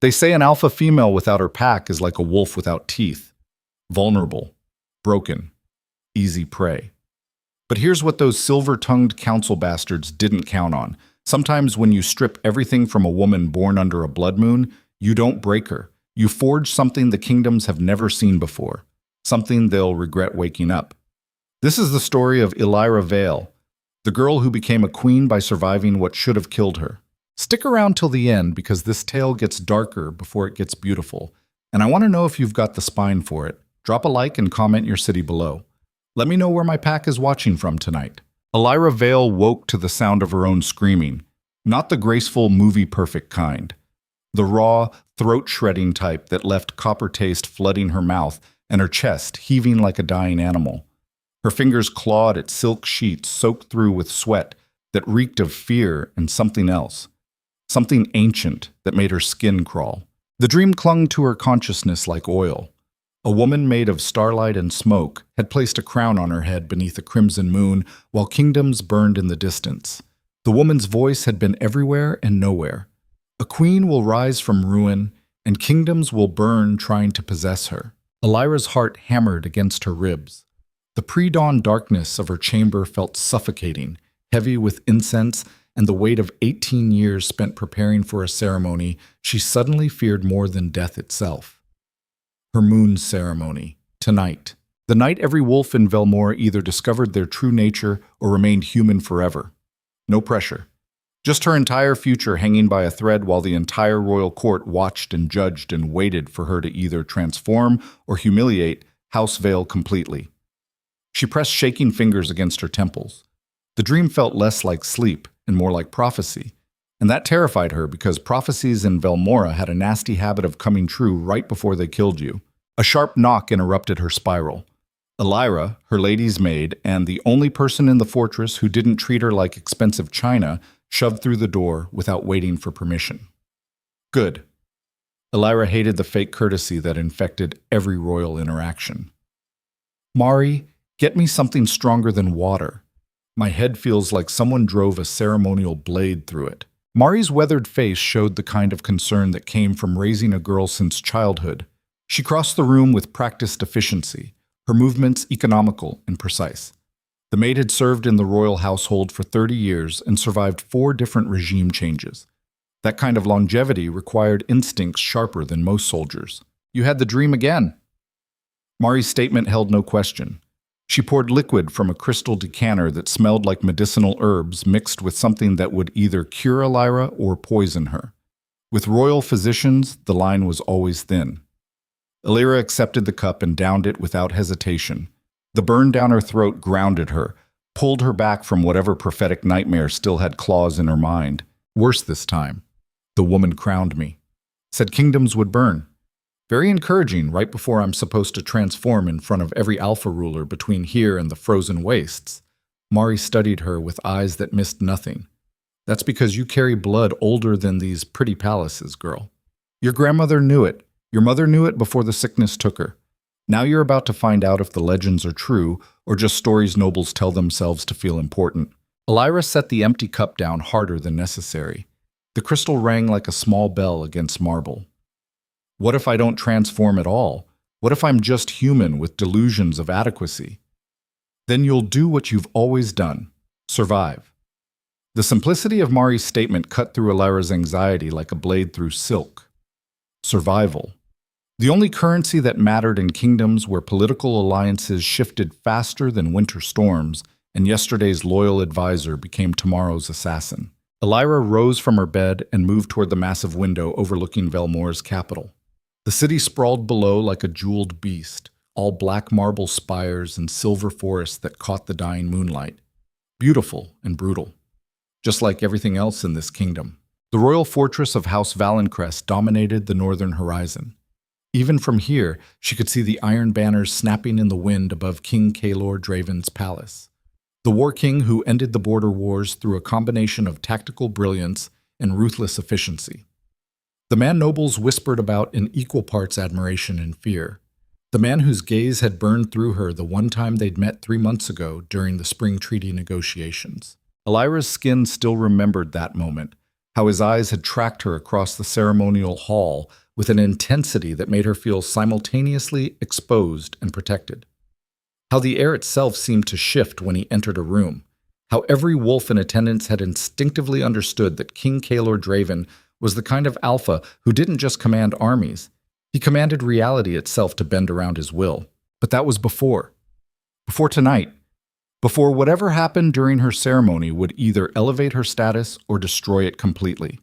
They say an alpha female without her pack is like a wolf without teeth. Vulnerable, broken, easy prey. But here's what those silver-tongued council bastards didn't count on. Sometimes when you strip everything from a woman born under a blood moon, you don't break her. You forge something the kingdoms have never seen before. Something they'll regret waking up. This is the story of Elyra Vale, the girl who became a queen by surviving what should have killed her. Stick around till the end because this tale gets darker before it gets beautiful. And I want to know if you've got the spine for it. Drop a like and comment your city below. Let me know where my pack is watching from tonight. Elyra Vale woke to the sound of her own screaming. Not the graceful, movie-perfect kind. The raw, throat-shredding type that left copper taste flooding her mouth and her chest heaving like a dying animal. Her fingers clawed at silk sheets soaked through with sweat that reeked of fear and something else. Something ancient that made her skin crawl. The dream clung to her consciousness like oil. A woman made of starlight and smoke had placed a crown on her head beneath a crimson moon while kingdoms burned in the distance. The woman's voice had been everywhere and nowhere. A queen will rise from ruin, and kingdoms will burn trying to possess her. Elyra's heart hammered against her ribs. The pre-dawn darkness of her chamber felt suffocating, heavy with incense and the weight of 18 years spent preparing for a ceremony she suddenly feared more than death itself. Her moon ceremony, tonight. The night every wolf in Velmora either discovered their true nature or remained human forever. No pressure. Just her entire future hanging by a thread while the entire royal court watched and judged and waited for her to either transform or humiliate House Vale completely. She pressed shaking fingers against her temples. The dream felt less like sleep and more like prophecy, and that terrified her because prophecies in Velmora had a nasty habit of coming true right before they killed you. A sharp knock interrupted her spiral. Elyra, her lady's maid, and the only person in the fortress who didn't treat her like expensive china, shoved through the door without waiting for permission. Good. Elyra hated the fake courtesy that infected every royal interaction. Mari, get me something stronger than water. My head feels like someone drove a ceremonial blade through it. Mari's weathered face showed the kind of concern that came from raising a girl since childhood. She crossed the room with practiced efficiency, her movements economical and precise. The maid had served in the royal household for 30 years and survived 4 different regime changes. That kind of longevity required instincts sharper than most soldiers. You had the dream again. Mari's statement held no question. She poured liquid from a crystal decanter that smelled like medicinal herbs mixed with something that would either cure Elyra or poison her. With royal physicians, the line was always thin. Elyra accepted the cup and downed it without hesitation. The burn down her throat grounded her, pulled her back from whatever prophetic nightmare still had claws in her mind. Worse this time. The woman crowned me. Said kingdoms would burn. Very encouraging right before I'm supposed to transform in front of every alpha ruler between here and the frozen wastes. Mari studied her with eyes that missed nothing. That's because you carry blood older than these pretty palaces, girl. Your grandmother knew it. Your mother knew it before the sickness took her. Now you're about to find out if the legends are true or just stories nobles tell themselves to feel important. Elyra set the empty cup down harder than necessary. The crystal rang like a small bell against marble. What if I don't transform at all? What if I'm just human with delusions of adequacy? Then you'll do what you've always done. Survive. The simplicity of Mari's statement cut through Elyra's anxiety like a blade through silk. Survival. The only currency that mattered in kingdoms where political alliances shifted faster than winter storms and yesterday's loyal advisor became tomorrow's assassin. Elyra rose from her bed and moved toward the massive window overlooking Velmora's capital. The city sprawled below like a jeweled beast, all black marble spires and silver forests that caught the dying moonlight. Beautiful and brutal, just like everything else in this kingdom. The royal fortress of House Valencrest dominated the northern horizon. Even from here, she could see the iron banners snapping in the wind above King Kaelor Draven's palace. The war king who ended the border wars through a combination of tactical brilliance and ruthless efficiency. The man nobles whispered about in equal parts admiration and fear. The man whose gaze had burned through her the one time they'd met 3 months ago during the spring treaty negotiations. Elyra's skin still remembered that moment, how his eyes had tracked her across the ceremonial hall with an intensity that made her feel simultaneously exposed and protected. How the air itself seemed to shift when he entered a room. How every wolf in attendance had instinctively understood that King Kaelor Draven was the kind of alpha who didn't just command armies. He commanded reality itself to bend around his will. But that was before. Before tonight. Before whatever happened during her ceremony would either elevate her status or destroy it completely.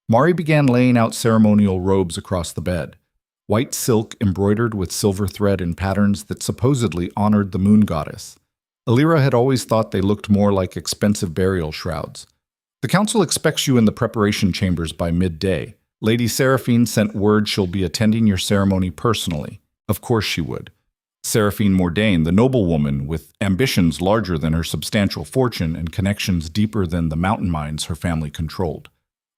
Mari began laying out ceremonial robes across the bed. White silk embroidered with silver thread in patterns that supposedly honored the moon goddess. Elyra had always thought they looked more like expensive burial shrouds. The council expects you in the preparation chambers by midday. Lady Seraphine sent word she'll be attending your ceremony personally. Of course she would. Seraphine Mordain, the noblewoman with ambitions larger than her substantial fortune and connections deeper than the mountain mines her family controlled.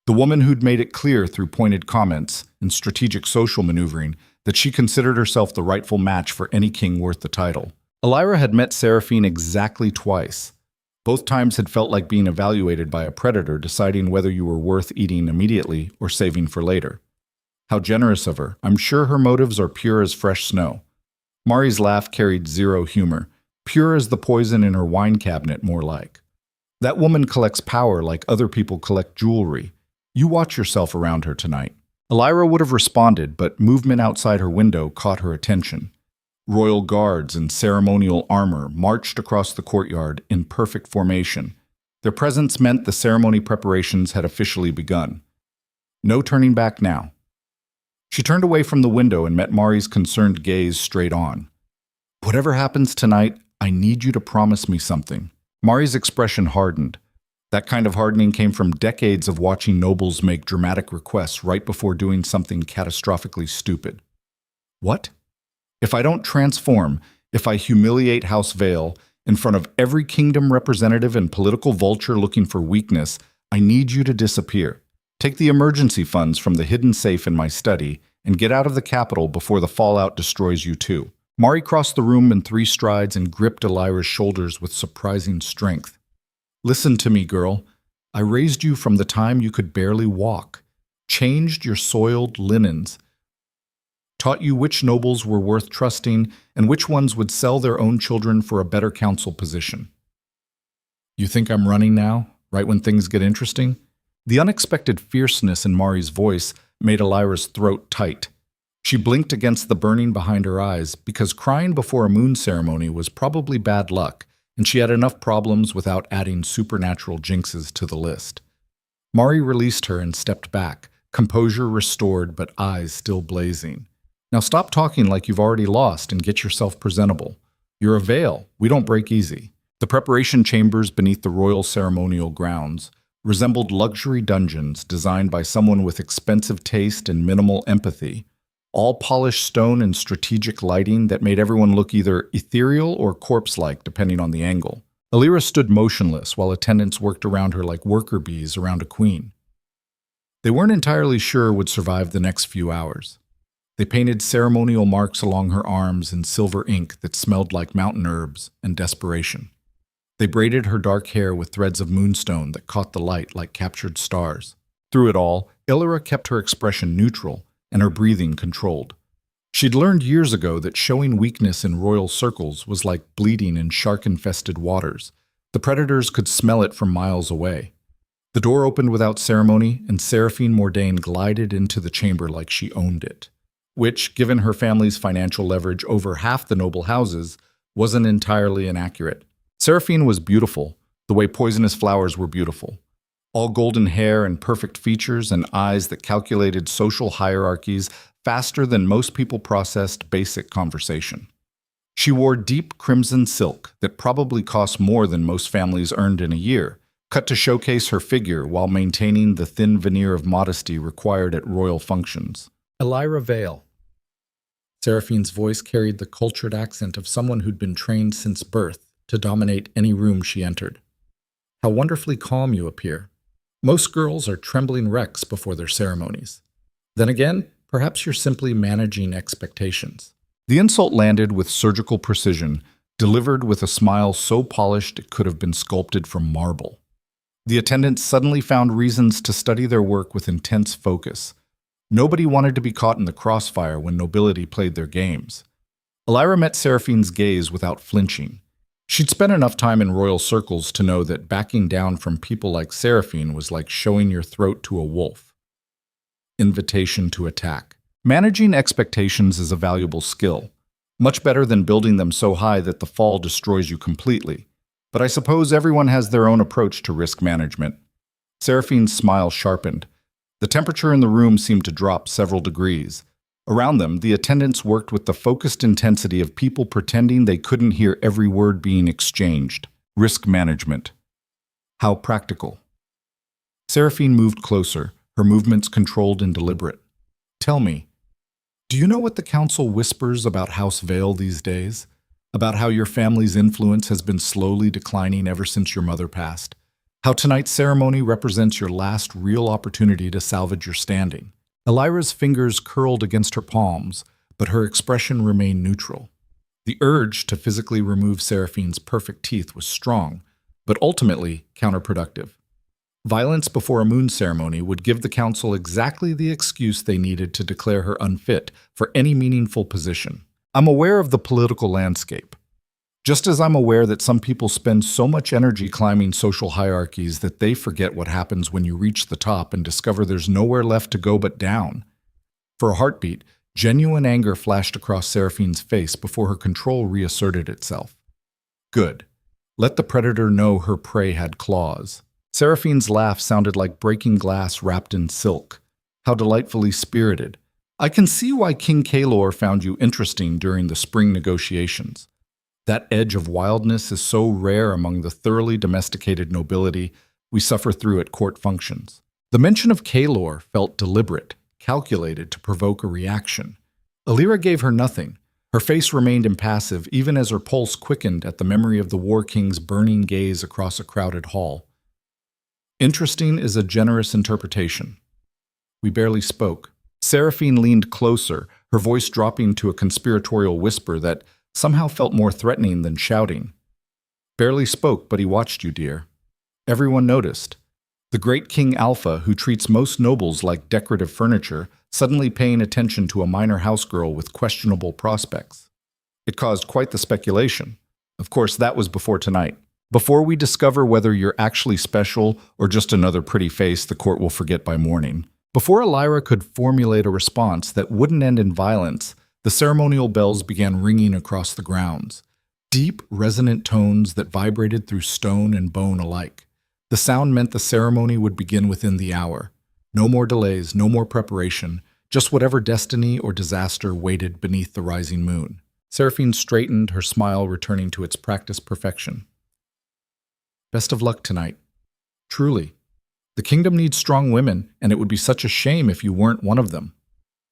The woman who'd made it clear through pointed comments and strategic social maneuvering that she considered herself the rightful match for any king worth the title. Elyra had met Seraphine exactly twice. Both times had felt like being evaluated by a predator deciding whether you were worth eating immediately or saving for later. How generous of her. I'm sure her motives are pure as fresh snow. Mari's laugh carried zero humor, pure as the poison in her wine cabinet, more like. That woman collects power like other people collect jewelry. You watch yourself around her tonight. Elyra would have responded, but movement outside her window caught her attention. Royal guards in ceremonial armor marched across the courtyard in perfect formation. Their presence meant the ceremony preparations had officially begun. No turning back now. She turned away from the window and met Mari's concerned gaze straight on. Whatever happens tonight, I need you to promise me something. Mari's expression hardened. That kind of hardening came from decades of watching nobles make dramatic requests right before doing something catastrophically stupid. What? If I don't transform, if I humiliate House Vale in front of every kingdom representative and political vulture looking for weakness, I need you to disappear. Take the emergency funds from the hidden safe in my study and get out of the capital before the fallout destroys you too. Mari crossed the room in 3 strides and gripped Elyra's shoulders with surprising strength. Listen to me, girl. I raised you from the time you could barely walk, changed your soiled linens, taught you which nobles were worth trusting and which ones would sell their own children for a better council position. You think I'm running now, right when things get interesting? The unexpected fierceness in Mari's voice made Elyra's throat tight. She blinked against the burning behind her eyes because crying before a moon ceremony was probably bad luck, and she had enough problems without adding supernatural jinxes to the list. Mari released her and stepped back, composure restored but eyes still blazing. Now stop talking like you've already lost and get yourself presentable. You're a Vale. We don't break easy. The preparation chambers beneath the royal ceremonial grounds resembled luxury dungeons designed by someone with expensive taste and minimal empathy, all polished stone and strategic lighting that made everyone look either ethereal or corpse-like depending on the angle. Elyra stood motionless while attendants worked around her like worker bees around a queen. They weren't entirely sure would survive the next few hours. They painted ceremonial marks along her arms in silver ink that smelled like mountain herbs and desperation. They braided her dark hair with threads of moonstone that caught the light like captured stars. Through it all, Elyra kept her expression neutral and her breathing controlled. She'd learned years ago that showing weakness in royal circles was like bleeding in shark-infested waters. The predators could smell it from miles away. The door opened without ceremony, and Seraphine Mordain glided into the chamber like she owned it, which, given her family's financial leverage over half the noble houses, wasn't entirely inaccurate. Seraphine was beautiful, the way poisonous flowers were beautiful. All golden hair and perfect features and eyes that calculated social hierarchies faster than most people processed basic conversation. She wore deep crimson silk that probably cost more than most families earned in a year, cut to showcase her figure while maintaining the thin veneer of modesty required at royal functions. Elyra Vale. Seraphine's voice carried the cultured accent of someone who'd been trained since birth to dominate any room she entered. How wonderfully calm you appear. Most girls are trembling wrecks before their ceremonies. Then again, perhaps you're simply managing expectations. The insult landed with surgical precision, delivered with a smile so polished it could have been sculpted from marble. The attendants suddenly found reasons to study their work with intense focus. Nobody wanted to be caught in the crossfire when nobility played their games. Elyra met Seraphine's gaze without flinching. She'd spent enough time in royal circles to know that backing down from people like Seraphine was like showing your throat to a wolf. Invitation to attack. Managing expectations is a valuable skill, much better than building them so high that the fall destroys you completely. But I suppose everyone has their own approach to risk management. Seraphine's smile sharpened. The temperature in the room seemed to drop several degrees. Around them, the attendants worked with the focused intensity of people pretending they couldn't hear every word being exchanged. Risk management. How practical. Seraphine moved closer, her movements controlled and deliberate. Tell me, do you know what the council whispers about House Vale these days? About how your family's influence has been slowly declining ever since your mother passed? How tonight's ceremony represents your last real opportunity to salvage your standing? Elyra's fingers curled against her palms, but her expression remained neutral. The urge to physically remove Seraphine's perfect teeth was strong, but ultimately counterproductive. Violence before a moon ceremony would give the council exactly the excuse they needed to declare her unfit for any meaningful position. I'm aware of the political landscape. Just as I'm aware that some people spend so much energy climbing social hierarchies that they forget what happens when you reach the top and discover there's nowhere left to go but down. For a heartbeat, genuine anger flashed across Seraphine's face before her control reasserted itself. Good. Let the predator know her prey had claws. Seraphine's laugh sounded like breaking glass wrapped in silk. How delightfully spirited. I can see why King Kaelor found you interesting during the spring negotiations. That edge of wildness is so rare among the thoroughly domesticated nobility we suffer through at court functions. The mention of Kaelor felt deliberate, calculated to provoke a reaction. Elyra gave her nothing. Her face remained impassive even as her pulse quickened at the memory of the War King's burning gaze across a crowded hall. Interesting is a generous interpretation. We barely spoke. Seraphine leaned closer, her voice dropping to a conspiratorial whisper that somehow felt more threatening than shouting. Barely spoke, but he watched you, dear. Everyone noticed. The great King Alpha, who treats most nobles like decorative furniture, suddenly paying attention to a minor housegirl with questionable prospects. It caused quite the speculation. Of course, that was before tonight. Before we discover whether you're actually special or just another pretty face the court will forget by morning. Before Elyra could formulate a response that wouldn't end in violence, the ceremonial bells began ringing across the grounds. Deep, resonant tones that vibrated through stone and bone alike. The sound meant the ceremony would begin within the hour. No more delays, no more preparation, just whatever destiny or disaster waited beneath the rising moon. Seraphine straightened, her smile returning to its practiced perfection. Best of luck tonight. Truly. The kingdom needs strong women, and it would be such a shame if you weren't one of them.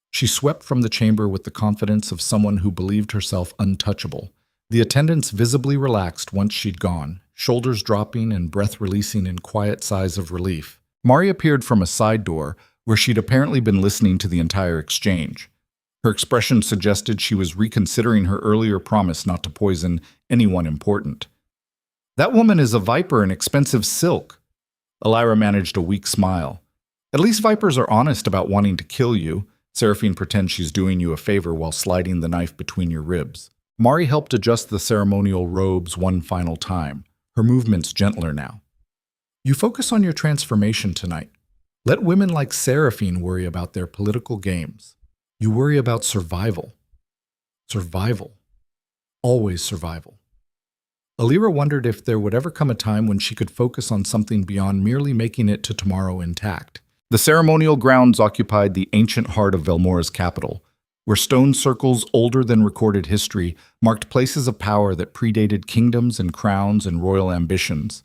She swept from the chamber with the confidence of someone who believed herself untouchable. The attendants visibly relaxed once she'd gone, shoulders dropping and breath releasing in quiet sighs of relief. Mari appeared from a side door, where she'd apparently been listening to the entire exchange. Her expression suggested she was reconsidering her earlier promise not to poison anyone important. That woman is a viper in expensive silk. Elyra managed a weak smile. At least vipers are honest about wanting to kill you. Seraphine pretends she's doing you a favor while sliding the knife between your ribs. Mari helped adjust the ceremonial robes one final time, her movements gentler now. You focus on your transformation tonight. Let women like Seraphine worry about their political games. You worry about survival. Survival. Always survival. Elyra wondered if there would ever come a time when she could focus on something beyond merely making it to tomorrow intact. The ceremonial grounds occupied the ancient heart of Velmora's capital, where stone circles older than recorded history marked places of power that predated kingdoms and crowns and royal ambitions.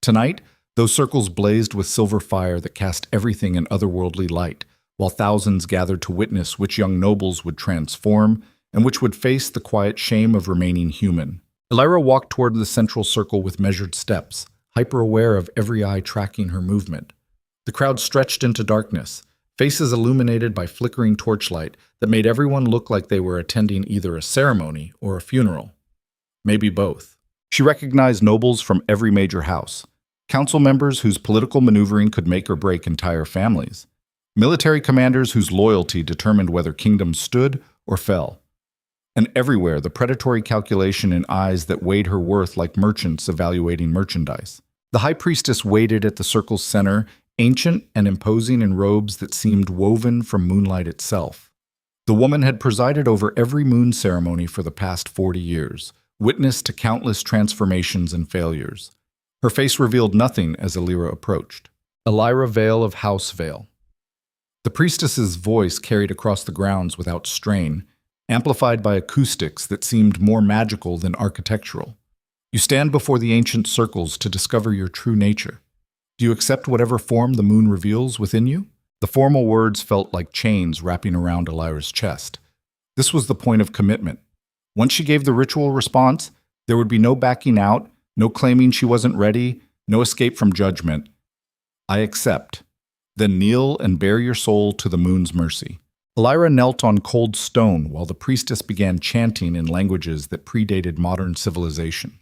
Tonight, those circles blazed with silver fire that cast everything in otherworldly light, while thousands gathered to witness which young nobles would transform and which would face the quiet shame of remaining human. Elyra walked toward the central circle with measured steps, hyper-aware of every eye tracking her movement. The crowd stretched into darkness, faces illuminated by flickering torchlight that made everyone look like they were attending either a ceremony or a funeral. Maybe both. She recognized nobles from every major house. council members whose political maneuvering could make or break entire families, military commanders whose loyalty determined whether kingdoms stood or fell. And everywhere, the predatory calculation in eyes that weighed her worth like merchants evaluating merchandise. The high priestess waited at the circle's center, ancient and imposing in robes that seemed woven from moonlight itself. The woman had presided over every moon ceremony for the past 40 years, witness to countless transformations and failures. Her face revealed nothing as Elyra approached. Elyra Vale of House Vale. The priestess's voice carried across the grounds without strain, amplified by acoustics that seemed more magical than architectural. You stand before the ancient circles to discover your true nature. Do you accept whatever form the moon reveals within you? The formal words felt like chains wrapping around Elyra's chest. This was the point of commitment. Once she gave the ritual response, there would be no backing out, no claiming she wasn't ready, no escape from judgment. I accept. Then kneel and bare your soul to the moon's mercy. Elyra knelt on cold stone while the priestess began chanting in languages that predated modern civilization.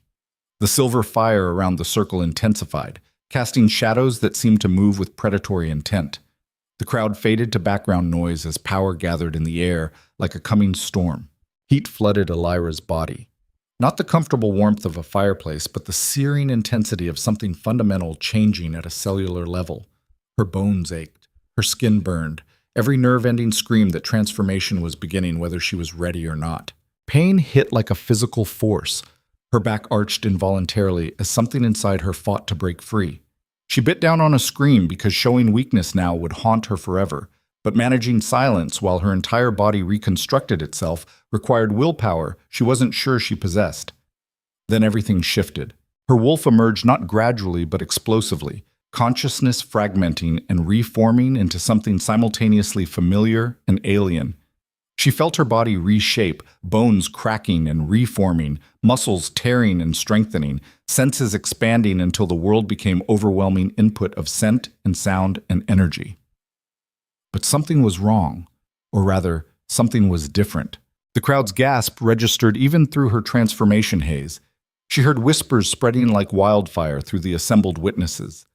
The silver fire around the circle intensified, casting shadows that seemed to move with predatory intent. The crowd faded to background noise as power gathered in the air like a coming storm. Heat flooded Elyra's body. Not the comfortable warmth of a fireplace, but the searing intensity of something fundamental changing at a cellular level. Her bones ached, her skin burned, every nerve-ending scream that transformation was beginning whether she was ready or not. Pain hit like a physical force. Her back arched involuntarily as something inside her fought to break free. She bit down on a scream because showing weakness now would haunt her forever, but managing silence while her entire body reconstructed itself required willpower she wasn't sure she possessed. Then everything shifted. Her wolf emerged not gradually but explosively, consciousness fragmenting and reforming into something simultaneously familiar and alien. She felt her body reshape, bones cracking and reforming, muscles tearing and strengthening, senses expanding until the world became overwhelming input of scent and sound and energy. But something was wrong, or rather, something was different. The crowd's gasp registered even through her transformation haze. She heard whispers spreading like wildfire through the assembled witnesses.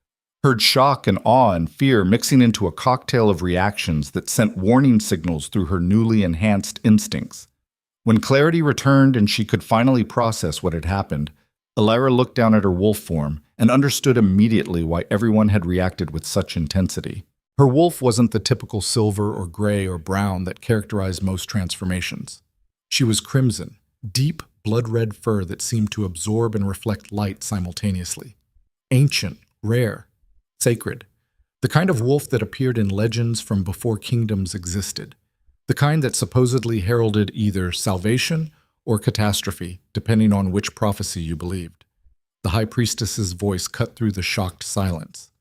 Heard shock and awe and fear mixing into a cocktail of reactions that sent warning signals through her newly enhanced instincts. When clarity returned and she could finally process what had happened, Elyra looked down at her wolf form and understood immediately why everyone had reacted with such intensity. Her wolf wasn't the typical silver or gray or brown that characterized most transformations. She was crimson, deep, blood-red fur that seemed to absorb and reflect light simultaneously. Ancient, rare, sacred. The kind of wolf that appeared in legends from before kingdoms existed. The kind that supposedly heralded either salvation or catastrophe, depending on which prophecy you believed. The high priestess's voice cut through the shocked silence.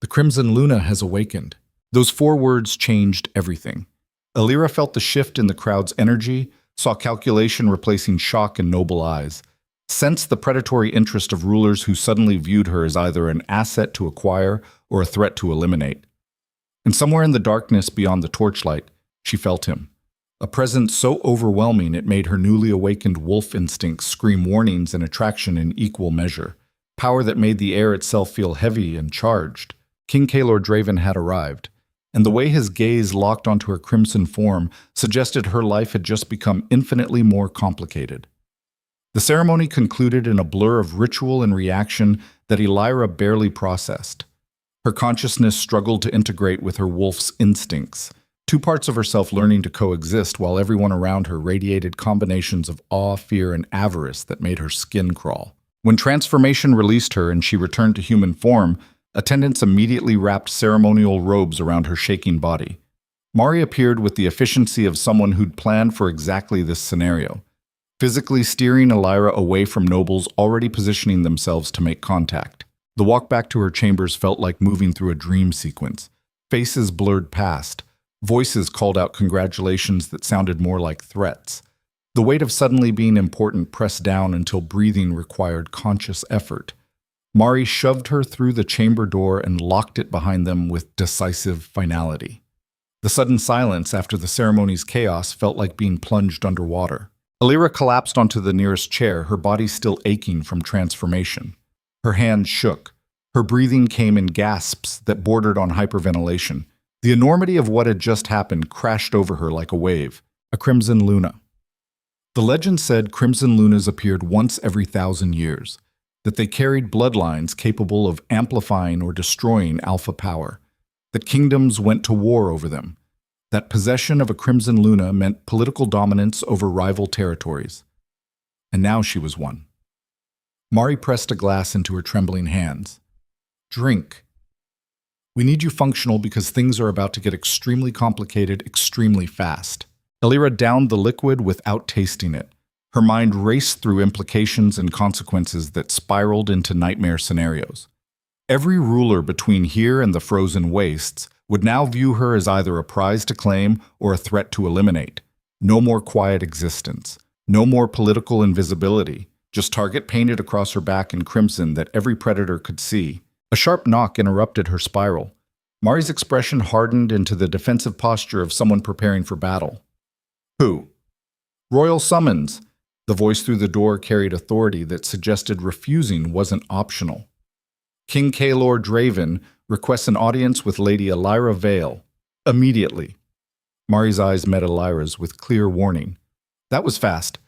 The Crimson Luna has awakened. Those 4 words changed everything. Elyra felt the shift in the crowd's energy, saw calculation replacing shock in noble eyes, sensed the predatory interest of rulers who suddenly viewed her as either an asset to acquire or a threat to eliminate. And somewhere in the darkness beyond the torchlight, she felt him. A presence so overwhelming it made her newly awakened wolf instincts scream warnings and attraction in equal measure. Power that made the air itself feel heavy and charged. King Kaelor Draven had arrived, and the way his gaze locked onto her crimson form suggested her life had just become infinitely more complicated. The ceremony concluded in a blur of ritual and reaction that Elyra barely processed. Her consciousness struggled to integrate with her wolf's instincts, 2 parts of herself learning to coexist while everyone around her radiated combinations of awe, fear, and avarice that made her skin crawl. When transformation released her and she returned to human form, attendants immediately wrapped ceremonial robes around her shaking body. Mari appeared with the efficiency of someone who'd planned for exactly this scenario, physically steering Elyra away from nobles already positioning themselves to make contact. The walk back to her chambers felt like moving through a dream sequence. Faces blurred past. Voices called out congratulations that sounded more like threats. The weight of suddenly being important pressed down until breathing required conscious effort. Mari shoved her through the chamber door and locked it behind them with decisive finality. The sudden silence after the ceremony's chaos felt like being plunged underwater. Elyra collapsed onto the nearest chair, her body still aching from transformation. Her hands shook. Her breathing came in gasps that bordered on hyperventilation. The enormity of what had just happened crashed over her like a wave. A crimson luna. The legend said crimson lunas appeared once every 1,000 years, that they carried bloodlines capable of amplifying or destroying alpha power, that kingdoms went to war over them, that possession of a crimson luna meant political dominance over rival territories. And now she was one. Mari pressed a glass into her trembling hands. Drink. We need you functional because things are about to get extremely complicated extremely fast. Elyra downed the liquid without tasting it. Her mind raced through implications and consequences that spiraled into nightmare scenarios. Every ruler between here and the frozen wastes would now view her as either a prize to claim or a threat to eliminate. No more quiet existence. No more political invisibility. Just target painted across her back in crimson that every predator could see. A sharp knock interrupted her spiral. Mari's expression hardened into the defensive posture of someone preparing for battle. Who? Royal summons. The voice through the door carried authority that suggested refusing wasn't optional. King Kaelor Draven requests an audience with Lady Elyra Vale. Immediately. Mari's eyes met Elyra's with clear warning. That was fast.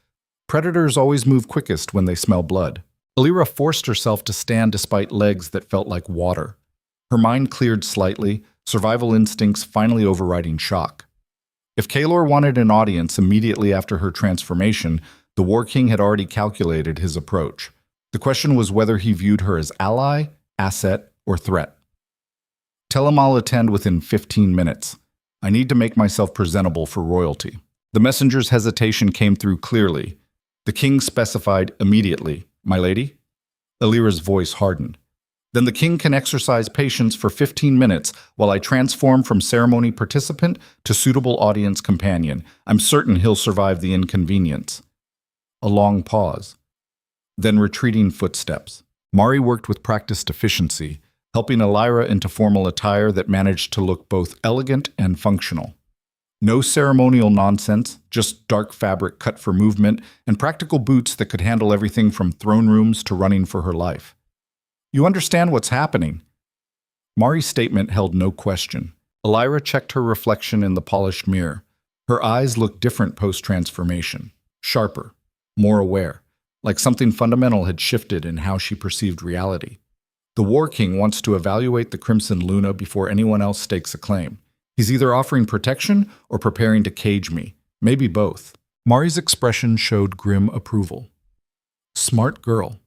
Predators always move quickest when they smell blood. Elyra forced herself to stand despite legs that felt like water. Her mind cleared slightly, survival instincts finally overriding shock. If Kaelor wanted an audience immediately after her transformation, the War King had already calculated his approach. The question was whether he viewed her as ally, asset, or threat. Tell him I'll attend within 15 minutes. I need to make myself presentable for royalty. The messenger's hesitation came through clearly. The king specified immediately, my lady? Elyra's voice hardened. Then the king can exercise patience for 15 minutes while I transform from ceremony participant to suitable audience companion. I'm certain he'll survive the inconvenience. A long pause. Then retreating footsteps. Mari worked with practiced efficiency, helping Elyra into formal attire that managed to look both elegant and functional. No ceremonial nonsense, just dark fabric cut for movement and practical boots that could handle everything from throne rooms to running for her life. You understand what's happening. Mari's statement held no question. Elyra checked her reflection in the polished mirror. Her eyes looked different post-transformation, sharper, more aware, like something fundamental had shifted in how she perceived reality. The War King wants to evaluate the Crimson Luna before anyone else stakes a claim. He's either offering protection or preparing to cage me, maybe both. Mari's expression showed grim approval. Smart girl.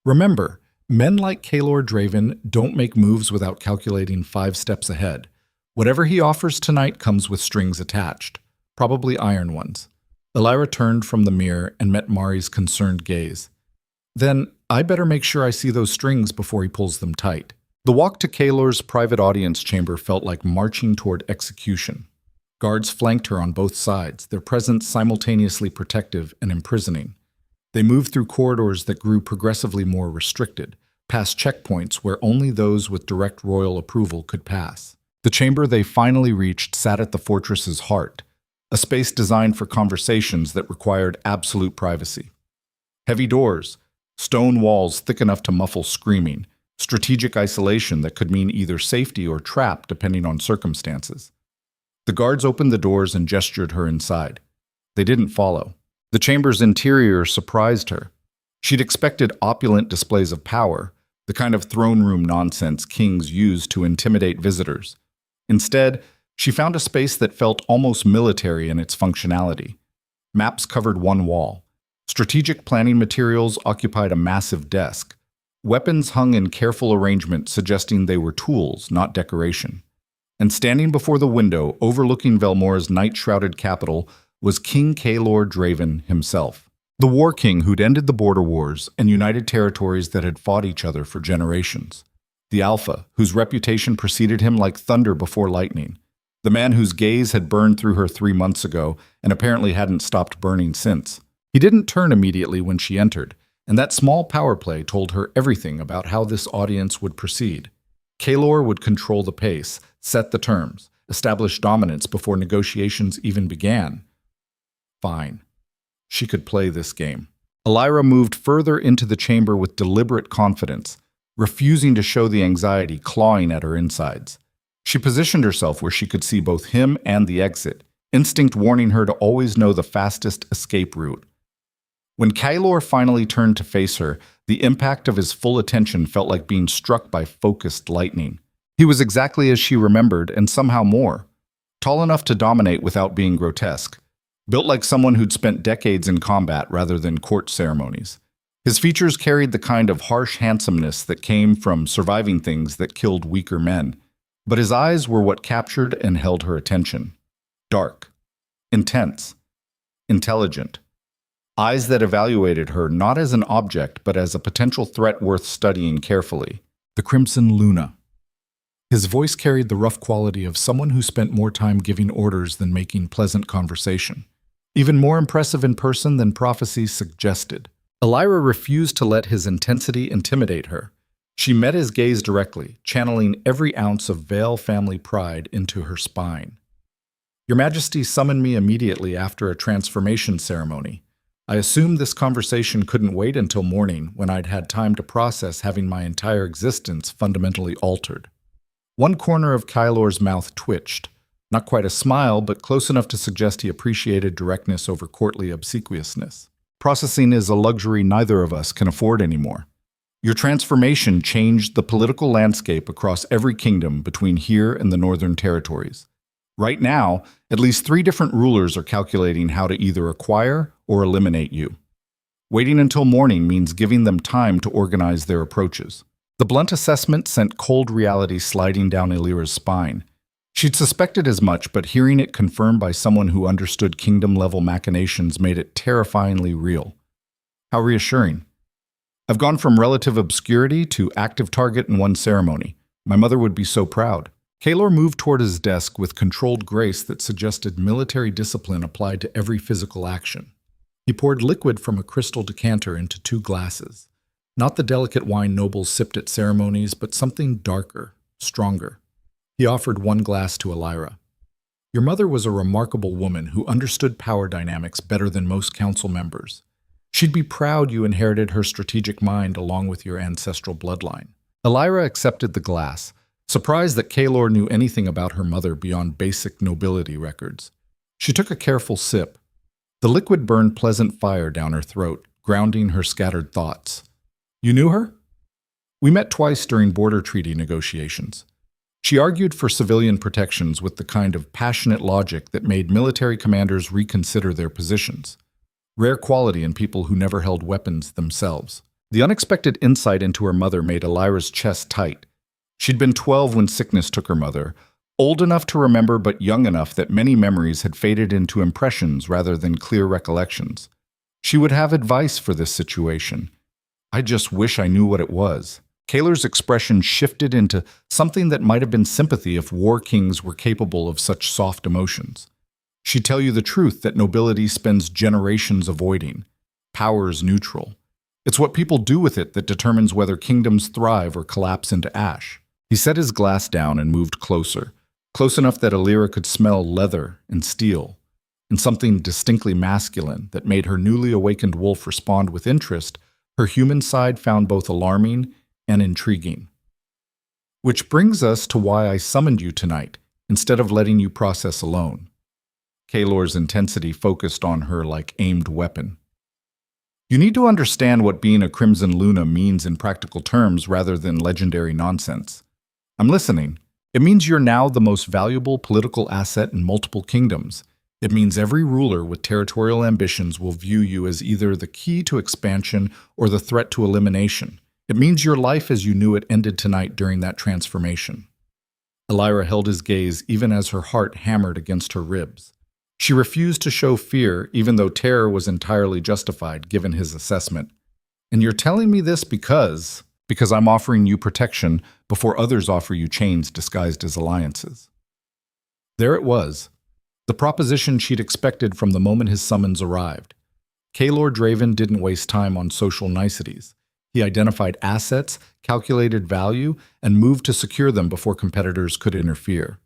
Remember, men like Kaelor Draven don't make moves without calculating 5 steps ahead. Whatever he offers tonight comes with strings attached, probably iron ones. Elyra turned from the mirror and met Mari's concerned gaze. Then, I better make sure I see those strings before he pulls them tight. The walk to Kaelor's private audience chamber felt like marching toward execution. Guards flanked her on both sides, their presence simultaneously protective and imprisoning. They moved through corridors that grew progressively more restricted, past checkpoints where only those with direct royal approval could pass. The chamber they finally reached sat at the fortress's heart, a space designed for conversations that required absolute privacy. Heavy doors, stone walls thick enough to muffle screaming, strategic isolation that could mean either safety or trap depending on circumstances. The guards opened the doors and gestured her inside. They didn't follow. The chamber's interior surprised her. She'd expected opulent displays of power, the kind of throne room nonsense kings use to intimidate visitors. Instead, she found a space that felt almost military in its functionality. Maps covered one wall. Strategic planning materials occupied a massive desk. Weapons hung in careful arrangement, suggesting they were tools, not decoration. And standing before the window, overlooking Velmora's night-shrouded capital, was King Kaelor Draven himself. The War King who'd ended the border wars and united territories that had fought each other for generations. The Alpha, whose reputation preceded him like thunder before lightning. The man whose gaze had burned through her 3 months ago and apparently hadn't stopped burning since. He didn't turn immediately when she entered, and that small power play told her everything about how this audience would proceed. Kaelor would control the pace, set the terms, establish dominance before negotiations even began. Fine. She could play this game. Elyra moved further into the chamber with deliberate confidence, refusing to show the anxiety clawing at her insides. She positioned herself where she could see both him and the exit, instinct warning her to always know the fastest escape route. When Kaelor finally turned to face her, the impact of his full attention felt like being struck by focused lightning. He was exactly as she remembered, and somehow more. Tall enough to dominate without being grotesque. Built like someone who'd spent decades in combat rather than court ceremonies. His features carried the kind of harsh handsomeness that came from surviving things that killed weaker men. But his eyes were what captured and held her attention. Dark. Intense. Intelligent. Eyes that evaluated her not as an object, but as a potential threat worth studying carefully. The Crimson Luna. His voice carried the rough quality of someone who spent more time giving orders than making pleasant conversation. Even more impressive in person than prophecy suggested. Elyra refused to let his intensity intimidate her. She met his gaze directly, channeling every ounce of Vale family pride into her spine. Your Majesty summoned me immediately after a transformation ceremony. I assumed this conversation couldn't wait until morning, when I'd had time to process having my entire existence fundamentally altered. One corner of Kaelor's mouth twitched. Not quite a smile, but close enough to suggest he appreciated directness over courtly obsequiousness. Processing is a luxury neither of us can afford anymore. Your transformation changed the political landscape across every kingdom between here and the Northern Territories. Right now, at least 3 different rulers are calculating how to either acquire or eliminate you. Waiting until morning means giving them time to organize their approaches. The blunt assessment sent cold reality sliding down Elyra's spine. She'd suspected as much, but hearing it confirmed by someone who understood kingdom-level machinations made it terrifyingly real. How reassuring. I've gone from relative obscurity to active target in one ceremony. My mother would be so proud. Kaelor moved toward his desk with controlled grace that suggested military discipline applied to every physical action. He poured liquid from a crystal decanter into 2 glasses. Not the delicate wine nobles sipped at ceremonies, but something darker, stronger. He offered 1 glass to Elyra. Your mother was a remarkable woman who understood power dynamics better than most council members. She'd be proud you inherited her strategic mind along with your ancestral bloodline. Elyra accepted the glass, surprised that Kaelor knew anything about her mother beyond basic nobility records. She took a careful sip. The liquid burned pleasant fire down her throat, grounding her scattered thoughts. You knew her? We met twice during border treaty negotiations. She argued for civilian protections with the kind of passionate logic that made military commanders reconsider their positions. Rare quality in people who never held weapons themselves. The unexpected insight into her mother made Elyra's chest tight. She'd been 12 when sickness took her mother, old enough to remember but young enough that many memories had faded into impressions rather than clear recollections. She would have advice for this situation. I just wish I knew what it was. Kaelor's expression shifted into something that might have been sympathy if war kings were capable of such soft emotions. She'd tell you the truth that nobility spends generations avoiding. Power's neutral. It's what people do with it that determines whether kingdoms thrive or collapse into ash. He set his glass down and moved closer, close enough that Elyra could smell leather and steel, and something distinctly masculine that made her newly awakened wolf respond with interest. Her human side found both alarming and intriguing. Which brings us to why I summoned you tonight, instead of letting you process alone. Kaelor's intensity focused on her like aimed weapon. You need to understand what being a Crimson Luna means in practical terms rather than legendary nonsense. I'm listening. It means you're now the most valuable political asset in multiple kingdoms. It means every ruler with territorial ambitions will view you as either the key to expansion or the threat to elimination. It means your life as you knew it ended tonight during that transformation. Elyra held his gaze even as her heart hammered against her ribs. She refused to show fear, even though terror was entirely justified given his assessment. And you're telling me this because I'm offering you protection before others offer you chains disguised as alliances. There it was, the proposition she'd expected from the moment his summons arrived. Kaelor Draven didn't waste time on social niceties. He identified assets, calculated value, and moved to secure them before competitors could interfere.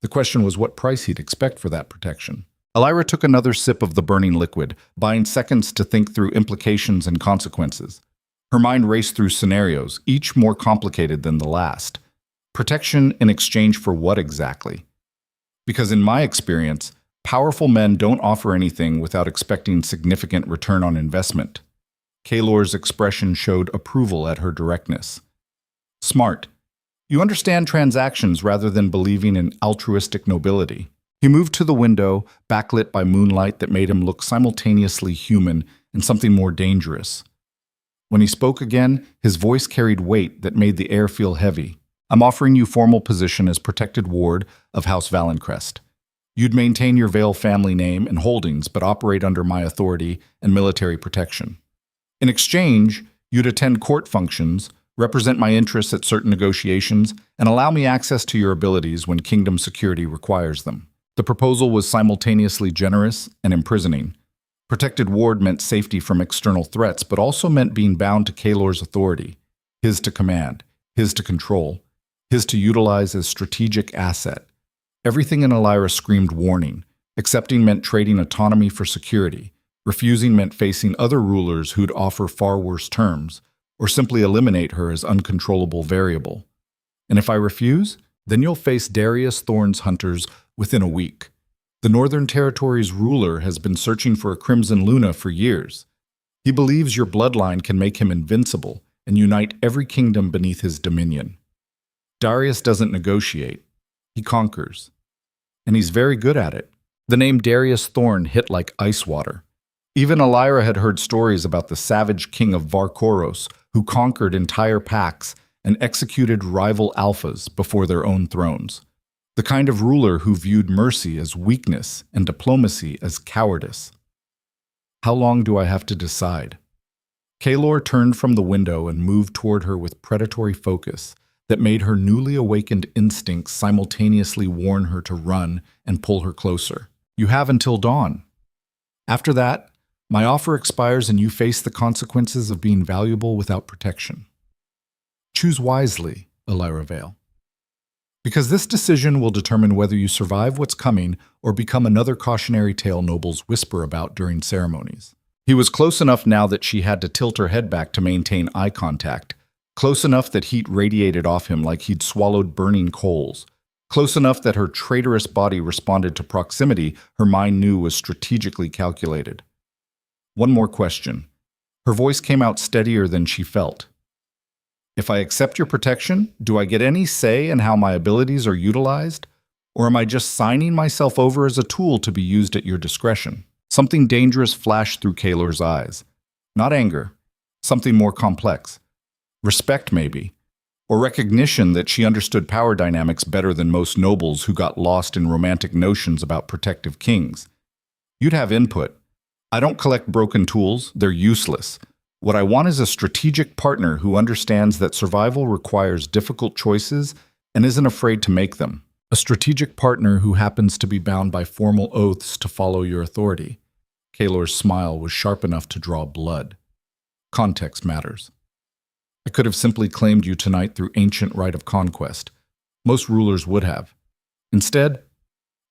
The question was what price he'd expect for that protection. Elyra took another sip of the burning liquid, buying seconds to think through implications and consequences. Her mind raced through scenarios, each more complicated than the last. Protection in exchange for what exactly? Because in my experience, powerful men don't offer anything without expecting significant return on investment. Kaelor's expression showed approval at her directness. Smart. You understand transactions rather than believing in altruistic nobility. He moved to the window, backlit by moonlight that made him look simultaneously human and something more dangerous. When he spoke again, his voice carried weight that made the air feel heavy. I'm offering you formal position as protected ward of House Valencrest. You'd maintain your Vale family name and holdings, but operate under my authority and military protection. In exchange, you'd attend court functions, represent my interests at certain negotiations, and allow me access to your abilities when kingdom security requires them. The proposal was simultaneously generous and imprisoning. Protected ward meant safety from external threats, but also meant being bound to Kaelor's authority, his to command, his to control, his to utilize as strategic asset. Everything in Elyra screamed warning. Accepting meant trading autonomy for security. Refusing meant facing other rulers who'd offer far worse terms, or simply eliminate her as uncontrollable variable. And if I refuse, then you'll face Darius Thorn's hunters within a week. The Northern Territory's ruler has been searching for a Crimson Luna for years. He believes your bloodline can make him invincible and unite every kingdom beneath his dominion. Darius doesn't negotiate. He conquers. And he's very good at it. The name Darius Thorn hit like ice water. Even Elyra had heard stories about the savage king of Varkoros who conquered entire packs and executed rival alphas before their own thrones. The kind of ruler who viewed mercy as weakness and diplomacy as cowardice. How long do I have to decide? Kaelor turned from the window and moved toward her with predatory focus that made her newly awakened instincts simultaneously warn her to run and pull her closer. You have until dawn. After that, my offer expires and you face the consequences of being valuable without protection. Choose wisely, Elyra Vale. Because this decision will determine whether you survive what's coming or become another cautionary tale nobles whisper about during ceremonies. He was close enough now that she had to tilt her head back to maintain eye contact, close enough that heat radiated off him like he'd swallowed burning coals, close enough that her traitorous body responded to proximity her mind knew was strategically calculated. One more question. Her voice came out steadier than she felt. If I accept your protection, do I get any say in how my abilities are utilized? Or am I just signing myself over as a tool to be used at your discretion? Something dangerous flashed through Kaelor's eyes. Not anger. Something more complex. Respect, maybe. Or recognition that she understood power dynamics better than most nobles who got lost in romantic notions about protective kings. You'd have input. I don't collect broken tools. They're useless. What I want is a strategic partner who understands that survival requires difficult choices and isn't afraid to make them. A strategic partner who happens to be bound by formal oaths to follow your authority. Kaelor's smile was sharp enough to draw blood. Context matters. I could have simply claimed you tonight through ancient right of conquest. Most rulers would have. Instead,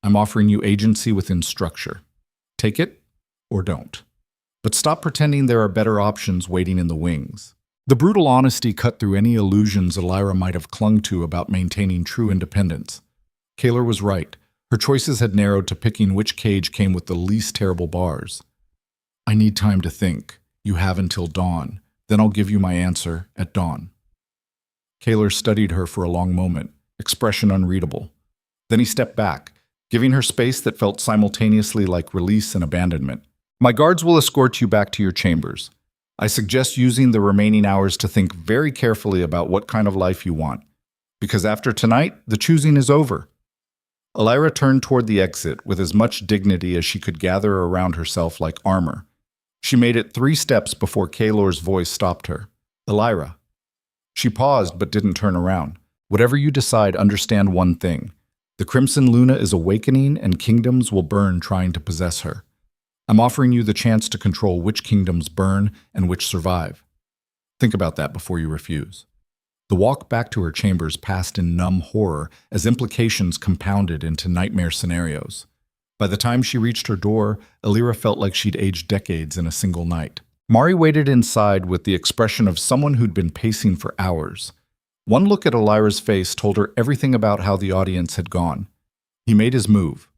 I'm offering you agency within structure. Take it or don't. But stop pretending there are better options waiting in the wings. The brutal honesty cut through any illusions Elyra might have clung to about maintaining true independence. Kaelor was right. Her choices had narrowed to picking which cage came with the least terrible bars. I need time to think. You have until dawn. Then I'll give you my answer at dawn. Kaelor studied her for a long moment, expression unreadable. Then he stepped back, giving her space that felt simultaneously like release and abandonment. My guards will escort you back to your chambers. I suggest using the remaining hours to think very carefully about what kind of life you want, because after tonight, the choosing is over. Elyra turned toward the exit with as much dignity as she could gather around herself like armor. She made it 3 steps before Kaelor's voice stopped her. Elyra. She paused but didn't turn around. Whatever you decide, understand one thing. The Crimson Luna is awakening and kingdoms will burn trying to possess her. I'm offering you the chance to control which kingdoms burn and which survive. Think about that before you refuse. The walk back to her chambers passed in numb horror as implications compounded into nightmare scenarios. By the time she reached her door, Elyra felt like she'd aged decades in a single night. Mari waited inside with the expression of someone who'd been pacing for hours. One look at Elyra's face told her everything about how the audience had gone. He made his move.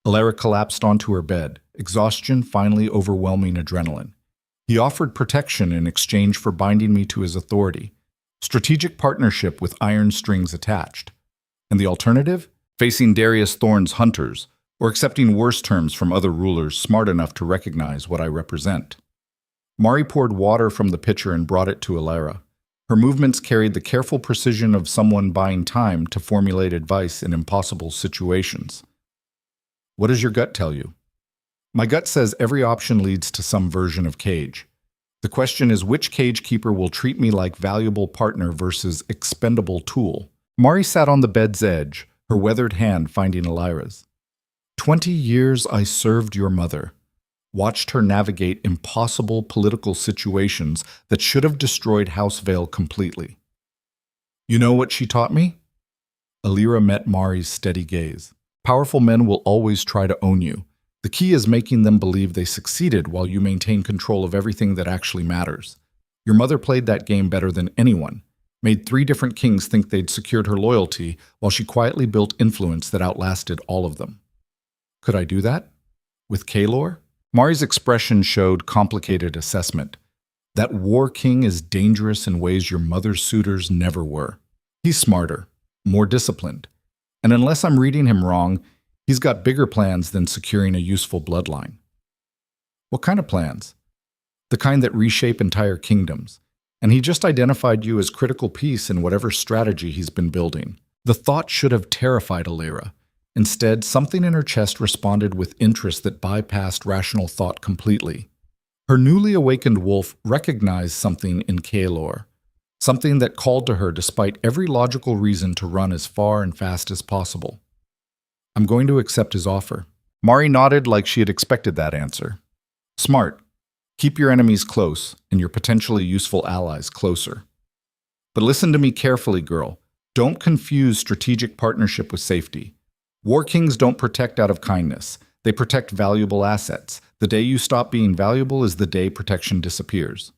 Elyra collapsed onto her bed, exhaustion finally overwhelming adrenaline. He offered protection in exchange for binding me to his authority. Strategic partnership with iron strings attached. And the alternative? Facing Darius Thorne's hunters, or accepting worse terms from other rulers smart enough to recognize what I represent. Mari poured water from the pitcher and brought it to Elyra. Her movements carried the careful precision of someone buying time to formulate advice in impossible situations. What does your gut tell you? My gut says every option leads to some version of cage. The question is which cage keeper will treat me like valuable partner versus expendable tool. Mari sat on the bed's edge, her weathered hand finding Elyra's. 20 years I served your mother. Watched her navigate impossible political situations that should have destroyed House Vale completely. You know what she taught me? Elyra met Mari's steady gaze. Powerful men will always try to own you. The key is making them believe they succeeded while you maintain control of everything that actually matters. Your mother played that game better than anyone, made 3 different kings think they'd secured her loyalty while she quietly built influence that outlasted all of them. Could I do that? With Kaelor? Mari's expression showed complicated assessment. That war king is dangerous in ways your mother's suitors never were. He's smarter, more disciplined, and unless I'm reading him wrong, he's got bigger plans than securing a useful bloodline. What kind of plans? The kind that reshape entire kingdoms. And he just identified you as critical piece in whatever strategy he's been building. The thought should have terrified Elyra. Instead, something in her chest responded with interest that bypassed rational thought completely. Her newly awakened wolf recognized something in Kaelor, something that called to her despite every logical reason to run as far and fast as possible. I'm going to accept his offer. Mari nodded like she had expected that answer. Smart. Keep your enemies close and your potentially useful allies closer. But listen to me carefully, girl. Don't confuse strategic partnership with safety. War kings don't protect out of kindness. They protect valuable assets. The day you stop being valuable is the day protection disappears.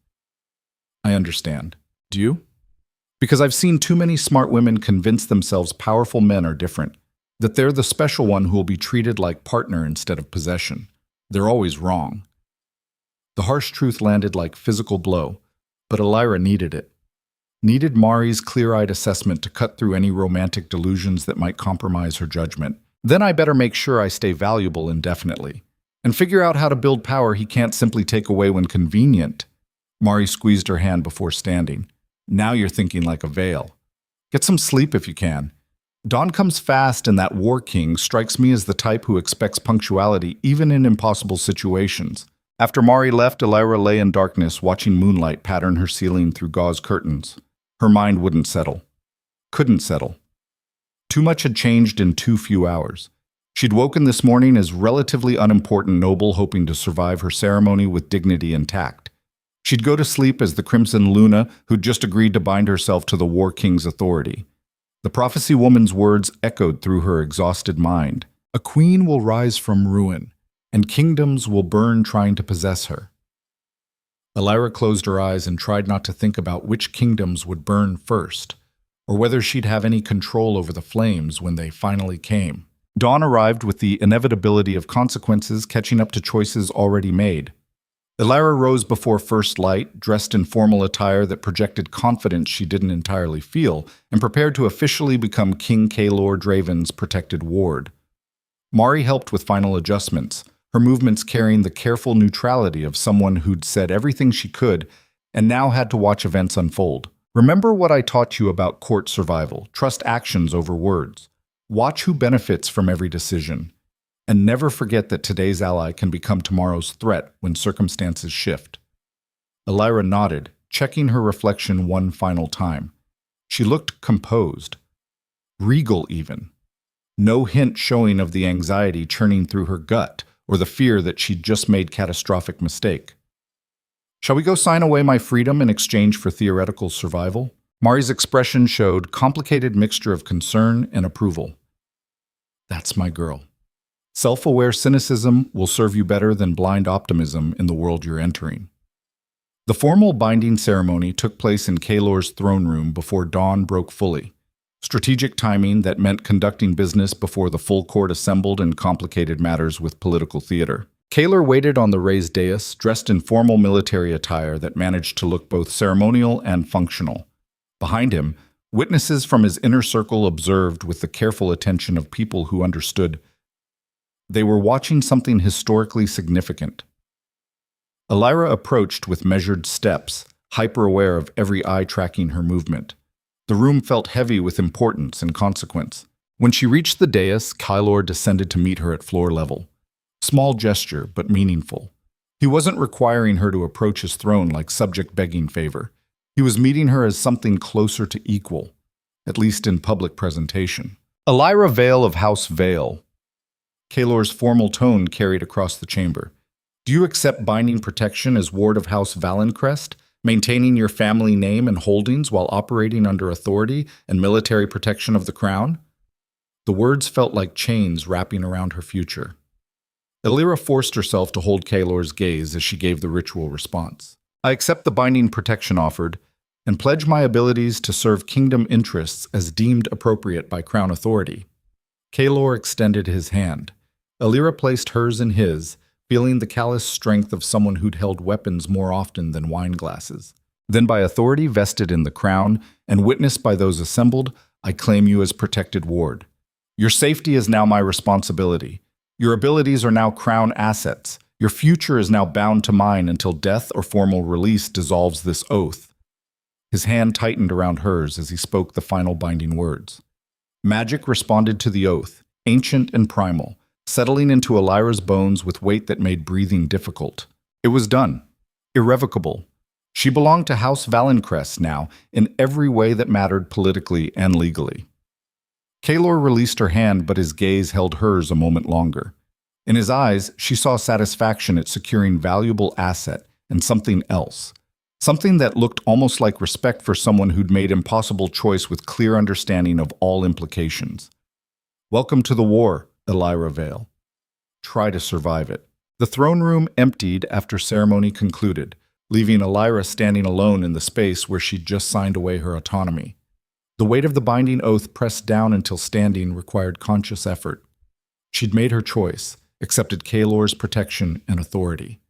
I understand. Do you? Because I've seen too many smart women convince themselves powerful men are different, that they're the special one who will be treated like partner instead of possession. They're always wrong. The harsh truth landed like physical blow, but Elyra needed it. Needed Mari's clear-eyed assessment to cut through any romantic delusions that might compromise her judgment. Then I better make sure I stay valuable indefinitely, and figure out how to build power he can't simply take away when convenient. Mari squeezed her hand before standing. Now you're thinking like a Vale. Get some sleep if you can. Dawn comes fast, and that war king strikes me as the type who expects punctuality even in impossible situations. After Mari left, Elyra lay in darkness, watching moonlight pattern her ceiling through gauze curtains. Her mind wouldn't settle. Couldn't settle. Too much had changed in too few hours. She'd woken this morning as relatively unimportant noble hoping to survive her ceremony with dignity intact. She'd go to sleep as the Crimson Luna who'd just agreed to bind herself to the War King's authority. The prophecy woman's words echoed through her exhausted mind. A queen will rise from ruin, and kingdoms will burn trying to possess her. Elyra closed her eyes and tried not to think about which kingdoms would burn first, or whether she'd have any control over the flames when they finally came. Dawn arrived with the inevitability of consequences catching up to choices already made. Elyra rose before first light, dressed in formal attire that projected confidence she didn't entirely feel, and prepared to officially become King Kaelor Draven's protected ward. Mari helped with final adjustments, her movements carrying the careful neutrality of someone who'd said everything she could and now had to watch events unfold. Remember what I taught you about court survival. Trust actions over words. Watch who benefits from every decision. And never forget that today's ally can become tomorrow's threat when circumstances shift. Elyra nodded, checking her reflection one final time. She looked composed. Regal even. No hint showing of the anxiety churning through her gut, or the fear that she'd just made catastrophic mistake. Shall we go sign away my freedom in exchange for theoretical survival? Mari's expression showed complicated mixture of concern and approval. That's my girl. Self-aware cynicism will serve you better than blind optimism in the world you're entering. The formal binding ceremony took place in Kaelor's throne room before dawn broke fully. Strategic timing that meant conducting business before the full court assembled and complicated matters with political theater. Kaelor waited on the raised dais, dressed in formal military attire that managed to look both ceremonial and functional. Behind him, witnesses from his inner circle observed with the careful attention of people who understood. They were watching something historically significant. Elyra approached with measured steps, hyper-aware of every eye tracking her movement. The room felt heavy with importance and consequence. When she reached the dais, Kaelor descended to meet her at floor level. Small gesture, but meaningful. He wasn't requiring her to approach his throne like subject begging favor. He was meeting her as something closer to equal, at least in public presentation. Elyra Vale of House Vale. Kaelor's formal tone carried across the chamber. Do you accept binding protection as ward of House Valencrest, maintaining your family name and holdings while operating under authority and military protection of the crown? The words felt like chains wrapping around her future. Elyra forced herself to hold Kaelor's gaze as she gave the ritual response. I accept the binding protection offered, and pledge my abilities to serve kingdom interests as deemed appropriate by crown authority. Kaelor extended his hand. Elyra placed hers in his, feeling the callous strength of someone who'd held weapons more often than wine glasses. Then by authority vested in the crown and witnessed by those assembled, I claim you as protected ward. Your safety is now my responsibility. Your abilities are now crown assets. Your future is now bound to mine until death or formal release dissolves this oath. His hand tightened around hers as he spoke the final binding words. Magic responded to the oath, ancient and primal, settling into Elyra's bones with weight that made breathing difficult. It was done. Irrevocable. She belonged to House Valencrest now, in every way that mattered politically and legally. Kaelor released her hand, but his gaze held hers a moment longer. In his eyes, she saw satisfaction at securing valuable asset and something else. Something that looked almost like respect for someone who'd made impossible choice with clear understanding of all implications. Welcome to the war, Elyra Vale. Try to survive it. The throne room emptied after ceremony concluded, leaving Elyra standing alone in the space where she'd just signed away her autonomy. The weight of the binding oath pressed down until standing required conscious effort. She'd made her choice, accepted Kaelor's protection and authority.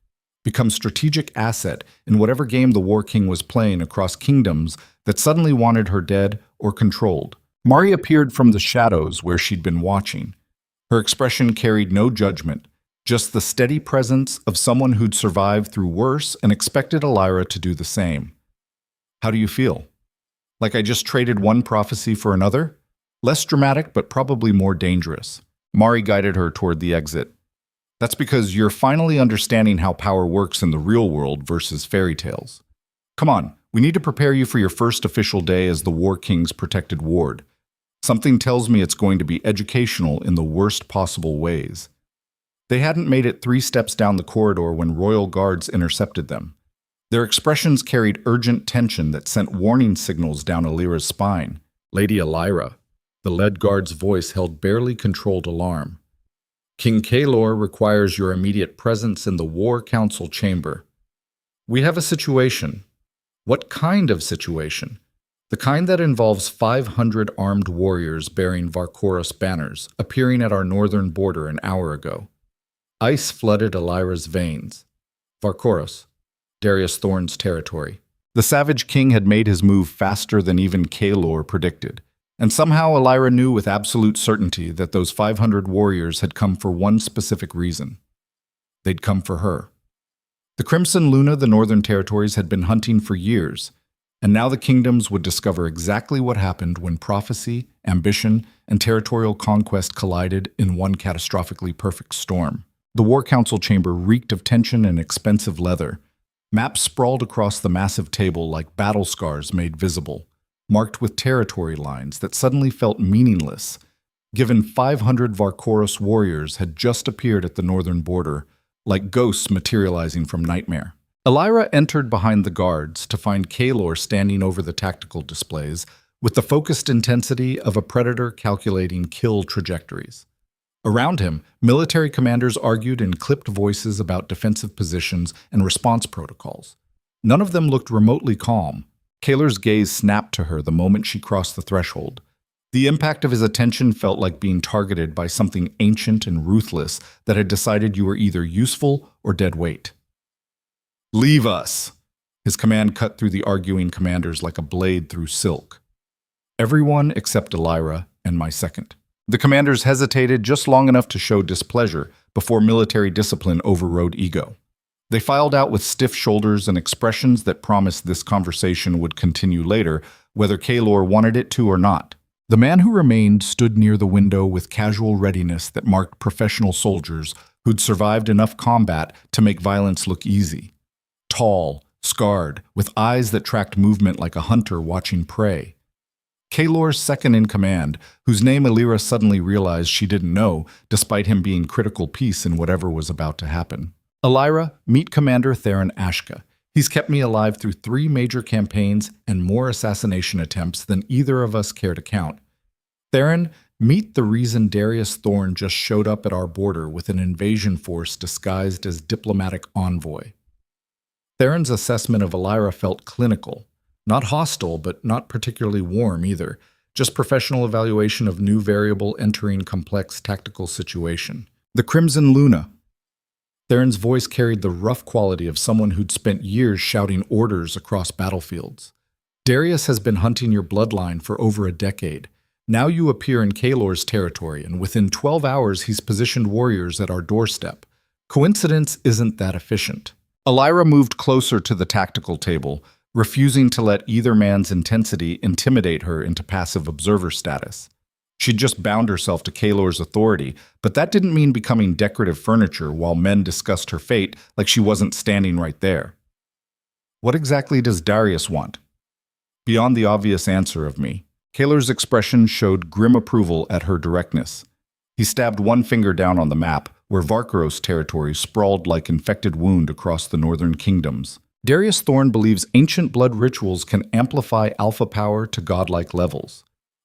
Become strategic asset in whatever game the War King was playing across kingdoms that suddenly wanted her dead or controlled. Mari appeared from the shadows where she'd been watching. Her expression carried no judgment, just the steady presence of someone who'd survived through worse and expected Elyra to do the same. How do you feel? Like I just traded one prophecy for another? Less dramatic, but probably more dangerous. Mari guided her toward the exit. That's because you're finally understanding how power works in the real world versus fairy tales. Come on, we need to prepare you for your first official day as the War King's protected ward. Something tells me it's going to be educational in the worst possible ways. They hadn't made it 3 steps down the corridor when royal guards intercepted them. Their expressions carried urgent tension that sent warning signals down Elyra's spine. Lady Elyra, the lead guard's voice held barely controlled alarm. King Kaelor requires your immediate presence in the War Council chamber. We have a situation. What kind of situation? The kind that involves 500 armed warriors bearing Varkoros banners appearing at our northern border an hour ago. Ice flooded Elyra's veins. Varkoros, Darius Thorn's territory. The Savage King had made his move faster than even Kaelor predicted, and somehow Elyra knew with absolute certainty that those 500 warriors had come for one specific reason. They'd come for her. The Crimson Luna the Northern Territories had been hunting for years, and now the kingdoms would discover exactly what happened when prophecy, ambition, and territorial conquest collided in one catastrophically perfect storm. The War Council chamber reeked of tension and expensive leather. Maps sprawled across the massive table like battle scars made visible, marked with territory lines that suddenly felt meaningless, given 500 Varkoros warriors had just appeared at the northern border, like ghosts materializing from nightmare. Elyra entered behind the guards to find Kaelor standing over the tactical displays with the focused intensity of a predator calculating kill trajectories. Around him, military commanders argued in clipped voices about defensive positions and response protocols. None of them looked remotely calm. Kaelor's gaze snapped to her the moment she crossed the threshold. The impact of his attention felt like being targeted by something ancient and ruthless that had decided you were either useful or dead weight. "Leave us!" His command cut through the arguing commanders like a blade through silk. Everyone except Elyra and my second. The commanders hesitated just long enough to show displeasure before military discipline overrode ego. They filed out with stiff shoulders and expressions that promised this conversation would continue later, whether Kaelor wanted it to or not. The man who remained stood near the window with casual readiness that marked professional soldiers who'd survived enough combat to make violence look easy. Tall, scarred, with eyes that tracked movement like a hunter watching prey. Kaelor's second-in-command, whose name Elyra suddenly realized she didn't know, despite him being critical piece in whatever was about to happen. "Elyra, meet Commander Theron Ashka. He's kept me alive through 3 major campaigns and more assassination attempts than either of us care to count. Theron, meet the reason Darius Thorn just showed up at our border with an invasion force disguised as diplomatic envoy." Theron's assessment of Elyra felt clinical. Not hostile, but not particularly warm either. Just professional evaluation of new variable entering complex tactical situation. "The Crimson Luna." Theron's voice carried the rough quality of someone who'd spent years shouting orders across battlefields. "Darius has been hunting your bloodline for over a decade. Now you appear in Kaelor's territory, and within 12 hours he's positioned warriors at our doorstep. Coincidence isn't that efficient." Elyra moved closer to the tactical table, refusing to let either man's intensity intimidate her into passive observer status. She'd just bound herself to Kaelor's authority, but that didn't mean becoming decorative furniture while men discussed her fate like she wasn't standing right there. "What exactly does Darius want?" Beyond the obvious answer of me, Kaelor's expression showed grim approval at her directness. He stabbed one finger down on the map, where Varkaros territory sprawled like infected wound across the northern kingdoms. "Darius Thorn believes ancient blood rituals can amplify alpha power to godlike levels.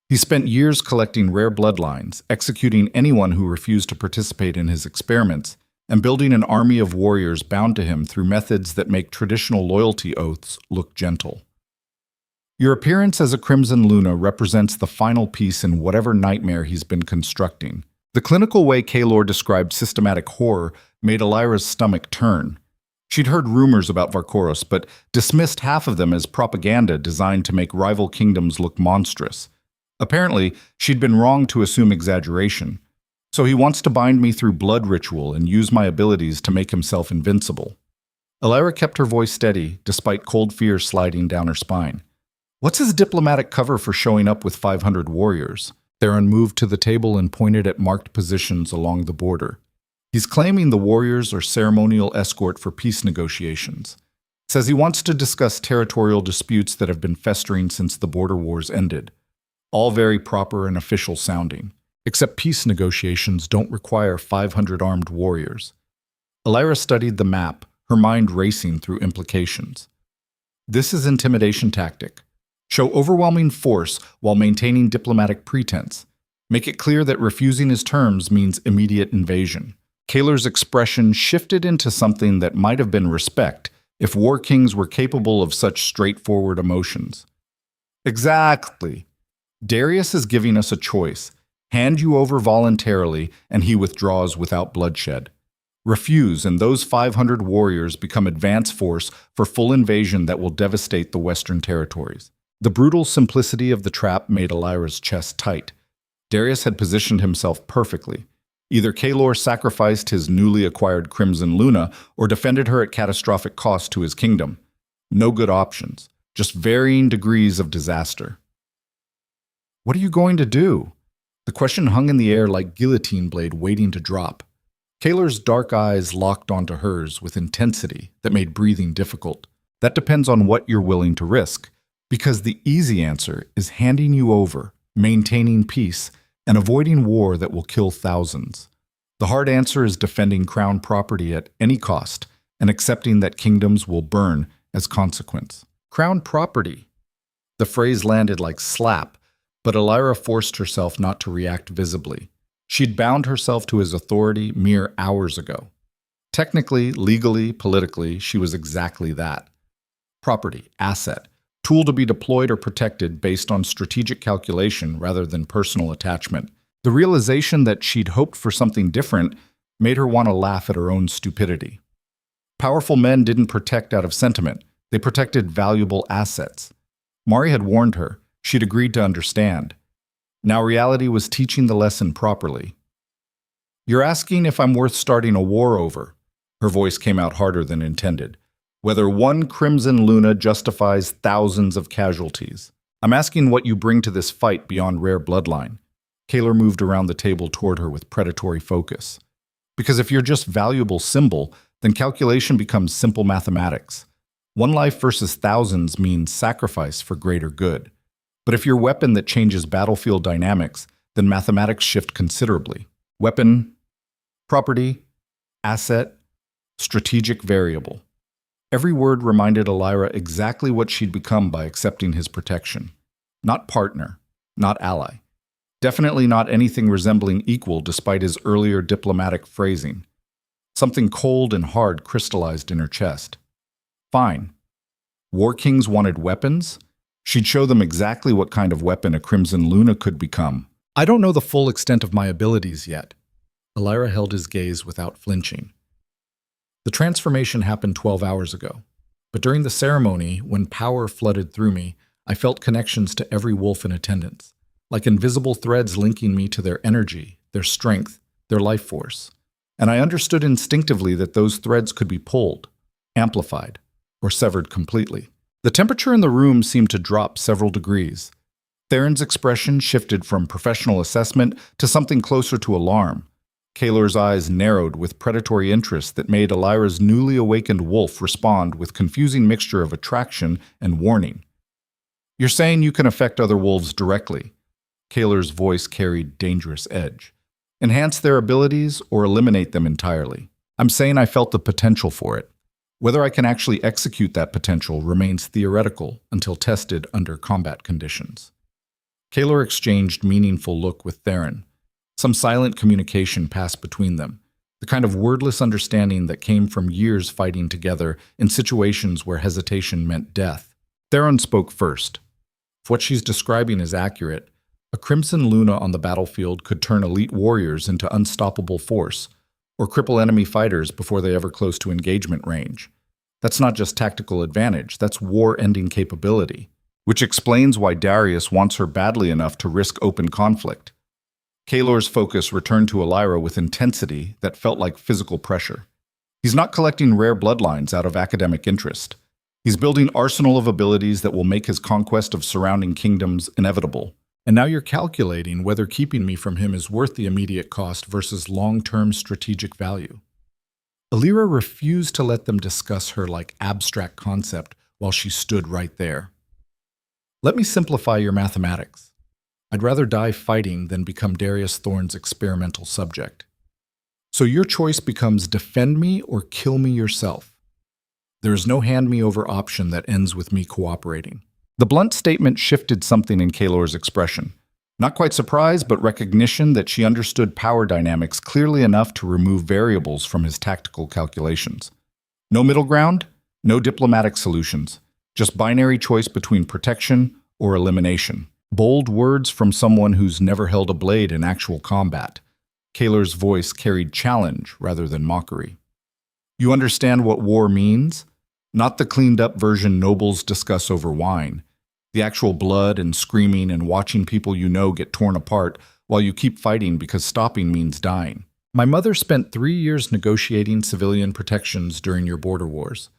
He spent years collecting rare bloodlines, executing anyone who refused to participate in his experiments, and building an army of warriors bound to him through methods that make traditional loyalty oaths look gentle. Your appearance as a Crimson Luna represents the final piece in whatever nightmare he's been constructing." The clinical way Kaelor described systematic horror made Elyra's stomach turn. She'd heard rumors about Varkaros, but dismissed half of them as propaganda designed to make rival kingdoms look monstrous. Apparently, she'd been wrong to assume exaggeration. "So he wants to bind me through blood ritual and use my abilities to make himself invincible." Elyra kept her voice steady, despite cold fear sliding down her spine. "What's his diplomatic cover for showing up with 500 warriors?" Theron moved to the table and pointed at marked positions along the border. "He's claiming the warriors are ceremonial escort for peace negotiations. Says he wants to discuss territorial disputes that have been festering since the border wars ended. All very proper and official sounding. Except peace negotiations don't require 500 armed warriors." Elyra studied the map, her mind racing through implications. "This is intimidation tactic. Show overwhelming force while maintaining diplomatic pretense. Make it clear that refusing his terms means immediate invasion." Kaelor's expression shifted into something that might have been respect if war kings were capable of such straightforward emotions. "Exactly. Darius is giving us a choice. Hand you over voluntarily, and he withdraws without bloodshed. Refuse, and those 500 warriors become advance force for full invasion that will devastate the Western territories." The brutal simplicity of the trap made Elyra's chest tight. Darius had positioned himself perfectly. Either Kaelor sacrificed his newly acquired Crimson Luna or defended her at catastrophic cost to his kingdom. No good options, just varying degrees of disaster. "What are you going to do?" The question hung in the air like guillotine blade waiting to drop. Kaelor's dark eyes locked onto hers with intensity that made breathing difficult. "That depends on what you're willing to risk, because the easy answer is handing you over, maintaining peace, and avoiding war that will kill thousands. The hard answer is defending crown property at any cost and accepting that kingdoms will burn as consequence." Crown property. The phrase landed like slap, but Elyra forced herself not to react visibly. She'd bound herself to his authority mere hours ago. Technically, legally, politically, she was exactly that. property, asset, tool to be deployed or protected based on strategic calculation rather than personal attachment. The realization that she'd hoped for something different made her want to laugh at her own stupidity. Powerful men didn't protect out of sentiment. They protected valuable assets. Mari had warned her. She'd agreed to understand. Now reality was teaching the lesson properly. "You're asking if I'm worth starting a war over." Her voice came out harder than intended. "Whether one crimson luna justifies thousands of casualties. I'm asking what you bring to this fight beyond rare bloodline." Kaelor moved around the table toward her with predatory focus. "Because if you're just valuable symbol, then calculation becomes simple mathematics. One life versus thousands means sacrifice for greater good. But if you're weapon that changes battlefield dynamics, then mathematics shift considerably. Weapon, property, asset, strategic variable." Every word reminded Elyra exactly what she'd become by accepting his protection. Not partner, not ally. Definitely not anything resembling equal despite his earlier diplomatic phrasing. Something cold and hard crystallized in her chest. Fine. War kings wanted weapons? She'd show them exactly what kind of weapon a Crimson Luna could become. "I don't know the full extent of my abilities yet." Elyra held his gaze without flinching. "The transformation happened 12 hours ago. But during the ceremony, when power flooded through me, I felt connections to every wolf in attendance, like invisible threads linking me to their energy, their strength, their life force. And I understood instinctively that those threads could be pulled, amplified, or severed completely." The temperature in the room seemed to drop several degrees. Theron's expression shifted from professional assessment to something closer to alarm. Kaelor's eyes narrowed with predatory interest that made Elyra's newly awakened wolf respond with confusing mixture of attraction and warning. "You're saying you can affect other wolves directly?" Kaelor's voice carried dangerous edge. "Enhance their abilities or eliminate them entirely?" "I'm saying I felt the potential for it. Whether I can actually execute that potential remains theoretical until tested under combat conditions." Kaelor exchanged meaningful look with Theron. Some silent communication passed between them, the kind of wordless understanding that came from years fighting together in situations where hesitation meant death. Theron spoke first. "If what she's describing is accurate, a Crimson Luna on the battlefield could turn elite warriors into unstoppable force, or cripple enemy fighters before they ever close to engagement range. That's not just tactical advantage, that's war-ending capability, which explains why Darius wants her badly enough to risk open conflict." Kaelor's focus returned to Elyra with intensity that felt like physical pressure. He's not collecting rare bloodlines out of academic interest. He's building arsenal of abilities that will make his conquest of surrounding kingdoms inevitable. And now you're calculating whether keeping me from him is worth the immediate cost versus long-term strategic value. Elyra refused to let them discuss her like abstract concept while she stood right there. "Let me simplify your mathematics. I'd rather die fighting than become Darius Thorne's experimental subject. So your choice becomes defend me or kill me yourself. There is no hand-me-over option that ends with me cooperating." The blunt statement shifted something in Kaelor's expression. Not quite surprise, but recognition that she understood power dynamics clearly enough to remove variables from his tactical calculations. No middle ground, no diplomatic solutions, just binary choice between protection or elimination. Bold words from someone who's never held a blade in actual combat. Kaelor's voice carried challenge rather than mockery. "You understand what war means? Not the cleaned-up version nobles discuss over wine. The actual blood and screaming and watching people you know get torn apart while you keep fighting because stopping means dying. My mother spent 3 years negotiating civilian protections during your border wars."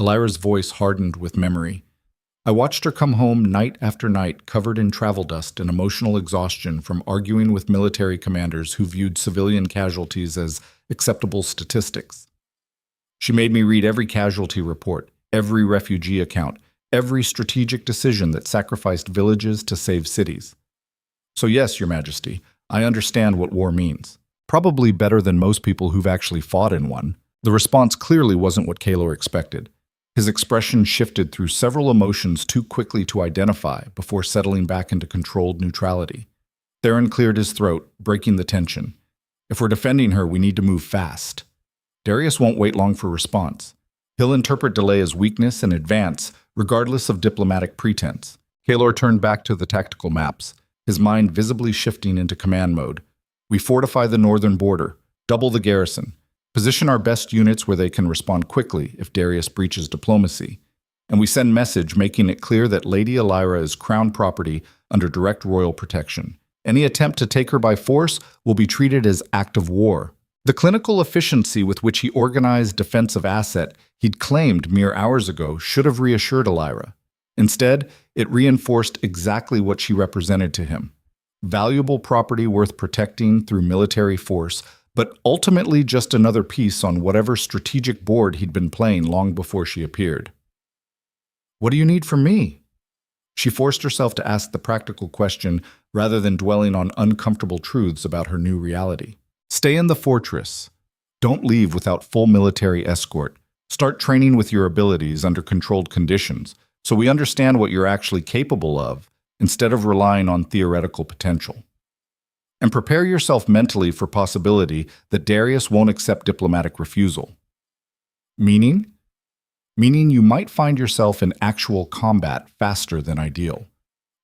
Elyra's voice hardened with memory. "I watched her come home night after night covered in travel dust and emotional exhaustion from arguing with military commanders who viewed civilian casualties as acceptable statistics. She made me read every casualty report, every refugee account, every strategic decision that sacrificed villages to save cities. So yes, Your Majesty, I understand what war means. Probably better than most people who've actually fought in one." The response clearly wasn't what Kaelor expected. His expression shifted through several emotions too quickly to identify before settling back into controlled neutrality. Theron cleared his throat, breaking the tension. "If we're defending her, we need to move fast." Darius won't wait long for response. He'll interpret delay as weakness and advance, regardless of diplomatic pretense. Kaelor turned back to the tactical maps, his mind visibly shifting into command mode. We fortify the northern border, double the garrison, position our best units where they can respond quickly if Darius breaches diplomacy, and we send message making it clear that Lady Elyra is crown property under direct royal protection. Any attempt to take her by force will be treated as act of war. The clinical efficiency with which he organized defensive asset he'd claimed mere hours ago should have reassured Elyra. Instead, it reinforced exactly what she represented to him. Valuable property worth protecting through military force, but ultimately just another piece on whatever strategic board he'd been playing long before she appeared. "What do you need from me?" She forced herself to ask the practical question rather than dwelling on uncomfortable truths about her new reality. "Stay in the fortress. Don't leave without full military escort. Start training with your abilities under controlled conditions, so we understand what you're actually capable of, instead of relying on theoretical potential. And prepare yourself mentally for possibility that Darius won't accept diplomatic refusal." Meaning? Meaning you might find yourself in actual combat faster than ideal.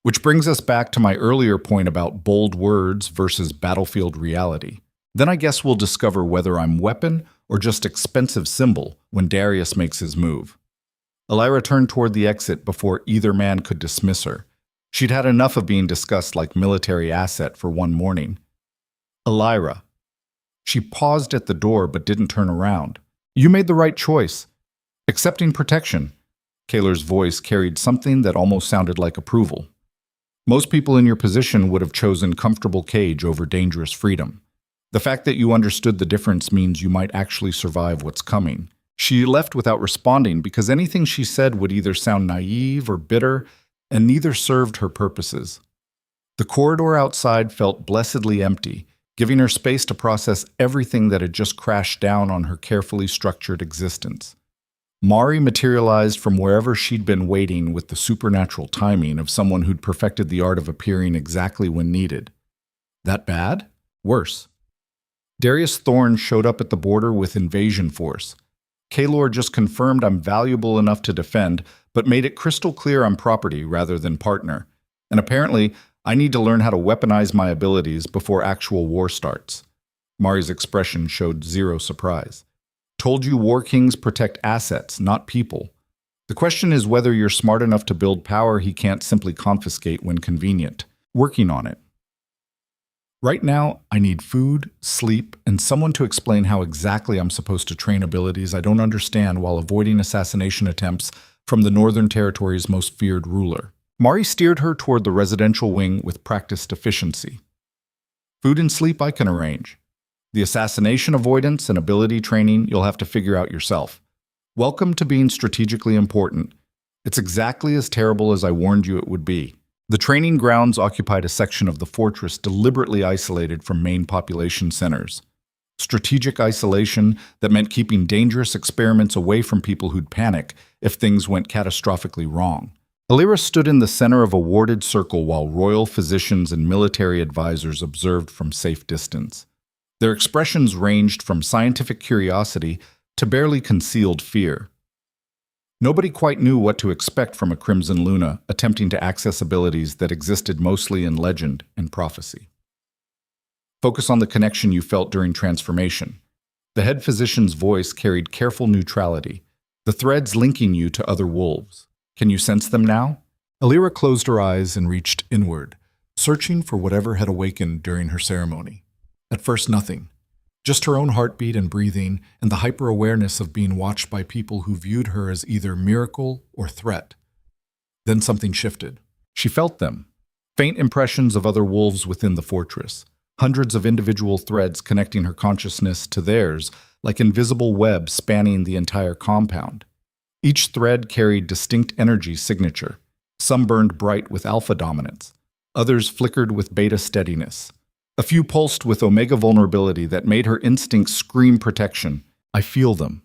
Which brings us back to my earlier point about bold words versus battlefield reality. Then I guess we'll discover whether I'm weapon or just expensive symbol when Darius makes his move. Elyra turned toward the exit before either man could dismiss her. She'd had enough of being discussed like military asset for one morning. "Elyra." She paused at the door but didn't turn around. "You made the right choice. Accepting protection." Kaelor's voice carried something that almost sounded like approval. "Most people in your position would have chosen comfortable cage over dangerous freedom. The fact that you understood the difference means you might actually survive what's coming." She left without responding because anything she said would either sound naive or bitter, and neither served her purposes. The corridor outside felt blessedly empty, giving her space to process everything that had just crashed down on her carefully structured existence. Mari materialized from wherever she'd been waiting with the supernatural timing of someone who'd perfected the art of appearing exactly when needed. That bad? Worse. Darius Thorne showed up at the border with invasion force. Kaelor just confirmed I'm valuable enough to defend, but made it crystal clear I'm property rather than partner. And apparently, I need to learn how to weaponize my abilities before actual war starts. Mari's expression showed zero surprise. "Told you war kings protect assets, not people. The question is whether you're smart enough to build power he can't simply confiscate when convenient. Working on it. Right now, I need food, sleep, and someone to explain how exactly I'm supposed to train abilities I don't understand while avoiding assassination attempts from the Northern Territory's most feared ruler." Mari steered her toward the residential wing with practiced efficiency. "Food and sleep I can arrange. The assassination avoidance and ability training you'll have to figure out yourself. Welcome to being strategically important. It's exactly as terrible as I warned you it would be." The training grounds occupied a section of the fortress deliberately isolated from main population centers. Strategic isolation that meant keeping dangerous experiments away from people who'd panic if things went catastrophically wrong. Elyra stood in the center of a warded circle while royal physicians and military advisors observed from safe distance. Their expressions ranged from scientific curiosity to barely concealed fear. Nobody quite knew what to expect from a Crimson Luna attempting to access abilities that existed mostly in legend and prophecy. Focus on the connection you felt during transformation. The head physician's voice carried careful neutrality, the threads linking you to other wolves. Can you sense them now? Elyra closed her eyes and reached inward, searching for whatever had awakened during her ceremony. At first, nothing. Just her own heartbeat and breathing, and the hyper-awareness of being watched by people who viewed her as either miracle or threat. Then something shifted. She felt them. Faint impressions of other wolves within the fortress. Hundreds of individual threads connecting her consciousness to theirs, like invisible webs spanning the entire compound. Each thread carried distinct energy signature. Some burned bright with alpha dominance. Others flickered with beta steadiness. A few pulsed with omega vulnerability that made her instincts scream protection. "I feel them."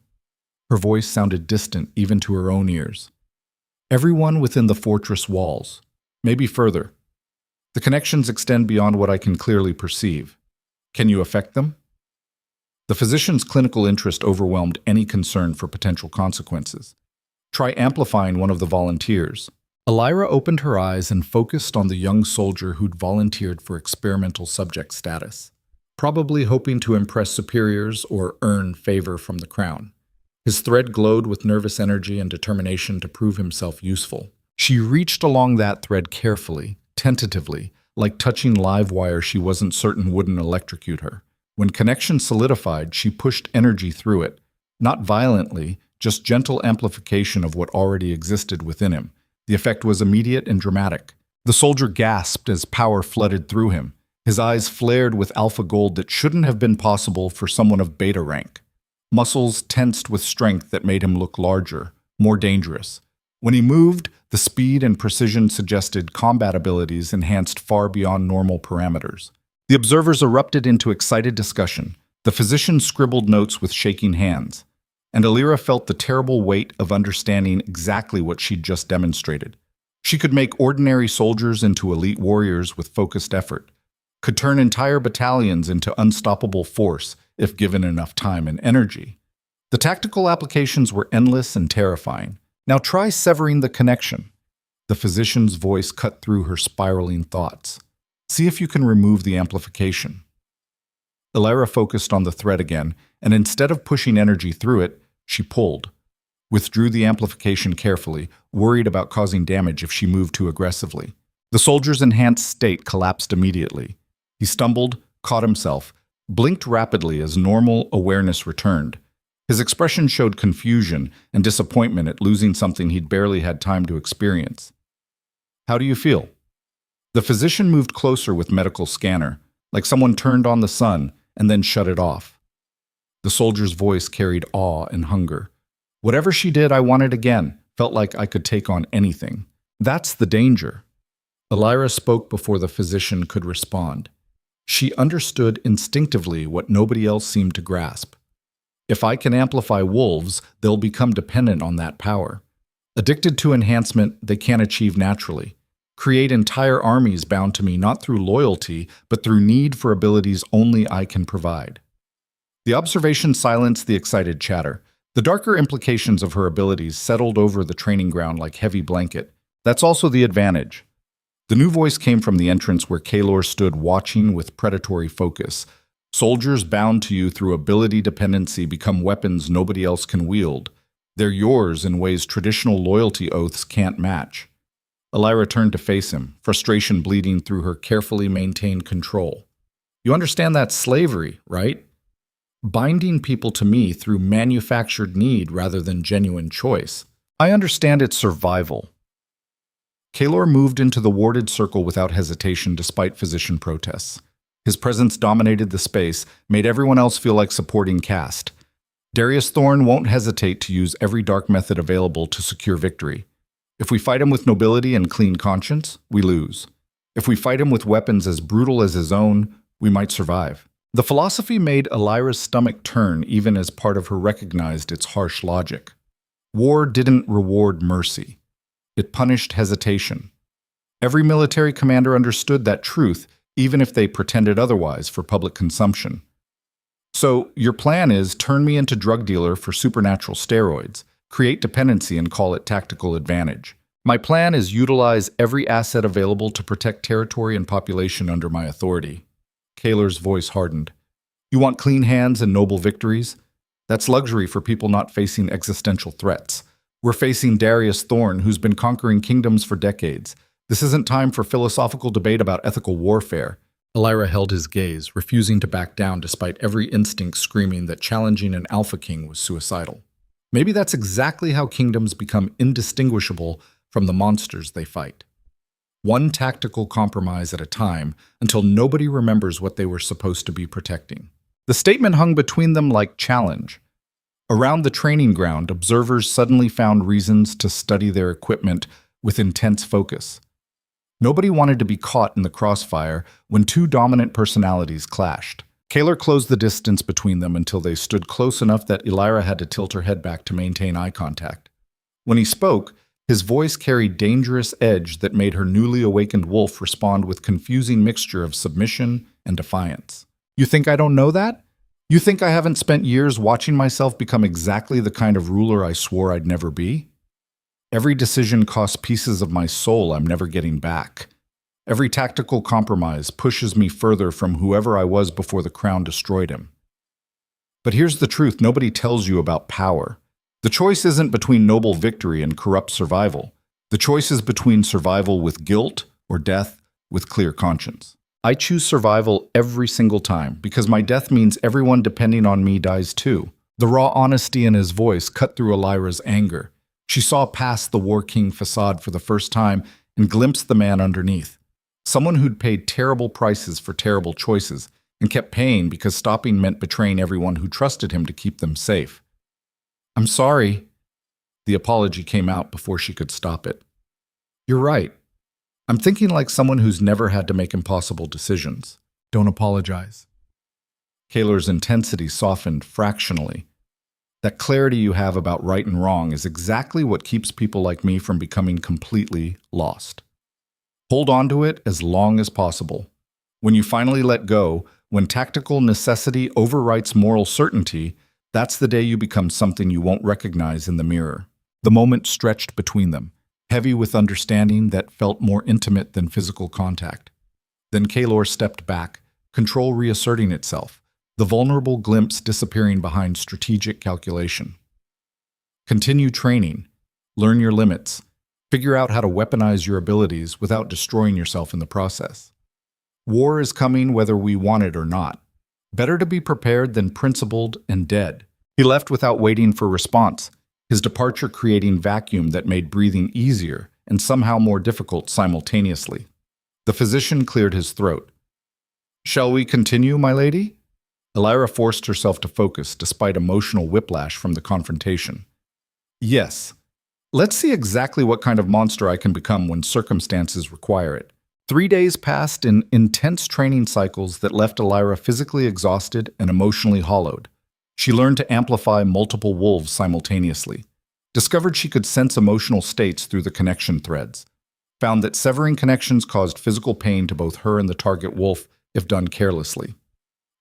Her voice sounded distant even to her own ears. "Everyone within the fortress walls. Maybe further. The connections extend beyond what I can clearly perceive. Can you affect them?" The physician's clinical interest overwhelmed any concern for potential consequences. Try amplifying one of the volunteers. Elyra opened her eyes and focused on the young soldier who'd volunteered for experimental subject status, probably hoping to impress superiors or earn favor from the crown. His thread glowed with nervous energy and determination to prove himself useful. She reached along that thread carefully, tentatively, like touching live wire she wasn't certain wouldn't electrocute her. When connection solidified, she pushed energy through it, not violently, just gentle amplification of what already existed within him. The effect was immediate and dramatic. The soldier gasped as power flooded through him. His eyes flared with alpha gold that shouldn't have been possible for someone of beta rank. Muscles tensed with strength that made him look larger, more dangerous. When he moved, the speed and precision suggested combat abilities enhanced far beyond normal parameters. The observers erupted into excited discussion. The physician scribbled notes with shaking hands, and Elyra felt the terrible weight of understanding exactly what she'd just demonstrated. She could make ordinary soldiers into elite warriors with focused effort, could turn entire battalions into unstoppable force if given enough time and energy. The tactical applications were endless and terrifying. Now try severing the connection. The physician's voice cut through her spiraling thoughts. See if you can remove the amplification. Elyra focused on the thread again, and instead of pushing energy through it, she pulled. Withdrew the amplification carefully, worried about causing damage if she moved too aggressively. The soldier's enhanced state collapsed immediately. He stumbled, caught himself, blinked rapidly as normal awareness returned. His expression showed confusion and disappointment at losing something he'd barely had time to experience. How do you feel? The physician moved closer with medical scanner, like someone turned on the sun and then shut it off. The soldier's voice carried awe and hunger. Whatever she did, I wanted again, felt like I could take on anything. That's the danger. Elyra spoke before the physician could respond. She understood instinctively what nobody else seemed to grasp. If I can amplify wolves, they'll become dependent on that power. Addicted to enhancement they can't achieve naturally. Create entire armies bound to me not through loyalty, but through need for abilities only I can provide. The observation silenced the excited chatter. The darker implications of her abilities settled over the training ground like heavy blanket. That's also the advantage. The new voice came from the entrance where Kaelor stood watching with predatory focus. Soldiers bound to you through ability dependency become weapons nobody else can wield. They're yours in ways traditional loyalty oaths can't match. Elyra turned to face him, frustration bleeding through her carefully maintained control. You understand that's slavery, right? Binding people to me through manufactured need rather than genuine choice. I understand it's survival. Kaelor moved into the warded circle without hesitation despite physician protests. His presence dominated the space, made everyone else feel like supporting caste. Darius Thorn won't hesitate to use every dark method available to secure victory. If we fight him with nobility and clean conscience, we lose. If we fight him with weapons as brutal as his own, we might survive. The philosophy made Elyra's stomach turn even as part of her recognized its harsh logic. War didn't reward mercy. It punished hesitation. Every military commander understood that truth, even if they pretended otherwise for public consumption. So, your plan is turn me into drug dealer for supernatural steroids, create dependency and call it tactical advantage. My plan is utilize every asset available to protect territory and population under my authority. Kaelor's voice hardened. You want clean hands and noble victories? That's luxury for people not facing existential threats. We're facing Darius Thorn, who's been conquering kingdoms for decades. This isn't time for philosophical debate about ethical warfare. Elyra held his gaze, refusing to back down despite every instinct screaming that challenging an alpha king was suicidal. Maybe that's exactly how kingdoms become indistinguishable from the monsters they fight. One tactical compromise at a time until nobody remembers what they were supposed to be protecting. The statement hung between them like challenge. Around the training ground, observers suddenly found reasons to study their equipment with intense focus. Nobody wanted to be caught in the crossfire when two dominant personalities clashed. Kaelor closed the distance between them until they stood close enough that Elyra had to tilt her head back to maintain eye contact. When he spoke, his voice carried dangerous edge that made her newly awakened wolf respond with confusing mixture of submission and defiance. You think I don't know that? You think I haven't spent years watching myself become exactly the kind of ruler I swore I'd never be? Every decision costs pieces of my soul I'm never getting back. Every tactical compromise pushes me further from whoever I was before the crown destroyed him. But here's the truth nobody tells you about power. The choice isn't between noble victory and corrupt survival. The choice is between survival with guilt or death with clear conscience. I choose survival every single time because my death means everyone depending on me dies too. The raw honesty in his voice cut through Elyra's anger. She saw past the War King facade for the first time and glimpsed the man underneath. Someone who'd paid terrible prices for terrible choices and kept paying because stopping meant betraying everyone who trusted him to keep them safe. "I'm sorry." The apology came out before she could stop it. "You're right. I'm thinking like someone who's never had to make impossible decisions. Don't apologize." Kaelor's intensity softened fractionally. That clarity you have about right and wrong is exactly what keeps people like me from becoming completely lost. Hold on to it as long as possible. When you finally let go, when tactical necessity overwrites moral certainty, that's the day you become something you won't recognize in the mirror. The moment stretched between them, heavy with understanding that felt more intimate than physical contact. Then Kaelor stepped back, control reasserting itself, the vulnerable glimpse disappearing behind strategic calculation. Continue training, learn your limits, figure out how to weaponize your abilities without destroying yourself in the process. War is coming whether we want it or not. Better to be prepared than principled and dead. He left without waiting for response, his departure creating vacuum that made breathing easier and somehow more difficult simultaneously. The physician cleared his throat. "Shall we continue, my lady?" Elyra forced herself to focus despite emotional whiplash from the confrontation. "Yes. Let's see exactly what kind of monster I can become when circumstances require it." 3 days passed in intense training cycles that left Elyra physically exhausted and emotionally hollowed. She learned to amplify multiple wolves simultaneously, discovered she could sense emotional states through the connection threads, found that severing connections caused physical pain to both her and the target wolf if done carelessly.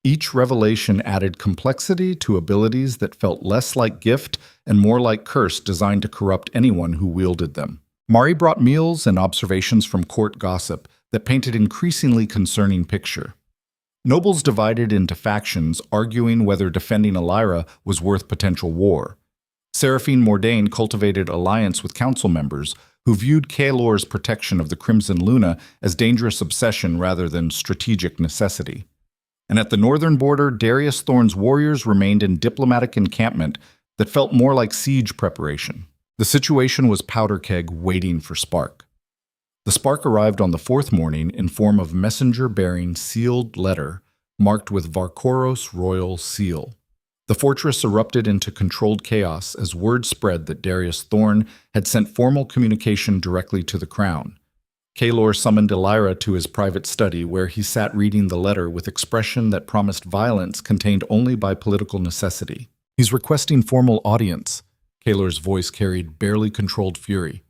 Each revelation added complexity to abilities that felt less like gift and more like curse designed to corrupt anyone who wielded them. Mari brought meals and observations from court gossip that painted an increasingly concerning picture. Nobles divided into factions, arguing whether defending Elyra was worth potential war. Seraphine Mordain cultivated alliance with council members who viewed Kaelor's protection of the Crimson Luna as dangerous obsession rather than strategic necessity. And at the northern border, Darius Thorne's warriors remained in diplomatic encampment that felt more like siege preparation. The situation was powder keg waiting for spark. The spark arrived on the fourth morning in form of messenger-bearing sealed letter marked with Varkoros royal seal. The fortress erupted into controlled chaos as word spread that Darius Thorne had sent formal communication directly to the crown. Kaelor summoned Elyra to his private study where he sat reading the letter with expression that promised violence contained only by political necessity. "He's requesting formal audience." Kaelor's voice carried barely controlled fury.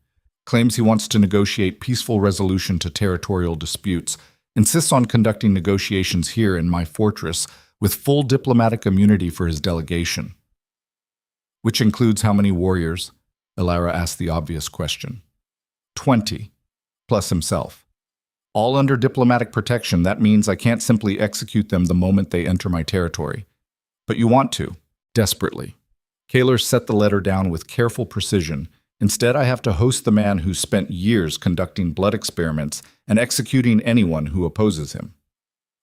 "Claims he wants to negotiate peaceful resolution to territorial disputes, insists on conducting negotiations here in my fortress with full diplomatic immunity for his delegation." "Which includes how many warriors?" Elyra asked the obvious question. 20, plus himself. "All under diplomatic protection. That means I can't simply execute them the moment they enter my territory." "But you want to." Desperately. Kaelor set the letter down with careful precision. "Instead, I have to host the man who's spent years conducting blood experiments and executing anyone who opposes him.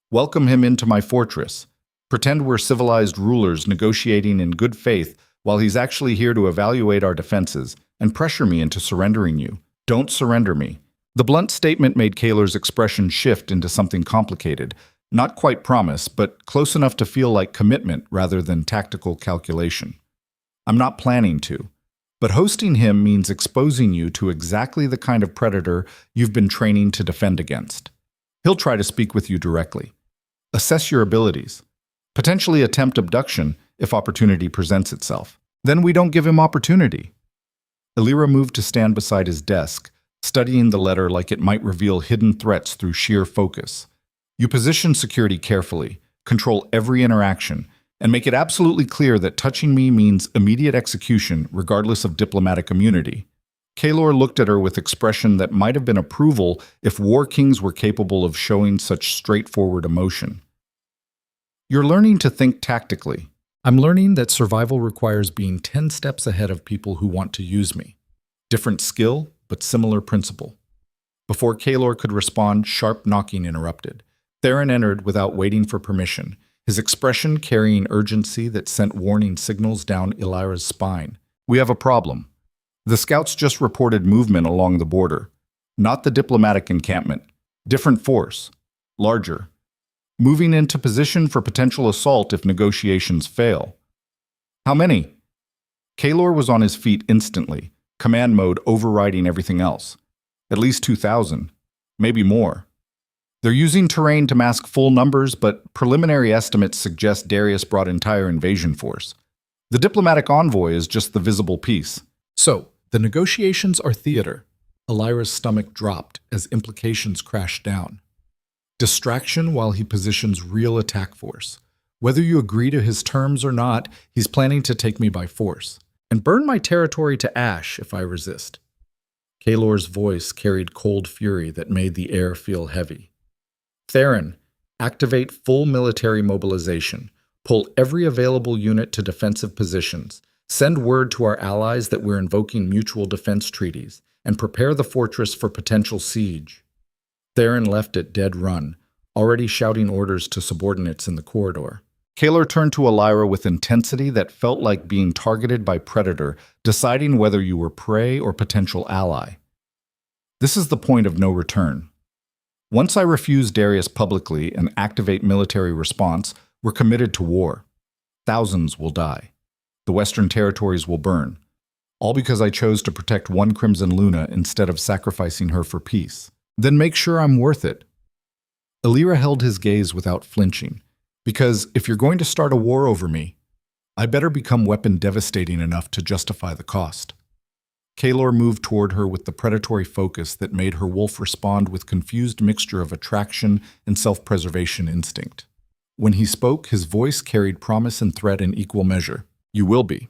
Welcome him into my fortress. Pretend we're civilized rulers negotiating in good faith while he's actually here to evaluate our defenses and pressure me into surrendering you. Don't surrender me." The blunt statement made Kaelor's expression shift into something complicated. Not quite promise, but close enough to feel like commitment rather than tactical calculation. "I'm not planning to. But hosting him means exposing you to exactly the kind of predator you've been training to defend against. He'll try to speak with you directly. Assess your abilities. Potentially attempt abduction if opportunity presents itself. Then we don't give him opportunity." Elyra moved to stand beside his desk, studying the letter like it might reveal hidden threats through sheer focus. "You position security carefully, control every interaction, and make it absolutely clear that touching me means immediate execution, regardless of diplomatic immunity. Kaelor looked at her with expression that might have been approval if war kings were capable of showing such straightforward emotion. You're learning to think tactically. I'm learning that survival requires being 10 steps ahead of people who want to use me. Different skill, but similar principle. Before Kaelor could respond, sharp knocking interrupted. Theron entered without waiting for permission, his expression carrying urgency that sent warning signals down Elyra's spine. We have a problem. The scouts just reported movement along the border. Not the diplomatic encampment. Different force. Larger. Moving into position for potential assault if negotiations fail. How many? Kaelor was on his feet instantly, command mode overriding everything else. At least 2,000. Maybe more. They're using terrain to mask full numbers, but preliminary estimates suggest Darius brought entire invasion force. The diplomatic envoy is just the visible piece. So, the negotiations are theater. Elyra's stomach dropped as implications crashed down. Distraction while he positions real attack force. Whether you agree to his terms or not, he's planning to take me by force, and burn my territory to ash if I resist. Kaelor's voice carried cold fury that made the air feel heavy. Theron, activate full military mobilization. Pull every available unit to defensive positions. Send word to our allies that we're invoking mutual defense treaties, and prepare the fortress for potential siege. Theron left at dead run, already shouting orders to subordinates in the corridor. Kaelor turned to Elyra with intensity that felt like being targeted by predator, deciding whether you were prey or potential ally. This is the point of no return. Once I refuse Darius publicly and activate military response, we're committed to war. Thousands will die. The Western territories will burn. All because I chose to protect one Crimson Luna instead of sacrificing her for peace. Then make sure I'm worth it. Elyra held his gaze without flinching. Because if you're going to start a war over me, I better become weapon devastating enough to justify the cost. Kaelor moved toward her with the predatory focus that made her wolf respond with confused mixture of attraction and self-preservation instinct. When he spoke, his voice carried promise and threat in equal measure. You will be.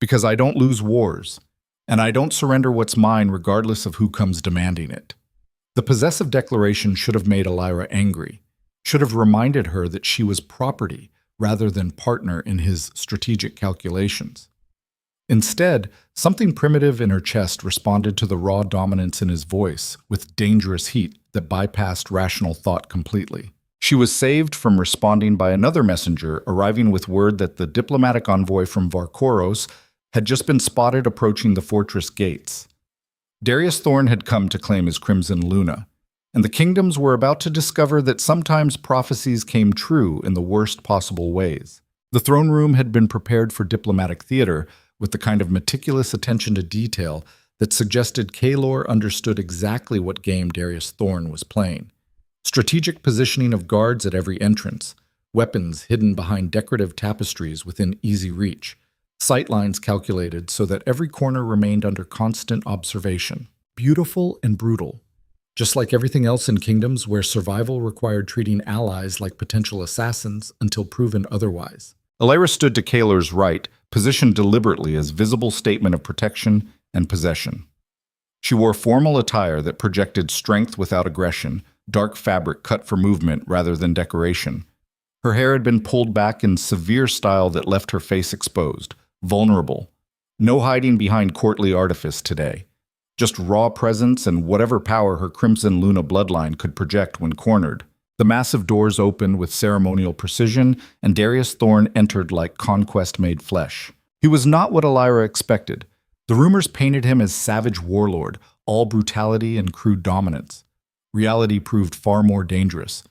Because I don't lose wars, and I don't surrender what's mine regardless of who comes demanding it. The possessive declaration should have made Elyra angry. Should have reminded her that she was property rather than partner in his strategic calculations. Instead, something primitive in her chest responded to the raw dominance in his voice with dangerous heat that bypassed rational thought completely. She was saved from responding by another messenger arriving with word that the diplomatic envoy from Varkoros had just been spotted approaching the fortress gates. Darius Thorn had come to claim his Crimson Luna, and the kingdoms were about to discover that sometimes prophecies came true in the worst possible ways. The throne room had been prepared for diplomatic theater with the kind of meticulous attention to detail that suggested Kaelor understood exactly what game Darius Thorn was playing. Strategic positioning of guards at every entrance, weapons hidden behind decorative tapestries within easy reach, sightlines calculated so that every corner remained under constant observation. Beautiful and brutal. Just like everything else in kingdoms where survival required treating allies like potential assassins until proven otherwise. Elyra stood to Kaelor's right, positioned deliberately as visible statement of protection and possession. She wore formal attire that projected strength without aggression, dark fabric cut for movement rather than decoration. Her hair had been pulled back in severe style that left her face exposed, vulnerable. No hiding behind courtly artifice today. Just raw presence and whatever power her Crimson Luna bloodline could project when cornered. The massive doors opened with ceremonial precision, and Darius Thorn entered like conquest-made flesh. He was not what Elyra expected. The rumors painted him as savage warlord, all brutality and crude dominance. Reality proved far more dangerous.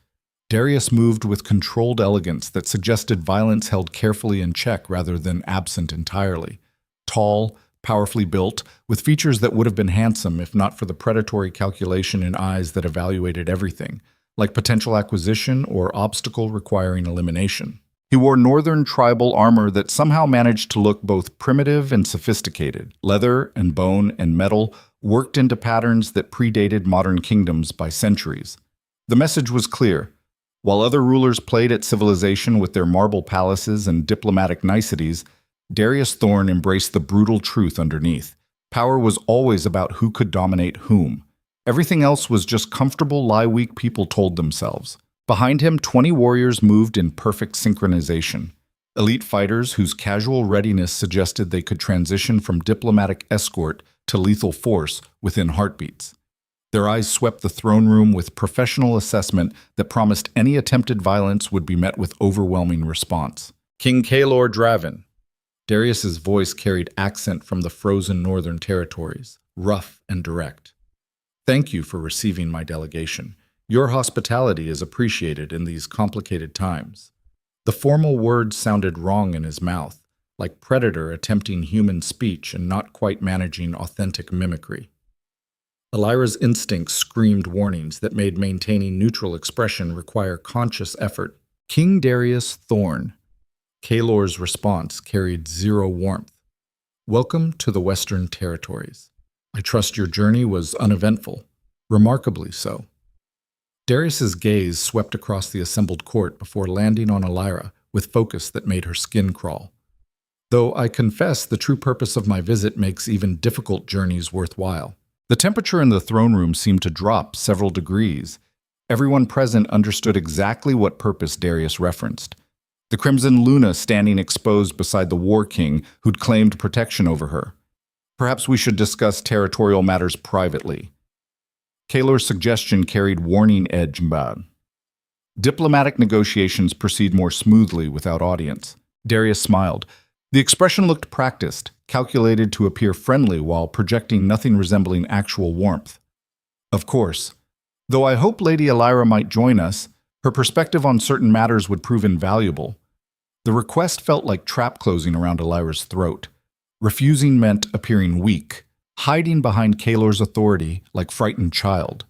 Darius moved with controlled elegance that suggested violence held carefully in check rather than absent entirely. Tall, powerfully built, with features that would have been handsome if not for the predatory calculation in eyes that evaluated everything, like potential acquisition or obstacle requiring elimination. He wore northern tribal armor that somehow managed to look both primitive and sophisticated. Leather and bone and metal worked into patterns that predated modern kingdoms by centuries. The message was clear. While other rulers played at civilization with their marble palaces and diplomatic niceties, Darius Thorn embraced the brutal truth underneath. Power was always about who could dominate whom. Everything else was just comfortable lie-weak people told themselves. Behind him, 20 warriors moved in perfect synchronization. Elite fighters whose casual readiness suggested they could transition from diplomatic escort to lethal force within heartbeats. Their eyes swept the throne room with professional assessment that promised any attempted violence would be met with overwhelming response. King Kaelor Draven. Darius's voice carried accent from the frozen northern territories, rough and direct. Thank you for receiving my delegation. Your hospitality is appreciated in these complicated times. The formal words sounded wrong in his mouth, like predator attempting human speech and not quite managing authentic mimicry. Elyra's instincts screamed warnings that made maintaining neutral expression require conscious effort. King Darius Thorn. Kaelor's response carried zero warmth. Welcome to the Western Territories. I trust your journey was uneventful, remarkably so. Darius's gaze swept across the assembled court before landing on Elyra with focus that made her skin crawl. Though I confess the true purpose of my visit makes even difficult journeys worthwhile. The temperature in the throne room seemed to drop several degrees. Everyone present understood exactly what purpose Darius referenced. The Crimson Luna standing exposed beside the War King who'd claimed protection over her. Perhaps we should discuss territorial matters privately. Kaelor's suggestion carried warning edge. Diplomatic negotiations proceed more smoothly without audience. Darius smiled. The expression looked practiced, calculated to appear friendly while projecting nothing resembling actual warmth. Of course. Though I hope Lady Elyra might join us, her perspective on certain matters would prove invaluable. The request felt like trap closing around Elyra's throat. Refusing meant appearing weak, hiding behind Kaelor's authority like frightened child.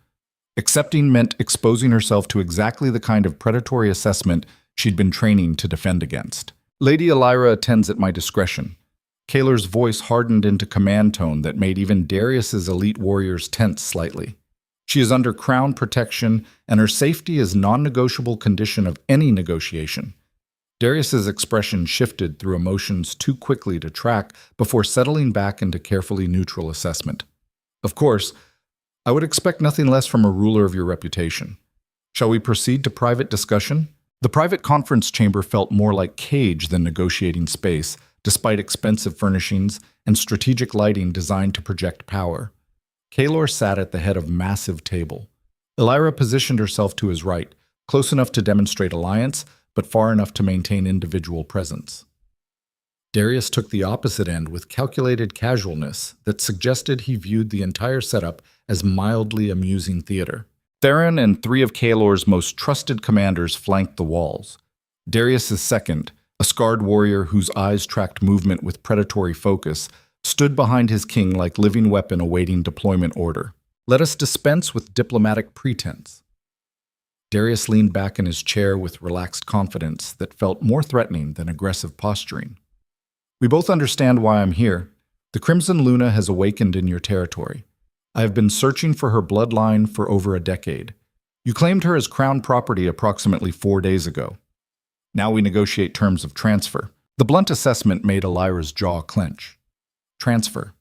Accepting meant exposing herself to exactly the kind of predatory assessment she'd been training to defend against. Lady Elyra attends at my discretion. Kaelor's voice hardened into command tone that made even Darius's elite warriors tense slightly. She is under crown protection, and her safety is non-negotiable condition of any negotiation. Darius's expression shifted through emotions too quickly to track before settling back into carefully neutral assessment. Of course, I would expect nothing less from a ruler of your reputation. Shall we proceed to private discussion? The private conference chamber felt more like cage than negotiating space, despite expensive furnishings and strategic lighting designed to project power. Kaelor sat at the head of a massive table. Elyra positioned herself to his right, close enough to demonstrate alliance, but far enough to maintain individual presence. Darius took the opposite end with calculated casualness that suggested he viewed the entire setup as mildly amusing theater. Theron and 3 of Kaelor's most trusted commanders flanked the walls. Darius's second, a scarred warrior whose eyes tracked movement with predatory focus, stood behind his king like living weapon awaiting deployment order. Let us dispense with diplomatic pretense. Darius leaned back in his chair with relaxed confidence that felt more threatening than aggressive posturing. We both understand why I'm here. The Crimson Luna has awakened in your territory. I have been searching for her bloodline for over a decade. You claimed her as crown property approximately 4 days ago. Now we negotiate terms of transfer. The blunt assessment made Elyra's jaw clench. Transfer.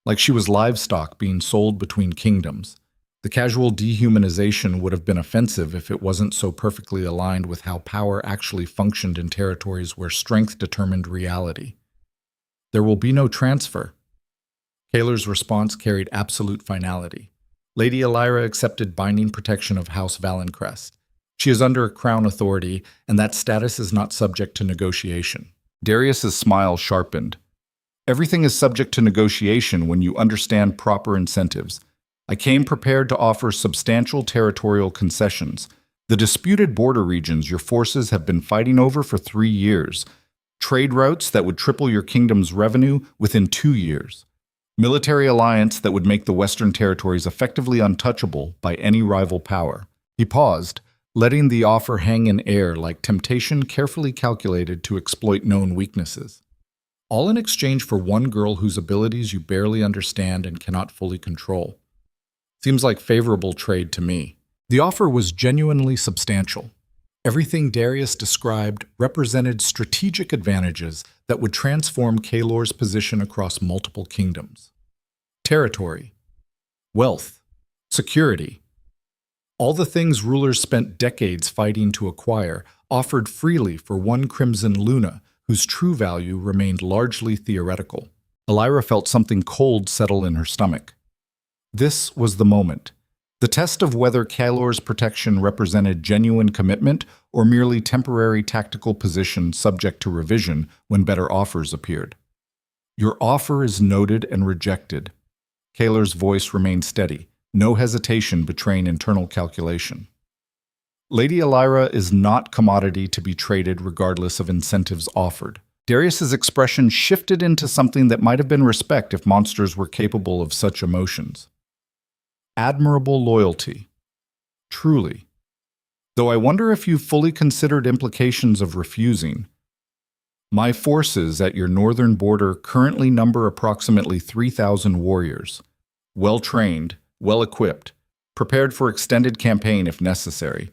Like she was livestock being sold between kingdoms. The casual dehumanization would have been offensive if it wasn't so perfectly aligned with how power actually functioned in territories where strength determined reality. There will be no transfer. Kaelor's response carried absolute finality. Lady Elyra accepted binding protection of House Valencrest. She is under crown authority, and that status is not subject to negotiation. Darius's smile sharpened. Everything is subject to negotiation when you understand proper incentives. I came prepared to offer substantial territorial concessions. The disputed border regions your forces have been fighting over for 3 years. Trade routes that would triple your kingdom's revenue within 2 years. Military alliance that would make the Western territories effectively untouchable by any rival power. He paused, letting the offer hang in air like temptation carefully calculated to exploit known weaknesses. All in exchange for one girl whose abilities you barely understand and cannot fully control. Seems like favorable trade to me. The offer was genuinely substantial. Everything Darius described represented strategic advantages that would transform Kaelor's position across multiple kingdoms. Territory, wealth, security. All the things rulers spent decades fighting to acquire, offered freely for one crimson luna, whose true value remained largely theoretical. Elyra felt something cold settle in her stomach. This was the moment. The test of whether Kaelor's protection represented genuine commitment or merely temporary tactical position subject to revision when better offers appeared. Your offer is noted and rejected. Kaelor's voice remained steady, no hesitation betraying internal calculation. Lady Elyra is not commodity to be traded regardless of incentives offered. Darius's expression shifted into something that might have been respect if monsters were capable of such emotions. Admirable loyalty. Truly. Though I wonder if you've fully considered implications of refusing. My forces at your northern border currently number approximately 3,000 warriors. Well-trained, well-equipped, prepared for extended campaign if necessary.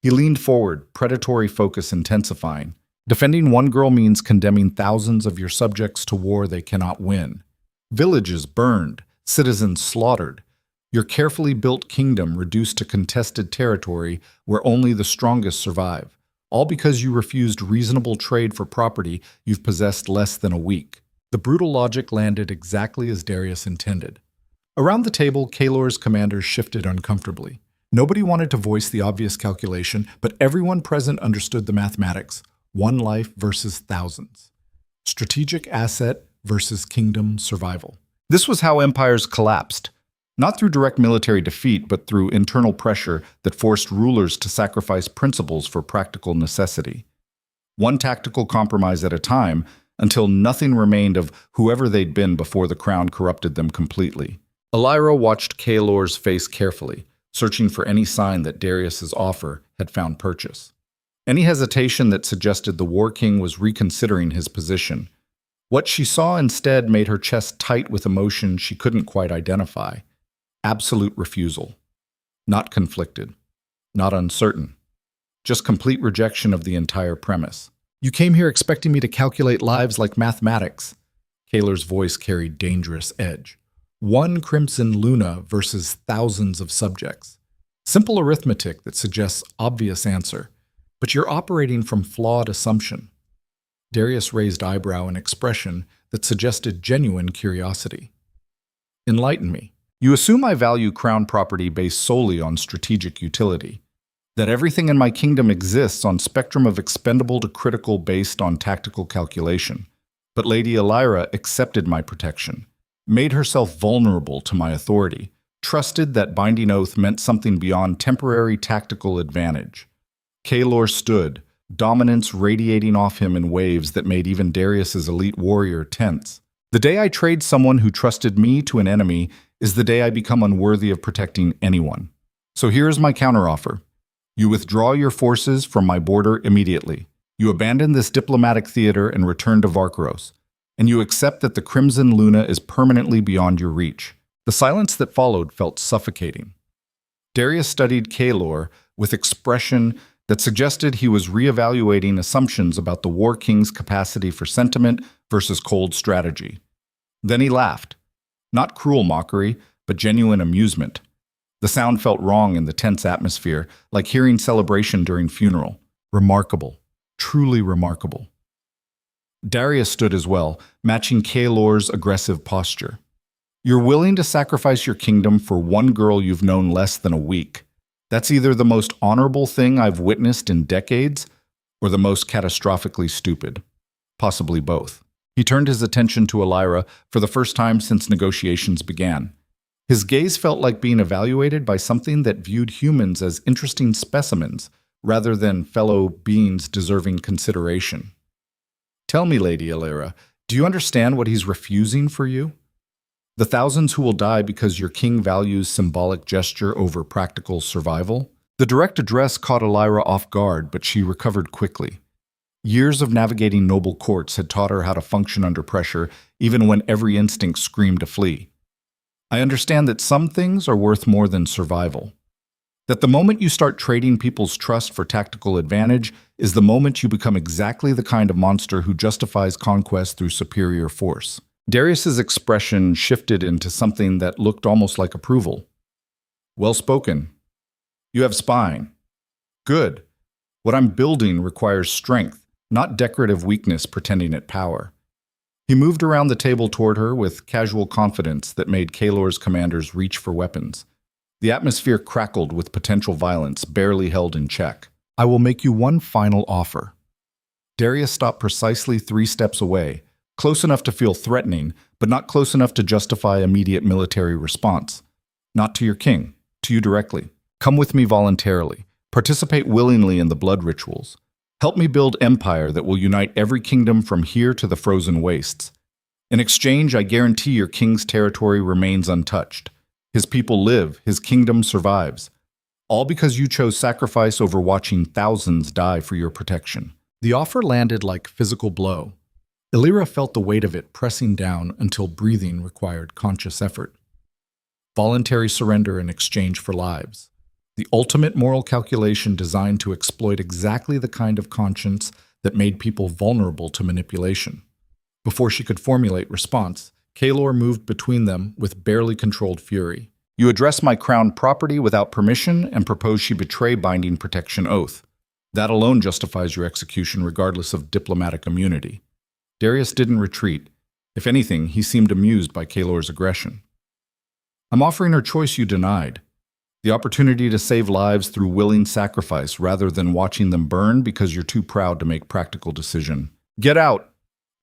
He leaned forward, predatory focus intensifying. Defending one girl means condemning thousands of your subjects to war they cannot win. Villages burned, citizens slaughtered. Your carefully built kingdom reduced to contested territory where only the strongest survive, all because you refused reasonable trade for property you've possessed less than a week. The brutal logic landed exactly as Darius intended. Around the table, Kaelor's commanders shifted uncomfortably. Nobody wanted to voice the obvious calculation, but everyone present understood the mathematics. One life versus thousands. Strategic asset versus kingdom survival. This was how empires collapsed. Not through direct military defeat, but through internal pressure that forced rulers to sacrifice principles for practical necessity. One tactical compromise at a time, until nothing remained of whoever they'd been before the crown corrupted them completely. Elyra watched Kaelor's face carefully, searching for any sign that Darius's offer had found purchase. Any hesitation that suggested the War King was reconsidering his position. What she saw instead made her chest tight with emotion she couldn't quite identify. Absolute refusal. Not conflicted. Not uncertain. Just complete rejection of the entire premise. You came here expecting me to calculate lives like mathematics. Kaelor's voice carried dangerous edge. One crimson luna versus thousands of subjects. Simple arithmetic that suggests obvious answer. But you're operating from flawed assumption. Darius raised eyebrow in expression that suggested genuine curiosity. Enlighten me. You assume I value crown property based solely on strategic utility, that everything in my kingdom exists on spectrum of expendable to critical based on tactical calculation. But Lady Elyra accepted my protection, made herself vulnerable to my authority, trusted that binding oath meant something beyond temporary tactical advantage. Kaelor stood, dominance radiating off him in waves that made even Darius's elite warrior tense. The day I trade someone who trusted me to an enemy is the day I become unworthy of protecting anyone. So here is my counteroffer. You withdraw your forces from my border immediately. You abandon this diplomatic theater and return to Varkaros. And you accept that the Crimson Luna is permanently beyond your reach. The silence that followed felt suffocating. Darius studied Kaelor with expression that suggested he was reevaluating assumptions about the War King's capacity for sentiment versus cold strategy. Then he laughed. Not cruel mockery, but genuine amusement. The sound felt wrong in the tense atmosphere, like hearing celebration during funeral. Remarkable. Truly remarkable. Darius stood as well, matching Kaelor's aggressive posture. You're willing to sacrifice your kingdom for one girl you've known less than a week. That's either the most honorable thing I've witnessed in decades, or the most catastrophically stupid. Possibly both. He turned his attention to Elyra for the first time since negotiations began. His gaze felt like being evaluated by something that viewed humans as interesting specimens, rather than fellow beings deserving consideration. Tell me, Lady Elyra, do you understand what he's refusing for you? The thousands who will die because your king values symbolic gesture over practical survival? The direct address caught Elyra off guard, but she recovered quickly. Years of navigating noble courts had taught her how to function under pressure, even when every instinct screamed to flee. I understand that some things are worth more than survival. That the moment you start trading people's trust for tactical advantage is the moment you become exactly the kind of monster who justifies conquest through superior force. Darius's expression shifted into something that looked almost like approval. Well spoken. You have spine. Good. What I'm building requires strength, not decorative weakness pretending at power. He moved around the table toward her with casual confidence that made Kaelor's commanders reach for weapons. The atmosphere crackled with potential violence, barely held in check. I will make you one final offer. Darius stopped precisely 3 steps away, close enough to feel threatening, but not close enough to justify immediate military response. Not to your king, to you directly. Come with me voluntarily. Participate willingly in the blood rituals. Help me build empire that will unite every kingdom from here to the frozen wastes. In exchange, I guarantee your king's territory remains untouched. His people live, his kingdom survives. All because you chose sacrifice over watching thousands die for your protection. The offer landed like physical blow. Elyra felt the weight of it pressing down until breathing required conscious effort. Voluntary surrender in exchange for lives. The ultimate moral calculation designed to exploit exactly the kind of conscience that made people vulnerable to manipulation. Before she could formulate response, Kaelor moved between them with barely controlled fury. You address my crown property without permission and propose she betray binding protection oath. That alone justifies your execution regardless of diplomatic immunity. Darius didn't retreat. If anything, he seemed amused by Kaelor's aggression. I'm offering her choice you denied. The opportunity to save lives through willing sacrifice rather than watching them burn because you're too proud to make practical decision. Get out!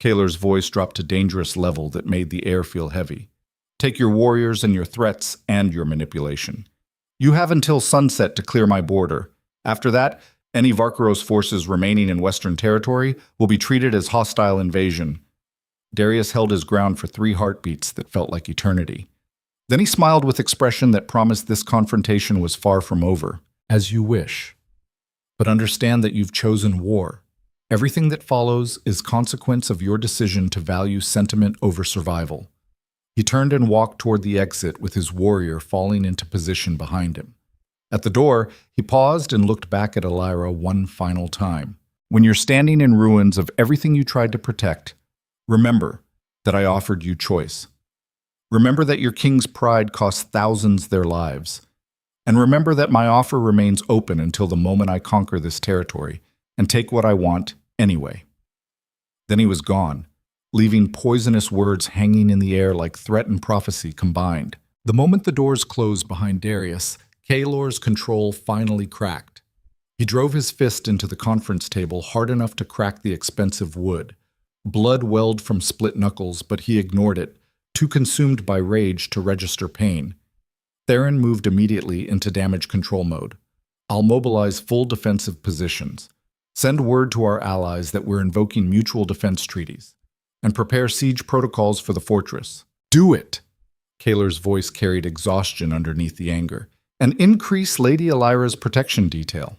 Kaelor's voice dropped to dangerous level that made the air feel heavy. Take your warriors and your threats and your manipulation. You have until sunset to clear my border. After that, any Varkaros forces remaining in Western territory will be treated as hostile invasion. Darius held his ground for 3 heartbeats that felt like eternity. Then he smiled with expression that promised this confrontation was far from over. As you wish. But understand that you've chosen war. Everything that follows is consequence of your decision to value sentiment over survival. He turned and walked toward the exit with his warrior falling into position behind him. At the door, he paused and looked back at Elyra one final time. When you're standing in ruins of everything you tried to protect, remember that I offered you choice. Remember that your king's pride cost thousands their lives. And remember that my offer remains open until the moment I conquer this territory and take what I want anyway. Then he was gone, leaving poisonous words hanging in the air like threat and prophecy combined. The moment the doors closed behind Darius, Kaelor's control finally cracked. He drove his fist into the conference table hard enough to crack the expensive wood. Blood welled from split knuckles, but he ignored it, too consumed by rage to register pain. Theron moved immediately into damage control mode. I'll mobilize full defensive positions. Send word to our allies that we're invoking mutual defense treaties. And prepare siege protocols for the fortress. Do it! Kaelor's voice carried exhaustion underneath the anger. And increase Lady Elyra's protection detail.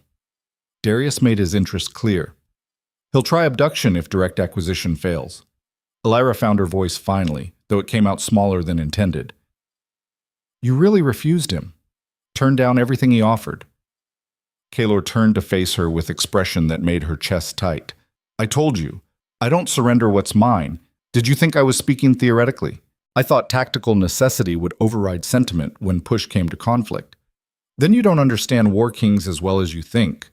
Darius made his interest clear. He'll try abduction if direct acquisition fails. Elyra found her voice finally, though it came out smaller than intended. You really refused him. Turned down everything he offered. Kaelor turned to face her with expression that made her chest tight. I told you, I don't surrender what's mine. Did you think I was speaking theoretically? I thought tactical necessity would override sentiment when push came to conflict. Then you don't understand war kings as well as you think.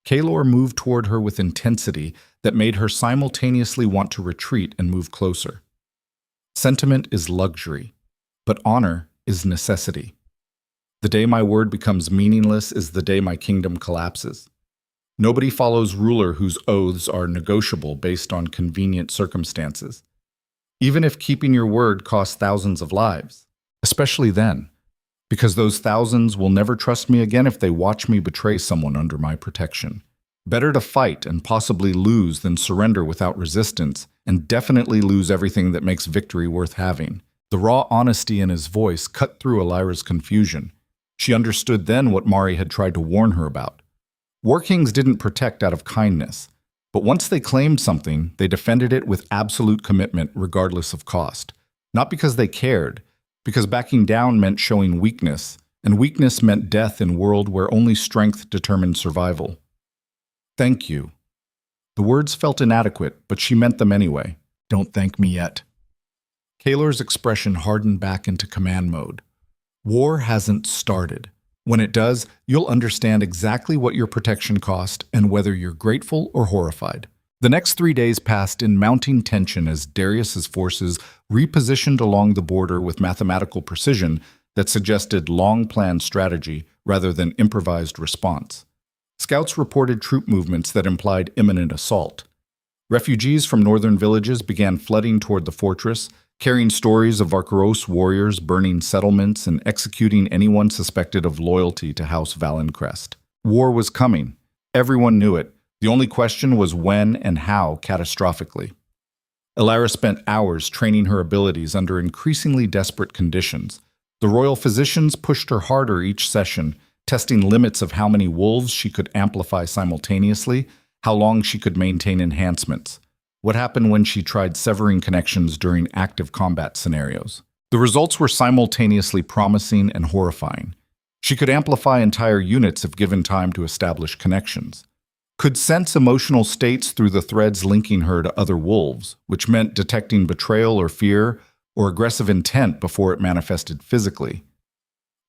Kaelor moved toward her with intensity that made her simultaneously want to retreat and move closer. Sentiment is luxury, but honor is necessity. The day my word becomes meaningless is the day my kingdom collapses. Nobody follows ruler whose oaths are negotiable based on convenient circumstances, even if keeping your word costs thousands of lives, especially then, because those thousands will never trust me again if they watch me betray someone under my protection. Better to fight and possibly lose than surrender without resistance and definitely lose everything that makes victory worth having. The raw honesty in his voice cut through Elyra's confusion. She understood then what Mari had tried to warn her about. War kings didn't protect out of kindness, but once they claimed something, they defended it with absolute commitment regardless of cost. Not because they cared, because backing down meant showing weakness, and weakness meant death in a world where only strength determined survival. Thank you. The words felt inadequate, but she meant them anyway. Don't thank me yet. Kaelor's expression hardened back into command mode. War hasn't started. When it does, you'll understand exactly what your protection cost and whether you're grateful or horrified. The next 3 days passed in mounting tension as Darius's forces repositioned along the border with mathematical precision that suggested long-planned strategy rather than improvised response. Scouts reported troop movements that implied imminent assault. Refugees from northern villages began flooding toward the fortress, carrying stories of Varkaros warriors burning settlements and executing anyone suspected of loyalty to House Valencrest. War was coming. Everyone knew it. The only question was when and how catastrophically. Elyra spent hours training her abilities under increasingly desperate conditions. The royal physicians pushed her harder each session, testing limits of how many wolves she could amplify simultaneously, how long she could maintain enhancements. What happened when she tried severing connections during active combat scenarios? The results were simultaneously promising and horrifying. She could amplify entire units if given time to establish connections. Could sense emotional states through the threads linking her to other wolves, which meant detecting betrayal or fear or aggressive intent before it manifested physically.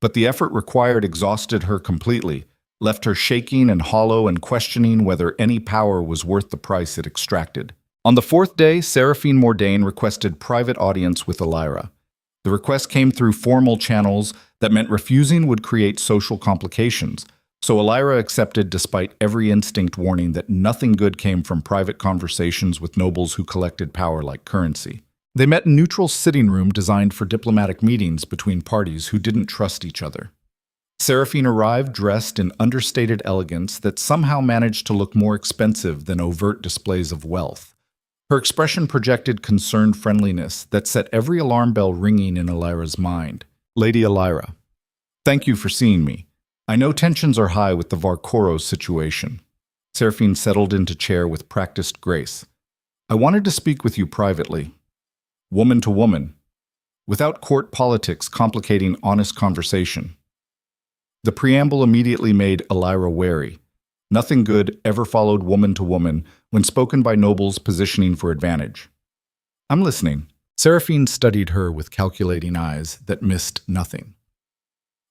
But the effort required exhausted her completely, left her shaking and hollow and questioning whether any power was worth the price it extracted. On the 4th day, Seraphine Mordain requested private audience with Elyra. The request came through formal channels that meant refusing would create social complications, so Elyra accepted despite every instinct warning that nothing good came from private conversations with nobles who collected power like currency. They met in a neutral sitting room designed for diplomatic meetings between parties who didn't trust each other. Seraphine arrived dressed in understated elegance that somehow managed to look more expensive than overt displays of wealth. Her expression projected concerned friendliness that set every alarm bell ringing in Elyra's mind. Lady Elyra, thank you for seeing me. I know tensions are high with the Varkaros situation. Seraphine settled into chair with practiced grace. I wanted to speak with you privately. Woman to woman, without court politics complicating honest conversation. The preamble immediately made Elyra wary. Nothing good ever followed woman to woman when spoken by nobles positioning for advantage. I'm listening. Seraphine studied her with calculating eyes that missed nothing.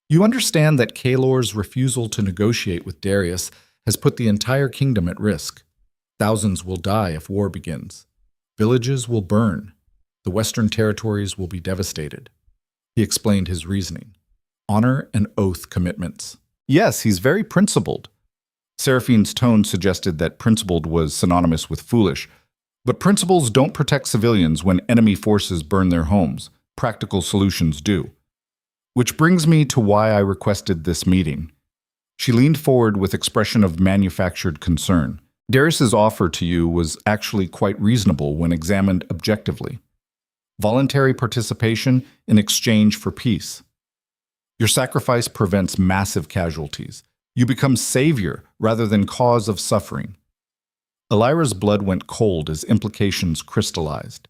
You understand that Kaelor's refusal to negotiate with Darius has put the entire kingdom at risk. Thousands will die if war begins. Villages will burn. The western territories will be devastated. He explained his reasoning. Honor and oath commitments. Yes, he's very principled. Seraphine's tone suggested that principled was synonymous with foolish. But principles don't protect civilians when enemy forces burn their homes. Practical solutions do. Which brings me to why I requested this meeting. She leaned forward with expression of manufactured concern. Darius's offer to you was actually quite reasonable when examined objectively. Voluntary participation in exchange for peace. Your sacrifice prevents massive casualties. You become savior rather than cause of suffering. Elyra's blood went cold as implications crystallized.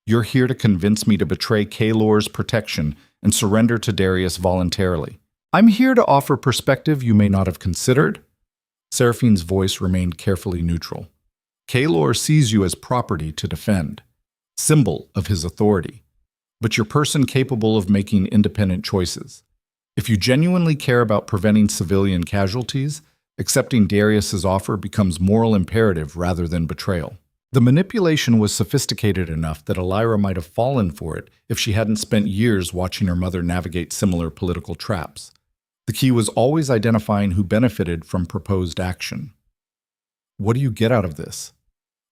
You're here to convince me to betray Kaelor's protection and surrender to Darius voluntarily. I'm here to offer perspective you may not have considered. Seraphine's voice remained carefully neutral. Kaelor sees you as property to defend, symbol of his authority, but you're person capable of making independent choices. If you genuinely care about preventing civilian casualties, accepting Darius's offer becomes moral imperative rather than betrayal. The manipulation was sophisticated enough that Elyra might have fallen for it if she hadn't spent years watching her mother navigate similar political traps. The key was always identifying who benefited from proposed action. What do you get out of this?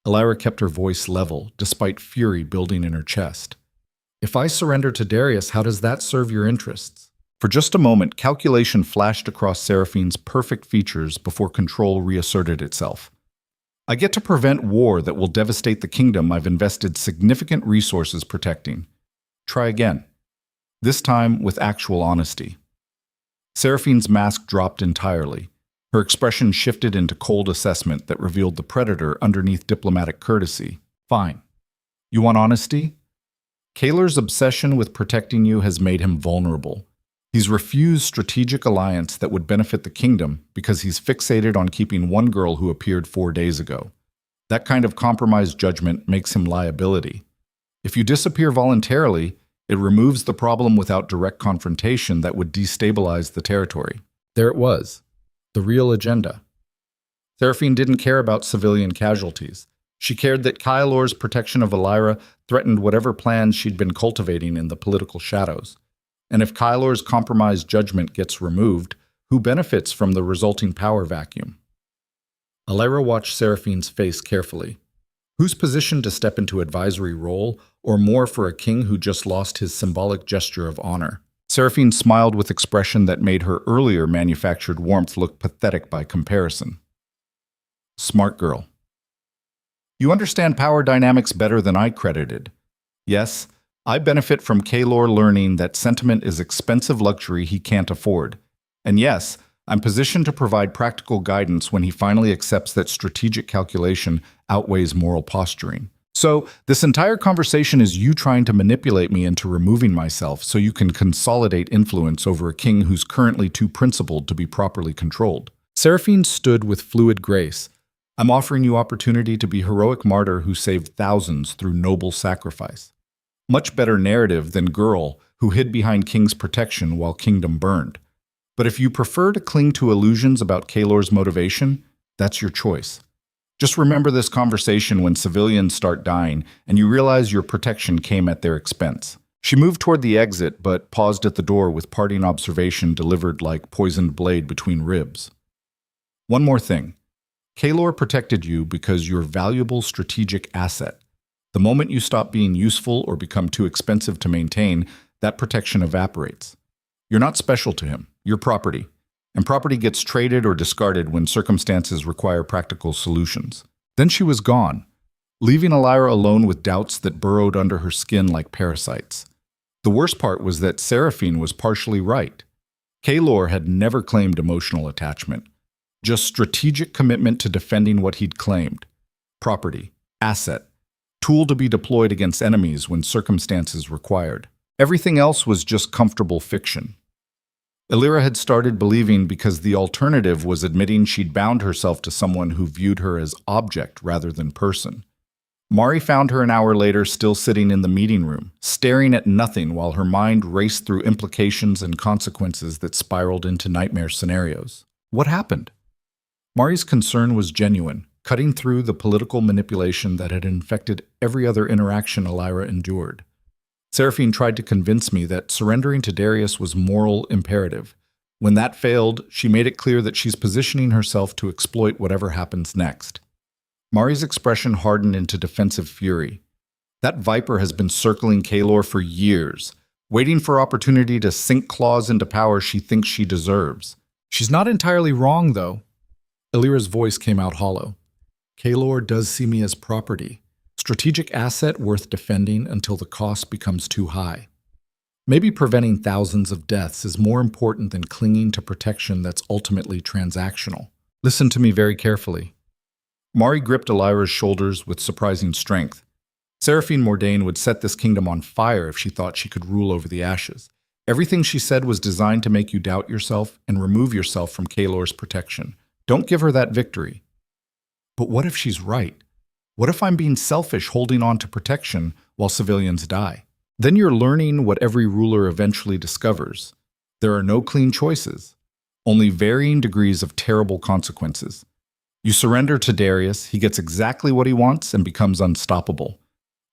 Elyra kept her voice level, despite fury building in her chest. If I surrender to Darius, how does that serve your interests? For just a moment, calculation flashed across Seraphine's perfect features before control reasserted itself. I get to prevent war that will devastate the kingdom I've invested significant resources protecting. Try again. This time with actual honesty. Seraphine's mask dropped entirely. Her expression shifted into cold assessment that revealed the predator underneath diplomatic courtesy. Fine. You want honesty? Kaelor's obsession with protecting you has made him vulnerable. He's refused strategic alliance that would benefit the kingdom because he's fixated on keeping one girl who appeared 4 days ago. That kind of compromised judgment makes him liability. If you disappear voluntarily, it removes the problem without direct confrontation that would destabilize the territory. There it was, the real agenda. Seraphine didn't care about civilian casualties. She cared that Kaelor's protection of Elyra threatened whatever plans she'd been cultivating in the political shadows. And if Kaelor's compromised judgment gets removed, who benefits from the resulting power vacuum? Elyra watched Seraphine's face carefully. Who's positioned to step into advisory role, or more for a king who just lost his symbolic gesture of honor? Seraphine smiled with expression that made her earlier manufactured warmth look pathetic by comparison. Smart girl. You understand power dynamics better than I credited. Yes, I benefit from Kaelor learning that sentiment is expensive luxury he can't afford. And yes, I'm positioned to provide practical guidance when he finally accepts that strategic calculation outweighs moral posturing. So, this entire conversation is you trying to manipulate me into removing myself so you can consolidate influence over a king who's currently too principled to be properly controlled. Seraphine stood with fluid grace. I'm offering you opportunity to be heroic martyr who saved thousands through noble sacrifice. Much better narrative than girl who hid behind king's protection while kingdom burned. But if you prefer to cling to illusions about Kaelor's motivation, that's your choice. Just remember this conversation when civilians start dying and you realize your protection came at their expense. She moved toward the exit but paused at the door with parting observation delivered like poisoned blade between ribs. One more thing. Kaelor protected you because you're a valuable strategic asset. The moment you stop being useful or become too expensive to maintain, that protection evaporates. You're not special to him. You're property. And property gets traded or discarded when circumstances require practical solutions. Then she was gone, leaving Elyra alone with doubts that burrowed under her skin like parasites. The worst part was that Seraphine was partially right. Kaelor had never claimed emotional attachment, just strategic commitment to defending what he'd claimed. Property, asset, tool to be deployed against enemies when circumstances required. Everything else was just comfortable fiction. Elyra had started believing because the alternative was admitting she'd bound herself to someone who viewed her as object rather than person. Mari found her an hour later still sitting in the meeting room, staring at nothing while her mind raced through implications and consequences that spiraled into nightmare scenarios. What happened? Mari's concern was genuine, cutting through the political manipulation that had infected every other interaction Elyra endured. Seraphine tried to convince me that surrendering to Darius was moral imperative. When that failed, she made it clear that she's positioning herself to exploit whatever happens next. Mari's expression hardened into defensive fury. That viper has been circling Kaelor for years, waiting for opportunity to sink claws into power she thinks she deserves. She's not entirely wrong, though. Elyra's voice came out hollow. Kaelor does see me as property. Strategic asset worth defending until the cost becomes too high. Maybe preventing thousands of deaths is more important than clinging to protection that's ultimately transactional. Listen to me very carefully. Mari gripped Elyra's shoulders with surprising strength. Seraphine Mordain would set this kingdom on fire if she thought she could rule over the ashes. Everything she said was designed to make you doubt yourself and remove yourself from Kaelor's protection. Don't give her that victory. But what if she's right? What if I'm being selfish holding on to protection while civilians die? Then you're learning what every ruler eventually discovers. There are no clean choices, only varying degrees of terrible consequences. You surrender to Darius, he gets exactly what he wants and becomes unstoppable.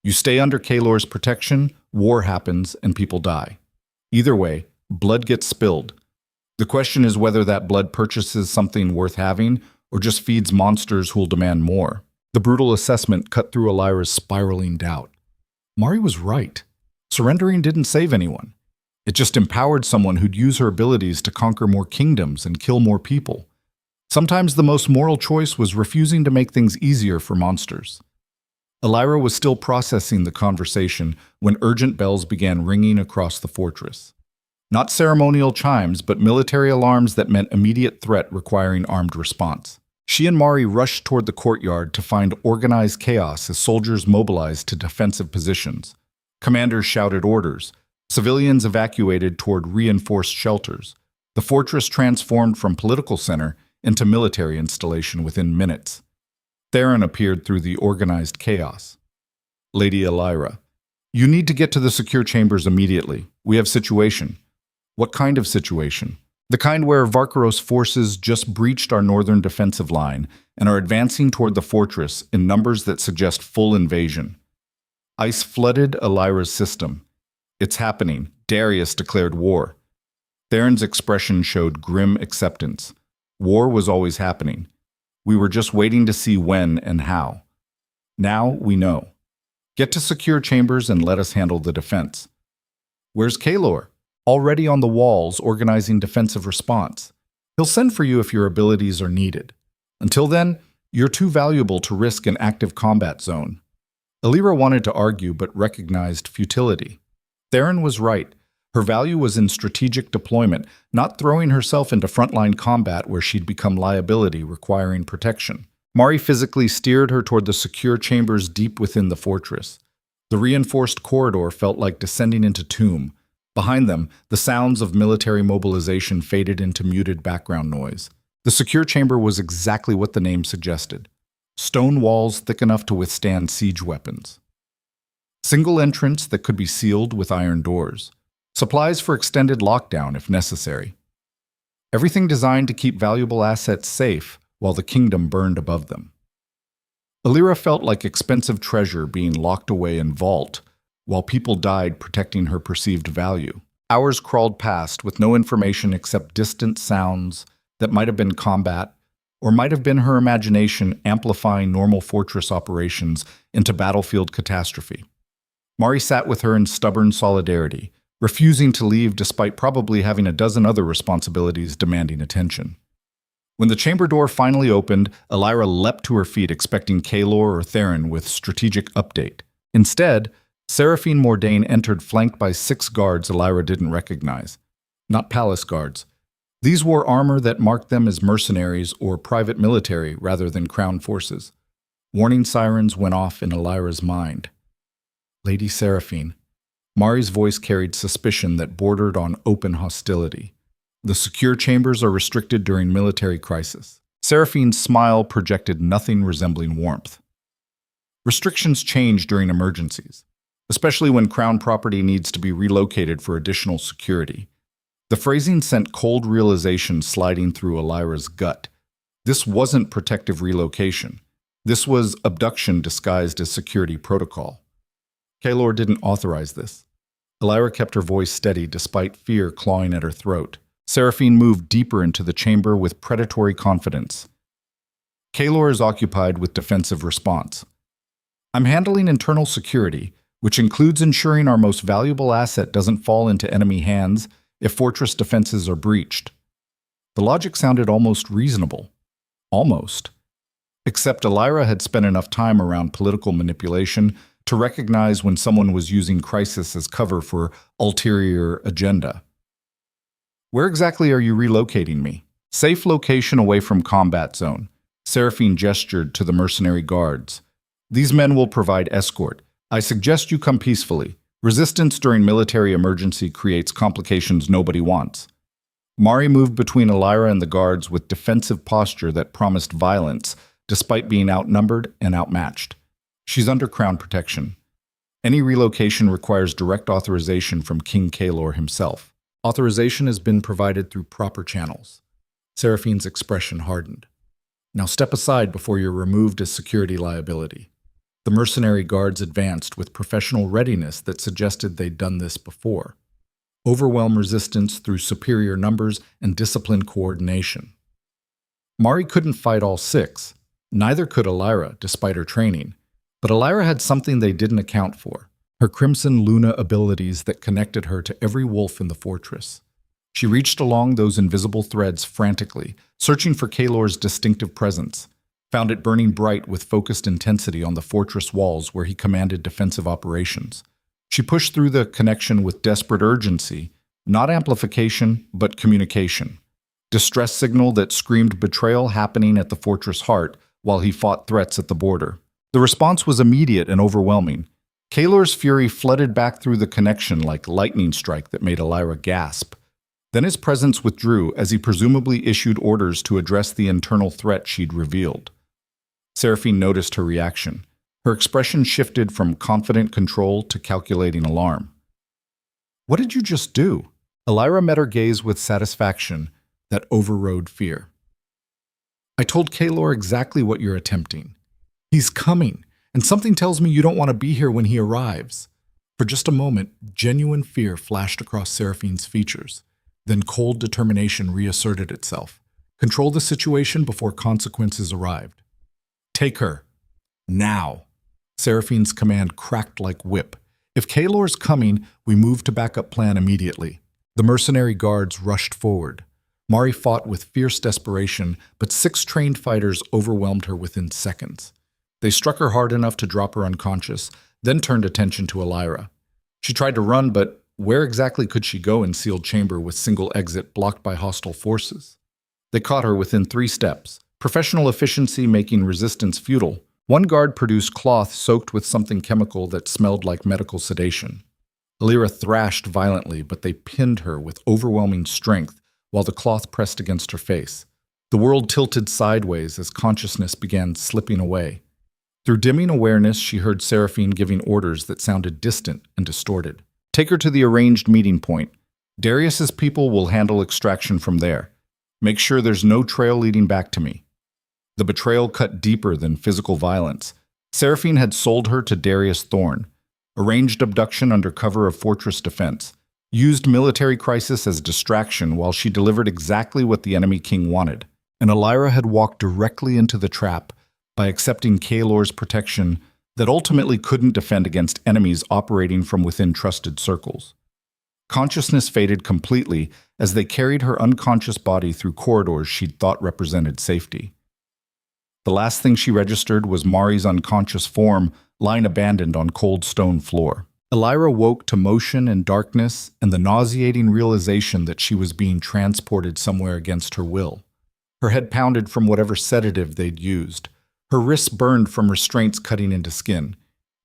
You stay under Kaelor's protection, war happens, and people die. Either way, blood gets spilled. The question is whether that blood purchases something worth having or just feeds monsters who'll demand more. The brutal assessment cut through Elyra's spiraling doubt. Mari was right. Surrendering didn't save anyone. It just empowered someone who'd use her abilities to conquer more kingdoms and kill more people. Sometimes the most moral choice was refusing to make things easier for monsters. Elyra was still processing the conversation when urgent bells began ringing across the fortress. Not ceremonial chimes, but military alarms that meant immediate threat requiring armed response. She and Mari rushed toward the courtyard to find organized chaos as soldiers mobilized to defensive positions. Commanders shouted orders. Civilians evacuated toward reinforced shelters. The fortress transformed from political center into military installation within minutes. Theron appeared through the organized chaos. Lady Elyra, you need to get to the secure chambers immediately. We have situation. What kind of situation? The kind where Varkaros forces just breached our northern defensive line and are advancing toward the fortress in numbers that suggest full invasion. Ice flooded Elyra's system. It's happening. Darius declared war. Theron's expression showed grim acceptance. War was always happening. We were just waiting to see when and how. Now we know. Get to secure chambers and let us handle the defense. Where's Kaelor? Already on the walls organizing defensive response. He'll send for you if your abilities are needed. Until then, you're too valuable to risk an active combat zone. Elyra wanted to argue but recognized futility. Theron was right. Her value was in strategic deployment, not throwing herself into frontline combat where she'd become liability requiring protection. Mari physically steered her toward the secure chambers deep within the fortress. The reinforced corridor felt like descending into tomb. Behind them, the sounds of military mobilization faded into muted background noise. The secure chamber was exactly what the name suggested. Stone walls thick enough to withstand siege weapons. Single entrance that could be sealed with iron doors. Supplies for extended lockdown if necessary. Everything designed to keep valuable assets safe while the kingdom burned above them. Elyra felt like expensive treasure being locked away in vault, while people died protecting her perceived value. Hours crawled past with no information except distant sounds that might have been combat, or might have been her imagination amplifying normal fortress operations into battlefield catastrophe. Mari sat with her in stubborn solidarity, refusing to leave despite probably having a dozen other responsibilities demanding attention. When the chamber door finally opened, Elyra leapt to her feet expecting Kaelor or Theron with strategic update. Instead, Seraphine Mordain entered flanked by 6 guards Elyra didn't recognize. Not palace guards. These wore armor that marked them as mercenaries or private military rather than crown forces. Warning sirens went off in Elyra's mind. Lady Seraphine. Mari's voice carried suspicion that bordered on open hostility. The secure chambers are restricted during military crisis. Seraphine's smile projected nothing resembling warmth. Restrictions change during emergencies, especially when crown property needs to be relocated for additional security. The phrasing sent cold realization sliding through Elyra's gut. This wasn't protective relocation. This was abduction disguised as security protocol. Kaelor didn't authorize this. Elyra kept her voice steady despite fear clawing at her throat. Seraphine moved deeper into the chamber with predatory confidence. Kaelor is occupied with defensive response. I'm handling internal security, which includes ensuring our most valuable asset doesn't fall into enemy hands if fortress defenses are breached. The logic sounded almost reasonable. Almost. Except Elyra had spent enough time around political manipulation to recognize when someone was using crisis as cover for ulterior agenda. Where exactly are you relocating me? Safe location away from combat zone. Seraphine gestured to the mercenary guards. These men will provide escort. I suggest you come peacefully. Resistance during military emergency creates complications nobody wants. Mari moved between Elyra and the guards with defensive posture that promised violence, despite being outnumbered and outmatched. She's under crown protection. Any relocation requires direct authorization from King Kaelor himself. Authorization has been provided through proper channels. Seraphine's expression hardened. Now step aside before you're removed as security liability. The mercenary guards advanced with professional readiness that suggested they'd done this before. Overwhelm resistance through superior numbers and disciplined coordination. Mari couldn't fight all 6. Neither could Elyra, despite her training. But Elyra had something they didn't account for. Her Crimson Luna abilities that connected her to every wolf in the fortress. She reached along those invisible threads frantically, searching for Kaelor's distinctive presence. Found it burning bright with focused intensity on the fortress walls where he commanded defensive operations. She pushed through the connection with desperate urgency, not amplification, but communication. Distress signal that screamed betrayal happening at the fortress heart while he fought threats at the border. The response was immediate and overwhelming. Kaelor's fury flooded back through the connection like lightning strike that made Elyra gasp. Then his presence withdrew as he presumably issued orders to address the internal threat she'd revealed. Seraphine noticed her reaction. Her expression shifted from confident control to calculating alarm. "What did you just do?" Elyra met her gaze with satisfaction that overrode fear. "I told Kaelor exactly what you're attempting. He's coming, and something tells me you don't want to be here when he arrives." For just a moment, genuine fear flashed across Seraphine's features. Then cold determination reasserted itself. Control the situation before consequences arrived. "Take her. Now." Seraphine's command cracked like whip. "If Kaelor's coming, we move to backup plan immediately." The mercenary guards rushed forward. Mari fought with fierce desperation, but 6 trained fighters overwhelmed her within seconds. They struck her hard enough to drop her unconscious, then turned attention to Elyra. She tried to run, but where exactly could she go in sealed chamber with single exit blocked by hostile forces? They caught her within 3 steps, professional efficiency making resistance futile. One guard produced cloth soaked with something chemical that smelled like medical sedation. Elyra thrashed violently, but they pinned her with overwhelming strength while the cloth pressed against her face. The world tilted sideways as consciousness began slipping away. Through dimming awareness, she heard Seraphine giving orders that sounded distant and distorted. "Take her to the arranged meeting point. Darius's people will handle extraction from there. Make sure there's no trail leading back to me." The betrayal cut deeper than physical violence. Seraphine had sold her to Darius Thorn. Arranged abduction under cover of fortress defense. Used military crisis as distraction while she delivered exactly what the enemy king wanted. And Elyra had walked directly into the trap by accepting Kaelor's protection that ultimately couldn't defend against enemies operating from within trusted circles. Consciousness faded completely as they carried her unconscious body through corridors she'd thought represented safety. The last thing she registered was Mari's unconscious form lying abandoned on cold stone floor. Elyra woke to motion and darkness and the nauseating realization that she was being transported somewhere against her will. Her head pounded from whatever sedative they'd used. Her wrists burned from restraints cutting into skin.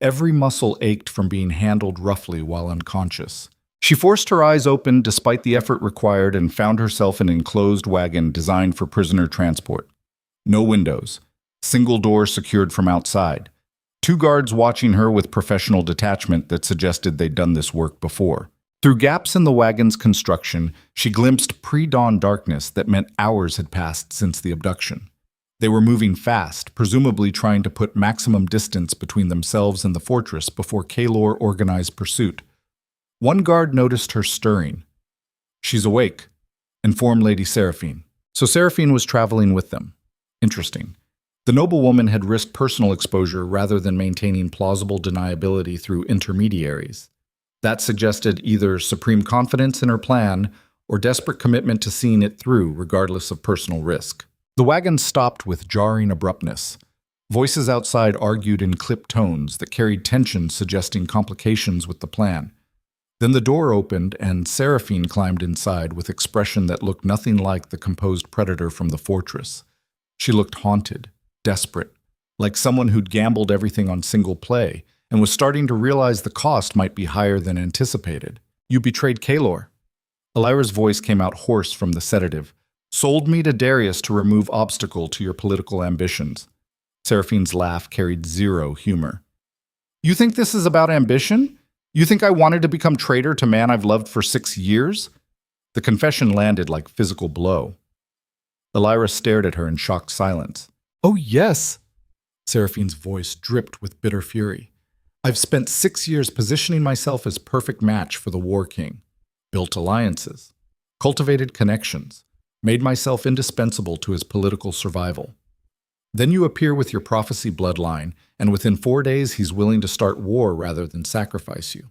Every muscle ached from being handled roughly while unconscious. She forced her eyes open despite the effort required and found herself in an enclosed wagon designed for prisoner transport. No windows. Single door secured from outside. 2 guards watching her with professional detachment that suggested they'd done this work before. Through gaps in the wagon's construction, she glimpsed pre-dawn darkness that meant hours had passed since the abduction. They were moving fast, presumably trying to put maximum distance between themselves and the fortress before Kaelor organized pursuit. One guard noticed her stirring. "She's awake," informed Lady Seraphine. So Seraphine was traveling with them. Interesting. The noblewoman had risked personal exposure rather than maintaining plausible deniability through intermediaries. That suggested either supreme confidence in her plan or desperate commitment to seeing it through regardless of personal risk. The wagon stopped with jarring abruptness. Voices outside argued in clipped tones that carried tension suggesting complications with the plan. Then the door opened and Seraphine climbed inside with expression that looked nothing like the composed predator from the fortress. She looked haunted, desperate, like someone who'd gambled everything on single play and was starting to realize the cost might be higher than anticipated. "You betrayed Kaelor." Elyra's voice came out hoarse from the sedative. "Sold me to Darius to remove obstacle to your political ambitions." Seraphine's laugh carried zero humor. "You think this is about ambition? You think I wanted to become traitor to man I've loved for 6 years?" The confession landed like physical blow. Elyra stared at her in shocked silence. "Oh yes." Seraphine's voice dripped with bitter fury. "I've spent 6 years positioning myself as perfect match for the War King. Built alliances. Cultivated connections. Made myself indispensable to his political survival. Then you appear with your prophecy bloodline, and within 4 days he's willing to start war rather than sacrifice you.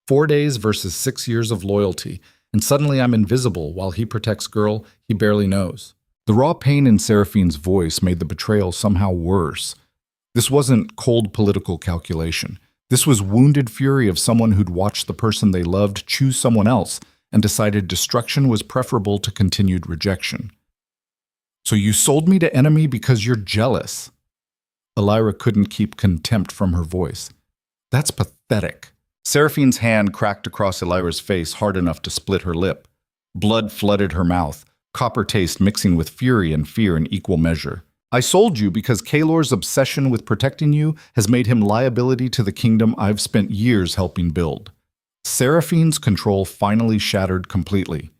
4 days versus 6 years of loyalty, and suddenly I'm invisible while he protects girl he barely knows." The raw pain in Seraphine's voice made the betrayal somehow worse. This wasn't cold political calculation. This was wounded fury of someone who'd watched the person they loved choose someone else and decided destruction was preferable to continued rejection. "So you sold me to enemy because you're jealous." Elyra couldn't keep contempt from her voice. That's pathetic. Seraphine's hand cracked across Elyra's face hard enough to split her lip. Blood flooded her mouth, copper taste mixing with fury and fear in equal measure. I sold you because Kaelor's obsession with protecting you has made him liability to the kingdom I've spent years helping build. Seraphine's control finally shattered completely.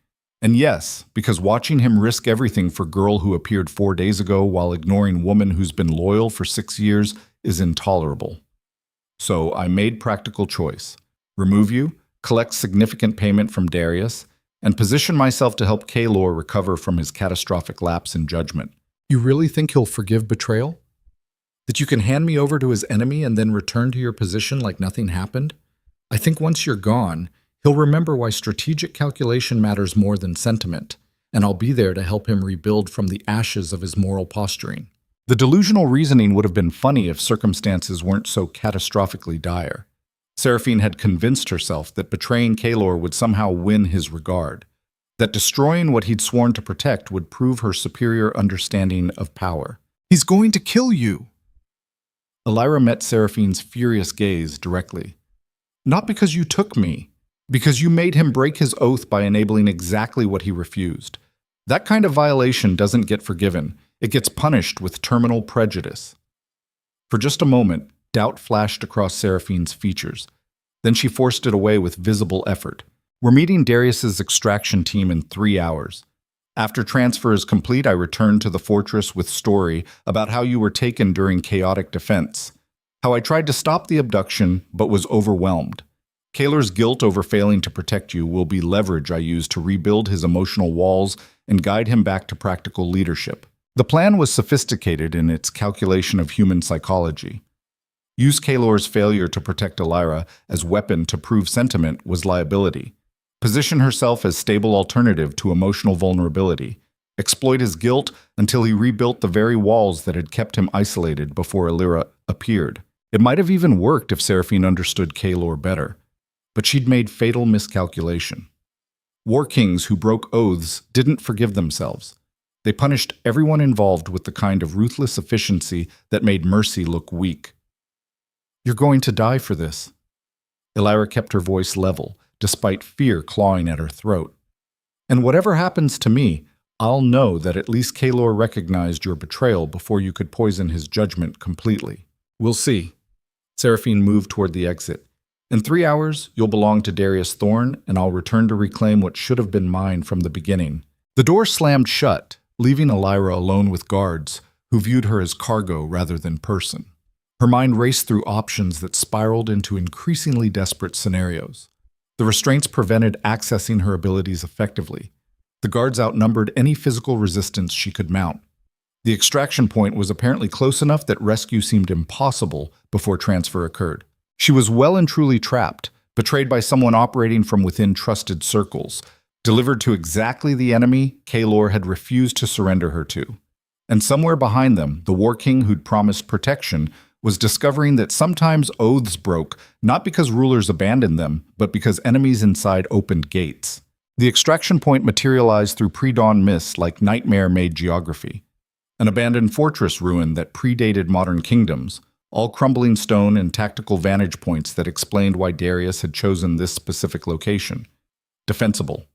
And yes, because watching him risk everything for girl who appeared 4 days ago while ignoring woman who's been loyal for 6 years is intolerable. So I made practical choice. Remove you, collect significant payment from Darius, and position myself to help Kaelor recover from his catastrophic lapse in judgment. You really think he'll forgive betrayal? That you can hand me over to his enemy and then return to your position like nothing happened? I think once you're gone, he'll remember why strategic calculation matters more than sentiment, and I'll be there to help him rebuild from the ashes of his moral posturing. The delusional reasoning would have been funny if circumstances weren't so catastrophically dire. Seraphine had convinced herself that betraying Kaelor would somehow win his regard, that destroying what he'd sworn to protect would prove her superior understanding of power. He's going to kill you! Elyra met Seraphine's furious gaze directly. Not because you took me, because you made him break his oath by enabling exactly what he refused. That kind of violation doesn't get forgiven. It gets punished with terminal prejudice. For just a moment, doubt flashed across Seraphine's features. Then she forced it away with visible effort. We're meeting Darius's extraction team in 3 hours. After transfer is complete, I return to the fortress with story about how you were taken during chaotic defense, how I tried to stop the abduction but was overwhelmed. Kaelor's guilt over failing to protect you will be leverage I use to rebuild his emotional walls and guide him back to practical leadership. The plan was sophisticated in its calculation of human psychology. Use Kaelor's failure to protect Elyra as weapon to prove sentiment was liability. Position herself as stable alternative to emotional vulnerability. Exploit his guilt until he rebuilt the very walls that had kept him isolated before Elyra appeared. It might have even worked if Seraphine understood Kaelor better, but she'd made fatal miscalculation. War kings who broke oaths didn't forgive themselves. They punished everyone involved with the kind of ruthless efficiency that made mercy look weak. You're going to die for this. Elyra kept her voice level, despite fear clawing at her throat. And whatever happens to me, I'll know that at least Kaelor recognized your betrayal before you could poison his judgment completely. We'll see. Seraphine moved toward the exit. In 3 hours, you'll belong to Darius Thorn, and I'll return to reclaim what should have been mine from the beginning. The door slammed shut, leaving Elyra alone with guards, who viewed her as cargo rather than person. Her mind raced through options that spiraled into increasingly desperate scenarios. The restraints prevented accessing her abilities effectively. The guards outnumbered any physical resistance she could mount. The extraction point was apparently close enough that rescue seemed impossible before transfer occurred. She was well and truly trapped, betrayed by someone operating from within trusted circles, delivered to exactly the enemy Kaelor had refused to surrender her to. And somewhere behind them, the War King who'd promised protection was discovering that sometimes oaths broke, not because rulers abandoned them, but because enemies inside opened gates. The extraction point materialized through pre-dawn mists like nightmare-made geography. An abandoned fortress ruin that predated modern kingdoms, all crumbling stone and tactical vantage points that explained why Darius had chosen this specific location. Defensible.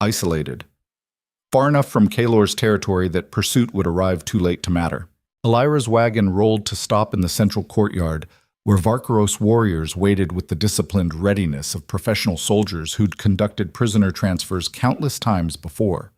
Isolated. Far enough from Kaelor's territory that pursuit would arrive too late to matter. Elyra's wagon rolled to stop in the central courtyard, where Varkaros warriors waited with the disciplined readiness of professional soldiers who'd conducted prisoner transfers countless times before.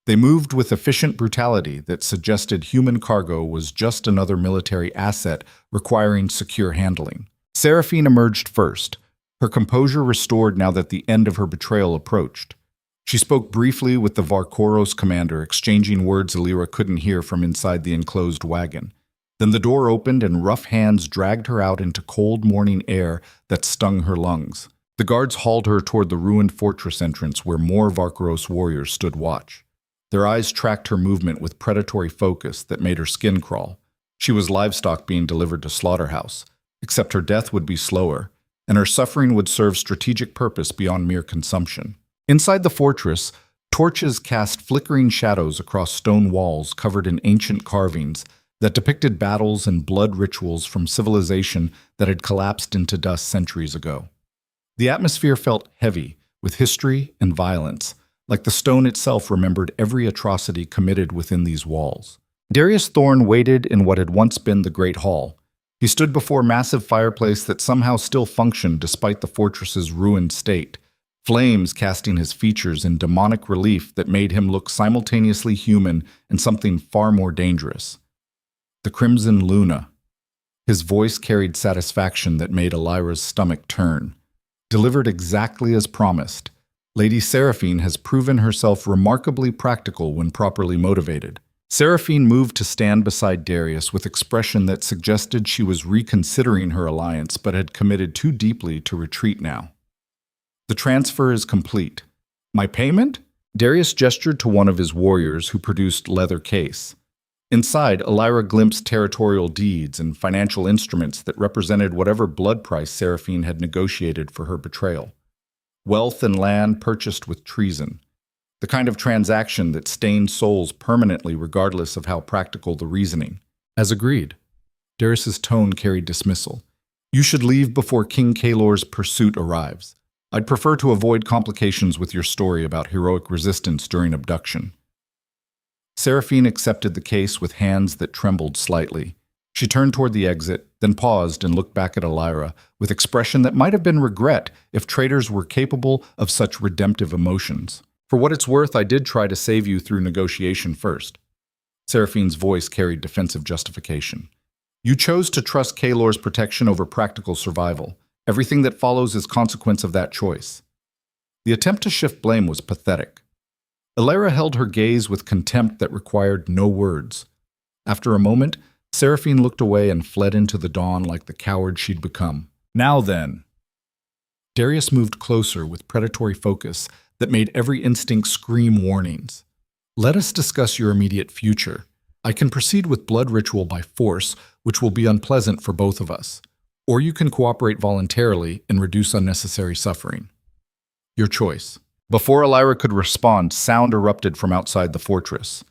They moved with efficient brutality that suggested human cargo was just another military asset requiring secure handling. Seraphine emerged first, her composure restored now that the end of her betrayal approached. She spoke briefly with the Varkaros commander, exchanging words Elyra couldn't hear from inside the enclosed wagon. Then the door opened and rough hands dragged her out into cold morning air that stung her lungs. The guards hauled her toward the ruined fortress entrance where more Varkaros warriors stood watch. Their eyes tracked her movement with predatory focus that made her skin crawl. She was livestock being delivered to slaughterhouse, except her death would be slower, and her suffering would serve strategic purpose beyond mere consumption. Inside the fortress, torches cast flickering shadows across stone walls covered in ancient carvings that depicted battles and blood rituals from civilization that had collapsed into dust centuries ago. The atmosphere felt heavy, with history and violence, like the stone itself remembered every atrocity committed within these walls. Darius Thorn waited in what had once been the Great Hall. He stood before a massive fireplace that somehow still functioned despite the fortress's ruined state, flames casting his features in demonic relief that made him look simultaneously human and something far more dangerous. The Crimson Luna. His voice carried satisfaction that made Elyra's stomach turn. Delivered exactly as promised, Lady Seraphine has proven herself remarkably practical when properly motivated. Seraphine moved to stand beside Darius with expression that suggested she was reconsidering her alliance but had committed too deeply to retreat now. The transfer is complete. My payment? Darius gestured to one of his warriors who produced leather case. Inside, Elyra glimpsed territorial deeds and financial instruments that represented whatever blood price Seraphine had negotiated for her betrayal. Wealth and land purchased with treason. The kind of transaction that stained souls permanently regardless of how practical the reasoning. As agreed. Darius's tone carried dismissal. You should leave before King Kaelor's pursuit arrives. I'd prefer to avoid complications with your story about heroic resistance during abduction. Seraphine accepted the case with hands that trembled slightly. She turned toward the exit, then paused and looked back at Elyra with expression that might have been regret if traitors were capable of such redemptive emotions. For what it's worth, I did try to save you through negotiation first. Seraphine's voice carried defensive justification. You chose to trust Kaelor's protection over practical survival. Everything that follows is consequence of that choice. The attempt to shift blame was pathetic. Elyra held her gaze with contempt that required no words. After a moment, Seraphine looked away and fled into the dawn like the coward she'd become. Now then. Darius moved closer with predatory focus that made every instinct scream warnings. Let us discuss your immediate future. I can proceed with blood ritual by force, which will be unpleasant for both of us. Or you can cooperate voluntarily and reduce unnecessary suffering. Your choice. Before Elyra could respond, sound erupted from outside the fortress.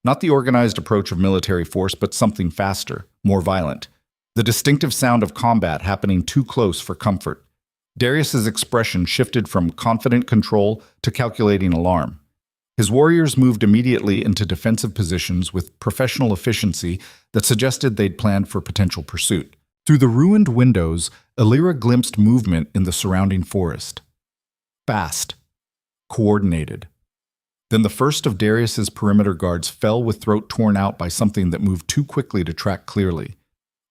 Not the organized approach of military force, but something faster, more violent. The distinctive sound of combat happening too close for comfort. Darius's expression shifted from confident control to calculating alarm. His warriors moved immediately into defensive positions with professional efficiency that suggested they'd planned for potential pursuit. Through the ruined windows, Elyra glimpsed movement in the surrounding forest. Fast. Coordinated. Then the first of Darius's perimeter guards fell with throat torn out by something that moved too quickly to track clearly.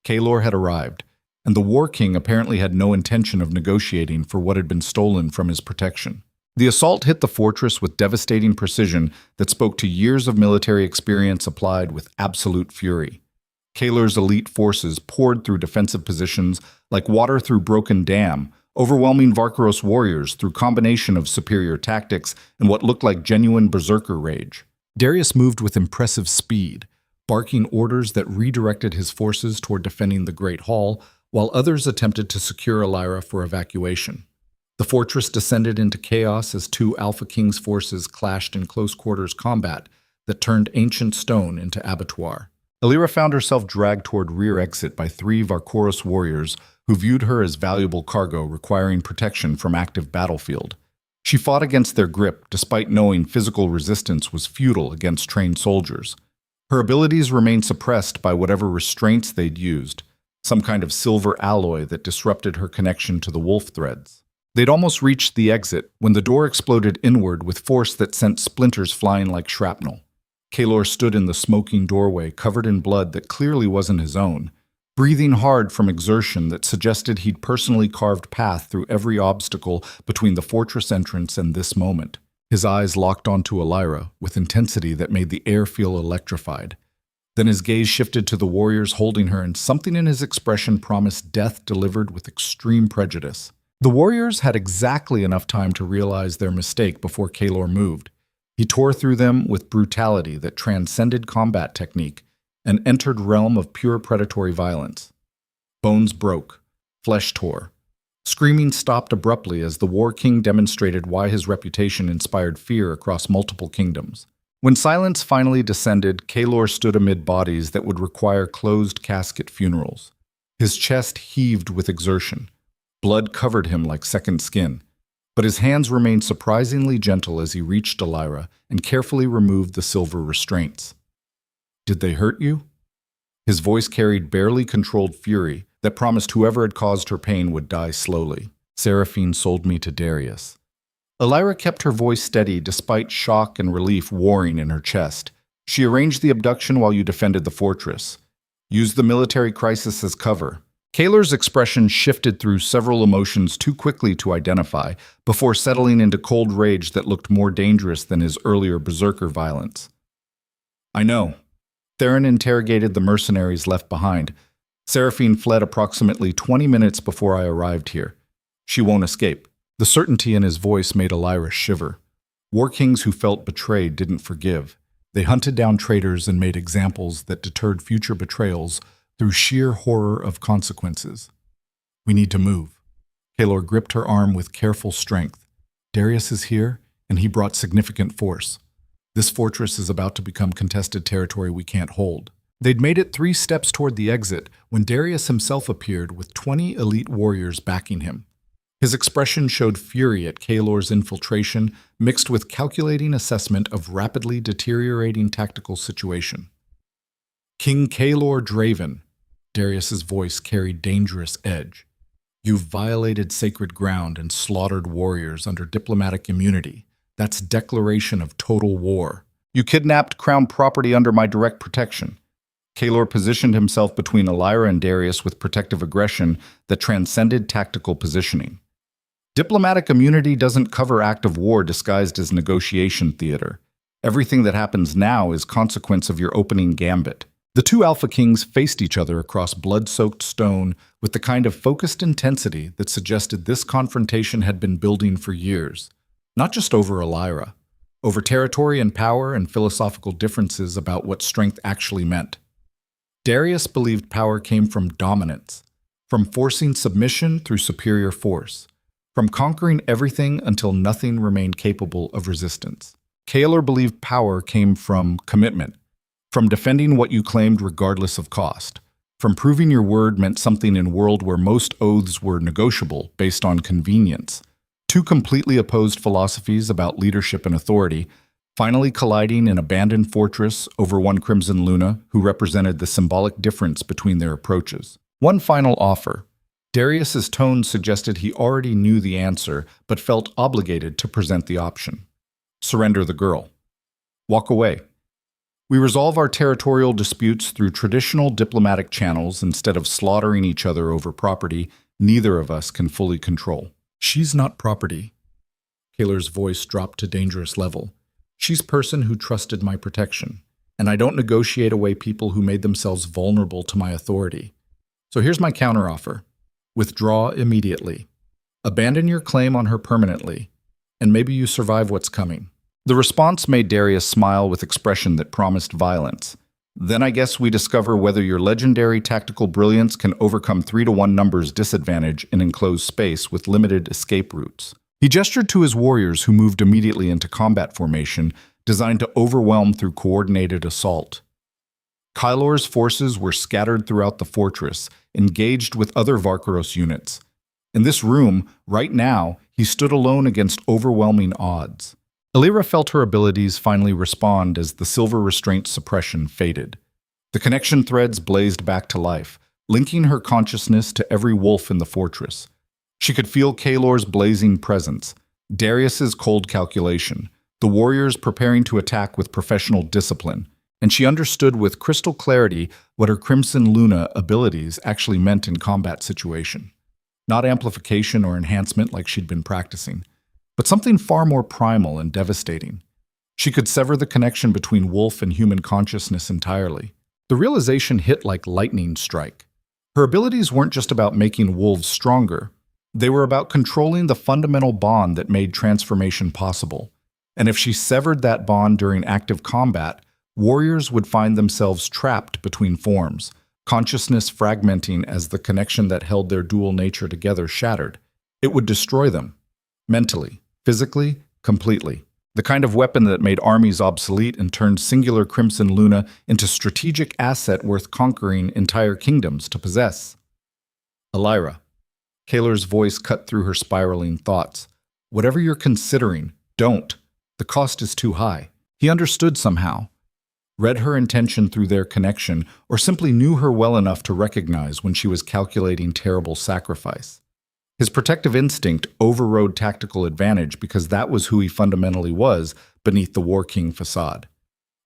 Kaelor had arrived, and the War King apparently had no intention of negotiating for what had been stolen from his protection. The assault hit the fortress with devastating precision that spoke to years of military experience applied with absolute fury. Kaelor's elite forces poured through defensive positions like water through broken dam, overwhelming Varkaros warriors through combination of superior tactics and what looked like genuine berserker rage. Darius moved with impressive speed, barking orders that redirected his forces toward defending the Great Hall, while others attempted to secure Elyra for evacuation. The fortress descended into chaos as two Alpha King's forces clashed in close-quarters combat that turned ancient stone into abattoir. Elyra found herself dragged toward rear exit by three Varkaros warriors who viewed her as valuable cargo requiring protection from active battlefield. She fought against their grip despite knowing physical resistance was futile against trained soldiers. Her abilities remained suppressed by whatever restraints they'd used, some kind of silver alloy that disrupted her connection to the wolf threads. They'd almost reached the exit when the door exploded inward with force that sent splinters flying like shrapnel. Kaelor stood in the smoking doorway, covered in blood that clearly wasn't his own, breathing hard from exertion that suggested he'd personally carved path through every obstacle between the fortress entrance and this moment. His eyes locked onto Elyra with intensity that made the air feel electrified. Then his gaze shifted to the warriors holding her, and something in his expression promised death delivered with extreme prejudice. The warriors had exactly enough time to realize their mistake before Kaelor moved. He tore through them with brutality that transcended combat technique and entered realm of pure predatory violence. Bones broke, flesh tore. Screaming stopped abruptly as the War King demonstrated why his reputation inspired fear across multiple kingdoms. When silence finally descended, Kaelor stood amid bodies that would require closed casket funerals. His chest heaved with exertion. Blood covered him like second skin, but his hands remained surprisingly gentle as he reached Elyra and carefully removed the silver restraints. "Did they hurt you?" His voice carried barely controlled fury that promised whoever had caused her pain would die slowly. "Seraphine sold me to Darius." Elyra kept her voice steady despite shock and relief warring in her chest. "She arranged the abduction while you defended the fortress. Used the military crisis as cover." Kaelor's expression shifted through several emotions too quickly to identify, before settling into cold rage that looked more dangerous than his earlier berserker violence. "I know." Theron interrogated the mercenaries left behind. "Seraphine fled approximately 20 minutes before I arrived here. She won't escape." The certainty in his voice made Elyra shiver. War kings who felt betrayed didn't forgive. They hunted down traitors and made examples that deterred future betrayals through sheer horror of consequences. "We need to move." Kaelor gripped her arm with careful strength. "Darius is here, and he brought significant force. This fortress is about to become contested territory we can't hold." They'd made it 3 steps toward the exit when Darius himself appeared with 20 elite warriors backing him. His expression showed fury at Kaelor's infiltration, mixed with calculating assessment of rapidly deteriorating tactical situation. "King Kaelor Draven," Darius's voice carried dangerous edge. "You've violated sacred ground and slaughtered warriors under diplomatic immunity. That's declaration of total war. You kidnapped crown property under my direct protection." Kaelor positioned himself between Elyra and Darius with protective aggression that transcended tactical positioning. Diplomatic immunity doesn't cover active war disguised as negotiation theater. Everything that happens now is consequence of your opening gambit. The 2 Alpha Kings faced each other across blood-soaked stone with the kind of focused intensity that suggested this confrontation had been building for years. Not just over Elyra, over territory and power and philosophical differences about what strength actually meant. Darius believed power came from dominance, from forcing submission through superior force, from conquering everything until nothing remained capable of resistance. Kaelor believed power came from commitment, from defending what you claimed regardless of cost, from proving your word meant something in a world where most oaths were negotiable based on convenience. 2 completely opposed philosophies about leadership and authority, finally colliding in abandoned fortress over one Crimson Luna who represented the symbolic difference between their approaches. One final offer. Darius's tone suggested he already knew the answer, but felt obligated to present the option. "Surrender the girl. Walk away. We resolve our territorial disputes through traditional diplomatic channels instead of slaughtering each other over property neither of us can fully control." "She's not property." Kaelor's voice dropped to dangerous level. "She's person who trusted my protection, and I don't negotiate away people who made themselves vulnerable to my authority. So here's my counteroffer. Withdraw immediately. Abandon your claim on her permanently, and maybe you survive what's coming." The response made Darius smile with expression that promised violence. "Then I guess we discover whether your legendary tactical brilliance can overcome 3-to-1 numbers disadvantage in enclosed space with limited escape routes." He gestured to his warriors who moved immediately into combat formation, designed to overwhelm through coordinated assault. Kaelor's forces were scattered throughout the fortress, engaged with other Varkaros units. In this room, right now, he stood alone against overwhelming odds. Elyra felt her abilities finally respond as the silver restraint suppression faded. The connection threads blazed back to life, linking her consciousness to every wolf in the fortress. She could feel Kaelor's blazing presence, Darius's cold calculation, the warriors preparing to attack with professional discipline, and she understood with crystal clarity what her Crimson Luna abilities actually meant in combat situation. Not amplification or enhancement like she'd been practicing, but something far more primal and devastating. She could sever the connection between wolf and human consciousness entirely. The realization hit like lightning strike. Her abilities weren't just about making wolves stronger. They were about controlling the fundamental bond that made transformation possible. And if she severed that bond during active combat, warriors would find themselves trapped between forms, consciousness fragmenting as the connection that held their dual nature together shattered. It would destroy them, mentally, physically, completely. The kind of weapon that made armies obsolete and turned singular Crimson Luna into strategic asset worth conquering entire kingdoms to possess. Elyra. Kaelor's voice cut through her spiraling thoughts. Whatever you're considering, don't. The cost is too high. He understood somehow, read her intention through their connection, or simply knew her well enough to recognize when she was calculating terrible sacrifice. His protective instinct overrode tactical advantage because that was who he fundamentally was beneath the War King facade.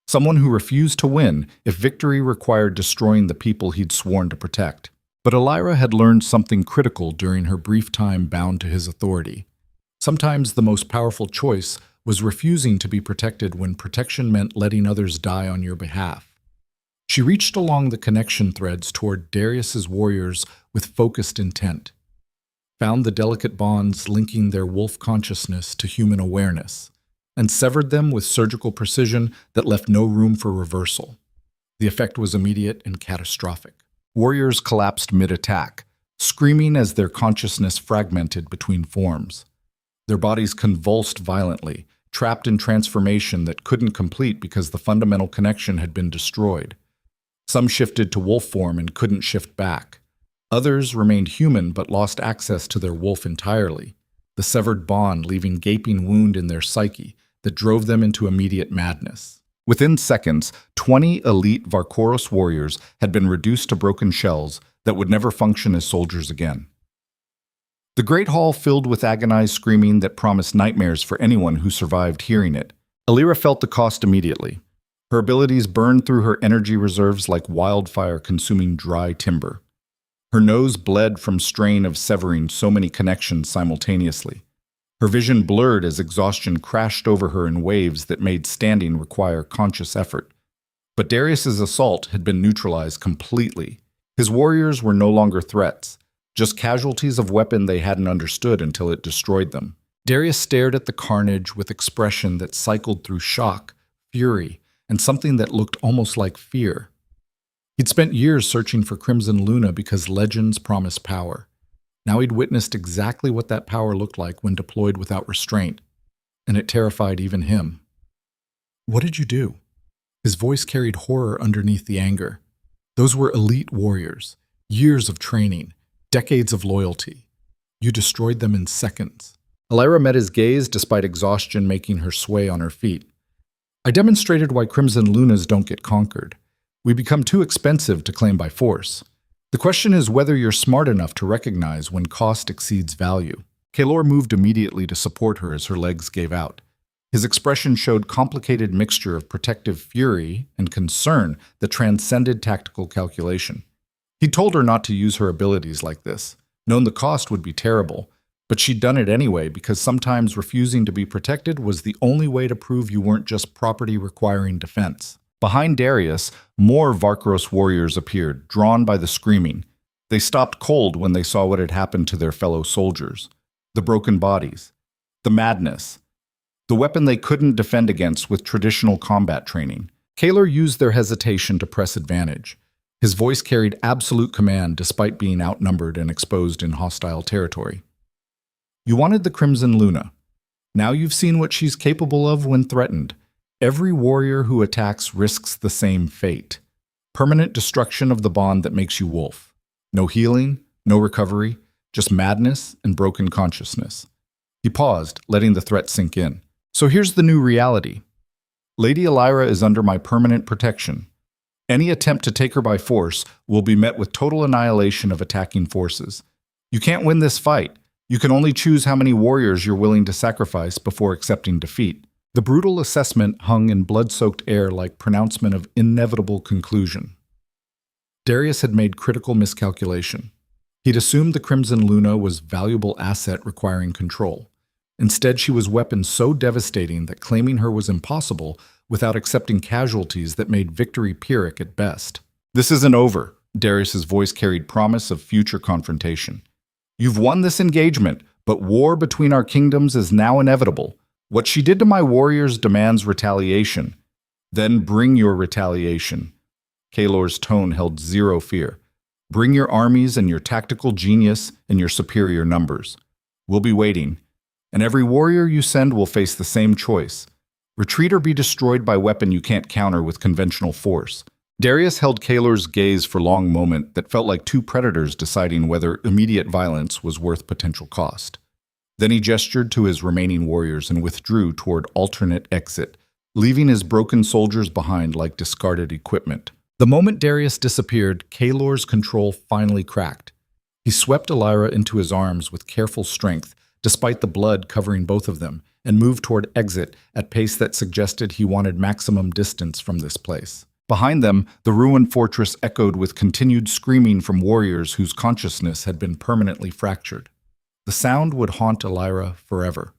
Someone who refused to win if victory required destroying the people he'd sworn to protect. But Elyra had learned something critical during her brief time bound to his authority. Sometimes the most powerful choice was refusing to be protected when protection meant letting others die on your behalf. She reached along the connection threads toward Darius's warriors with focused intent, found the delicate bonds linking their wolf consciousness to human awareness, and severed them with surgical precision that left no room for reversal. The effect was immediate and catastrophic. Warriors collapsed mid-attack, screaming as their consciousness fragmented between forms. Their bodies convulsed violently, trapped in transformation that couldn't complete because the fundamental connection had been destroyed. Some shifted to wolf form and couldn't shift back. Others remained human but lost access to their wolf entirely, the severed bond leaving gaping wound in their psyche that drove them into immediate madness. Within seconds, 20 elite Varkoros warriors had been reduced to broken shells that would never function as soldiers again. The Great Hall filled with agonized screaming that promised nightmares for anyone who survived hearing it. Elyra felt the cost immediately. Her abilities burned through her energy reserves like wildfire consuming dry timber. Her nose bled from strain of severing so many connections simultaneously. Her vision blurred as exhaustion crashed over her in waves that made standing require conscious effort. But Darius's assault had been neutralized completely. His warriors were no longer threats, just casualties of weapon they hadn't understood until it destroyed them. Darius stared at the carnage with expression that cycled through shock, fury, and something that looked almost like fear. He'd spent years searching for Crimson Luna because legends promised power. Now he'd witnessed exactly what that power looked like when deployed without restraint, and it terrified even him. "What did you do?" His voice carried horror underneath the anger. Those were elite warriors, years of training, decades of loyalty. You destroyed them in seconds. Elyra met his gaze despite exhaustion making her sway on her feet. "I demonstrated why Crimson Lunas don't get conquered. We become too expensive to claim by force. The question is whether you're smart enough to recognize when cost exceeds value." Kaelor moved immediately to support her as her legs gave out. His expression showed complicated mixture of protective fury and concern that transcended tactical calculation. He'd told her not to use her abilities like this, known the cost would be terrible, but she'd done it anyway because sometimes refusing to be protected was the only way to prove you weren't just property requiring defense. Behind Darius, more Varkoros warriors appeared, drawn by the screaming. They stopped cold when they saw what had happened to their fellow soldiers. The broken bodies. The madness. The weapon they couldn't defend against with traditional combat training. Kaelor used their hesitation to press advantage. His voice carried absolute command despite being outnumbered and exposed in hostile territory. "You wanted the Crimson Luna. Now you've seen what she's capable of when threatened. Every warrior who attacks risks the same fate. Permanent destruction of the bond that makes you wolf. No healing, no recovery, just madness and broken consciousness." He paused, letting the threat sink in. "So here's the new reality. Lady Elyra is under my permanent protection. Any attempt to take her by force will be met with total annihilation of attacking forces. You can't win this fight. You can only choose how many warriors you're willing to sacrifice before accepting defeat." The brutal assessment hung in blood-soaked air like pronouncement of inevitable conclusion. Darius had made critical miscalculation. He'd assumed the Crimson Luna was valuable asset requiring control. Instead, she was weapon so devastating that claiming her was impossible without accepting casualties that made victory Pyrrhic at best. "This isn't over," Darius's voice carried promise of future confrontation. "You've won this engagement, but war between our kingdoms is now inevitable. What she did to my warriors demands retaliation. Then bring your retaliation." Kaelor's tone held zero fear. "Bring your armies and your tactical genius and your superior numbers. We'll be waiting, and every warrior you send will face the same choice: Retreat or be destroyed by weapon you can't counter with conventional force. Darius held Kaelor's gaze for a long moment that felt like two predators deciding whether immediate violence was worth potential cost. Then he gestured to his remaining warriors and withdrew toward alternate exit, leaving his broken soldiers behind like discarded equipment. The moment Darius disappeared, Kaelor's control finally cracked. He swept Elyra into his arms with careful strength, despite the blood covering both of them, and moved toward exit at pace that suggested he wanted maximum distance from this place. Behind them, the ruined fortress echoed with continued screaming from warriors whose consciousness had been permanently fractured. The sound would haunt Elyra forever.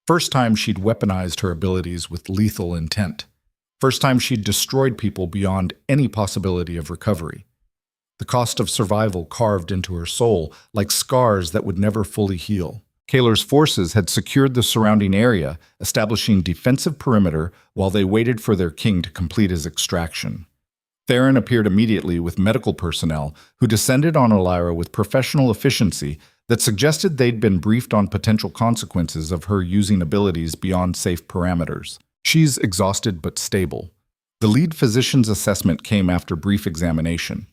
First time she'd weaponized her abilities with lethal intent. First time she'd destroyed people beyond any possibility of recovery. The cost of survival carved into her soul like scars that would never fully heal. Kaelor's forces had secured the surrounding area, establishing defensive perimeter while they waited for their king to complete his extraction. Theron appeared immediately with medical personnel who descended on Elyra with professional efficiency that suggested they'd been briefed on potential consequences of her using abilities beyond safe parameters. She's exhausted but stable. The lead physician's assessment came after brief examination.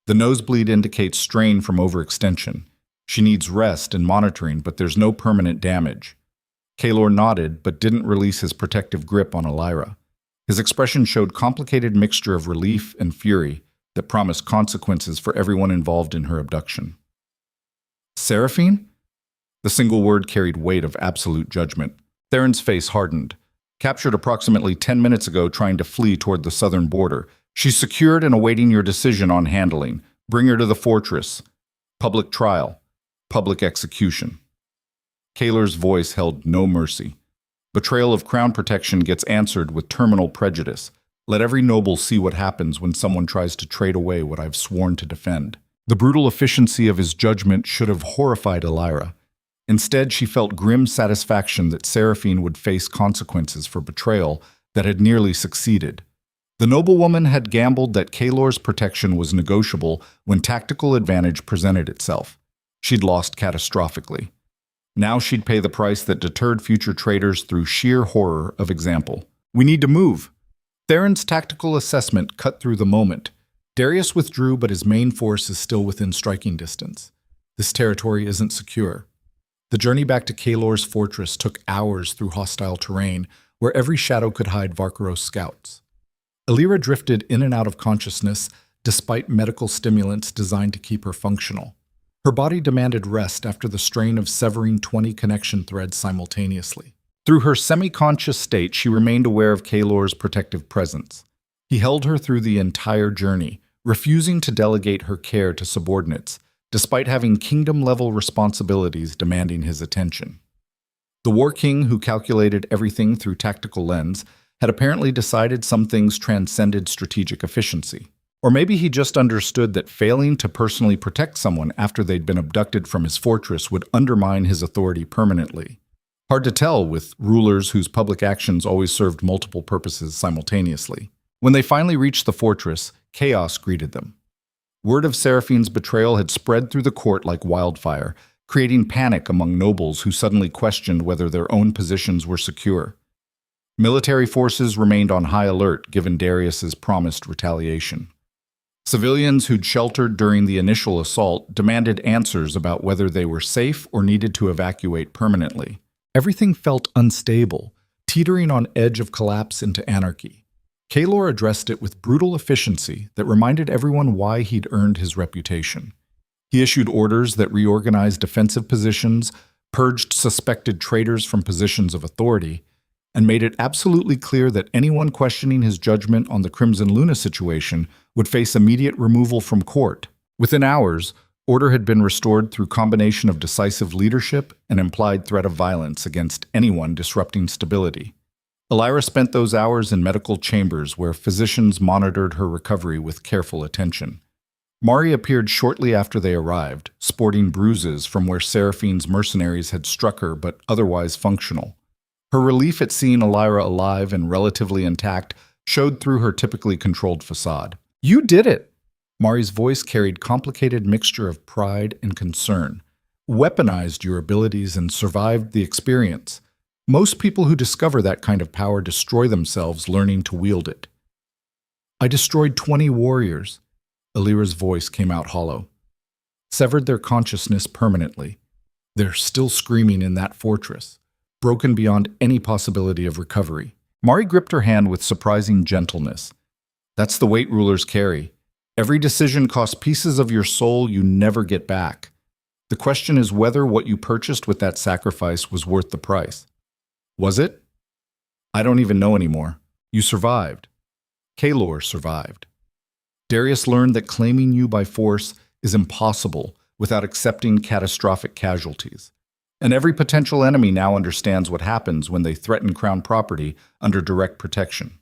The nosebleed indicates strain from overextension. She needs rest and monitoring, but there's no permanent damage. Kaelor nodded, but didn't release his protective grip on Elyra. His expression showed complicated mixture of relief and fury that promised consequences for everyone involved in her abduction. Seraphine? The single word carried weight of absolute judgment. Theron's face hardened. Captured approximately 10 minutes ago trying to flee toward the southern border. She's secured and awaiting your decision on handling. Bring her to the fortress. Public trial. Public execution. Kaelor's voice held no mercy. Betrayal of crown protection gets answered with terminal prejudice. Let every noble see what happens when someone tries to trade away what I've sworn to defend. The brutal efficiency of his judgment should have horrified Elyra. Instead, she felt grim satisfaction that Seraphine would face consequences for betrayal that had nearly succeeded. The noblewoman had gambled that Kaelor's protection was negotiable when tactical advantage presented itself. She'd lost catastrophically. Now she'd pay the price that deterred future traitors through sheer horror of example. We need to move. Theron's tactical assessment cut through the moment. Darius withdrew, but his main force is still within striking distance. This territory isn't secure. The journey back to Kaelor's fortress took hours through hostile terrain, where every shadow could hide Varkaros scouts. Elyra drifted in and out of consciousness, despite medical stimulants designed to keep her functional. Her body demanded rest after the strain of severing 20 connection threads simultaneously. Through her semi-conscious state, she remained aware of Kaelor's protective presence. He held her through the entire journey, refusing to delegate her care to subordinates, despite having kingdom-level responsibilities demanding his attention. The War King, who calculated everything through tactical lens, had apparently decided some things transcended strategic efficiency. Or maybe he just understood that failing to personally protect someone after they'd been abducted from his fortress would undermine his authority permanently. Hard to tell with rulers whose public actions always served multiple purposes simultaneously. When they finally reached the fortress, chaos greeted them. Word of Seraphine's betrayal had spread through the court like wildfire, creating panic among nobles who suddenly questioned whether their own positions were secure. Military forces remained on high alert given Darius's promised retaliation. Civilians who'd sheltered during the initial assault demanded answers about whether they were safe or needed to evacuate permanently. Everything felt unstable, teetering on edge of collapse into anarchy. Kaelor addressed it with brutal efficiency that reminded everyone why he'd earned his reputation. He issued orders that reorganized defensive positions, purged suspected traitors from positions of authority, and made it absolutely clear that anyone questioning his judgment on the Crimson Luna situation would face immediate removal from court. Within hours, order had been restored through combination of decisive leadership and implied threat of violence against anyone disrupting stability. Elyra spent those hours in medical chambers where physicians monitored her recovery with careful attention. Mari appeared shortly after they arrived, sporting bruises from where Seraphine's mercenaries had struck her but otherwise functional. Her relief at seeing Elyra alive and relatively intact showed through her typically controlled facade. "You did it!" Mari's voice carried complicated mixture of pride and concern. "Weaponized your abilities and survived the experience. Most people who discover that kind of power destroy themselves learning to wield it. I destroyed 20 warriors. Elyra's voice came out hollow. Severed their consciousness permanently. They're still screaming in that fortress, broken beyond any possibility of recovery. Mari gripped her hand with surprising gentleness. That's the weight rulers carry. Every decision costs pieces of your soul you never get back. The question is whether what you purchased with that sacrifice was worth the price. Was it? I don't even know anymore. You survived. Kaelor survived. Darius learned that claiming you by force is impossible without accepting catastrophic casualties. And every potential enemy now understands what happens when they threaten crown property under direct protection.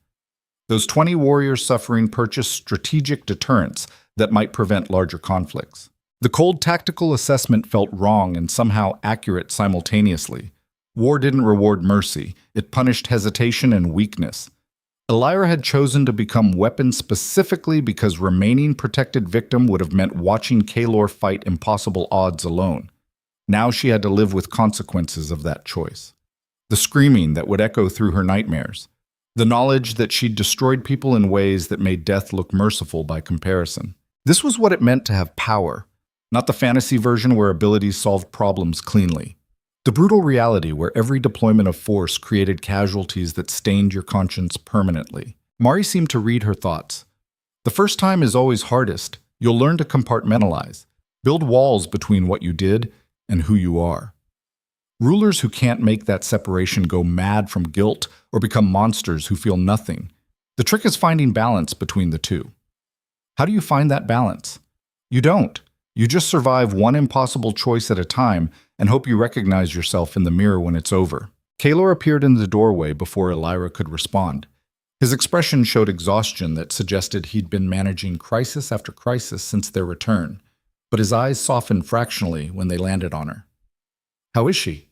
Those 20 warriors suffering purchased strategic deterrence that might prevent larger conflicts. The cold tactical assessment felt wrong and somehow accurate simultaneously. War didn't reward mercy, it punished hesitation and weakness. Elyra had chosen to become weapon specifically because remaining protected victim would have meant watching Kaelor fight impossible odds alone. Now she had to live with consequences of that choice. The screaming that would echo through her nightmares. The knowledge that she'd destroyed people in ways that made death look merciful by comparison. This was what it meant to have power, not the fantasy version where abilities solved problems cleanly. The brutal reality where every deployment of force created casualties that stained your conscience permanently. Mari seemed to read her thoughts. The first time is always hardest. You'll learn to compartmentalize, build walls between what you did and who you are. Rulers who can't make that separation go mad from guilt or become monsters who feel nothing. The trick is finding balance between the two. How do you find that balance? You don't. You just survive one impossible choice at a time and hope you recognize yourself in the mirror when it's over. Kaelor appeared in the doorway before Elyra could respond. His expression showed exhaustion that suggested he'd been managing crisis after crisis since their return, but his eyes softened fractionally when they landed on her. How is she?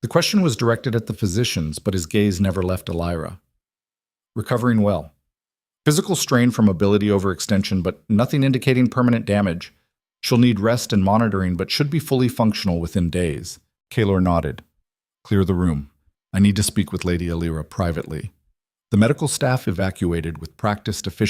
The question was directed at the physicians, but his gaze never left Elyra. Recovering well. Physical strain from ability overextension, but nothing indicating permanent damage. She'll need rest and monitoring, but should be fully functional within days. Kaelor nodded. Clear the room. I need to speak with Lady Elyra privately. The medical staff evacuated with practiced efficiency.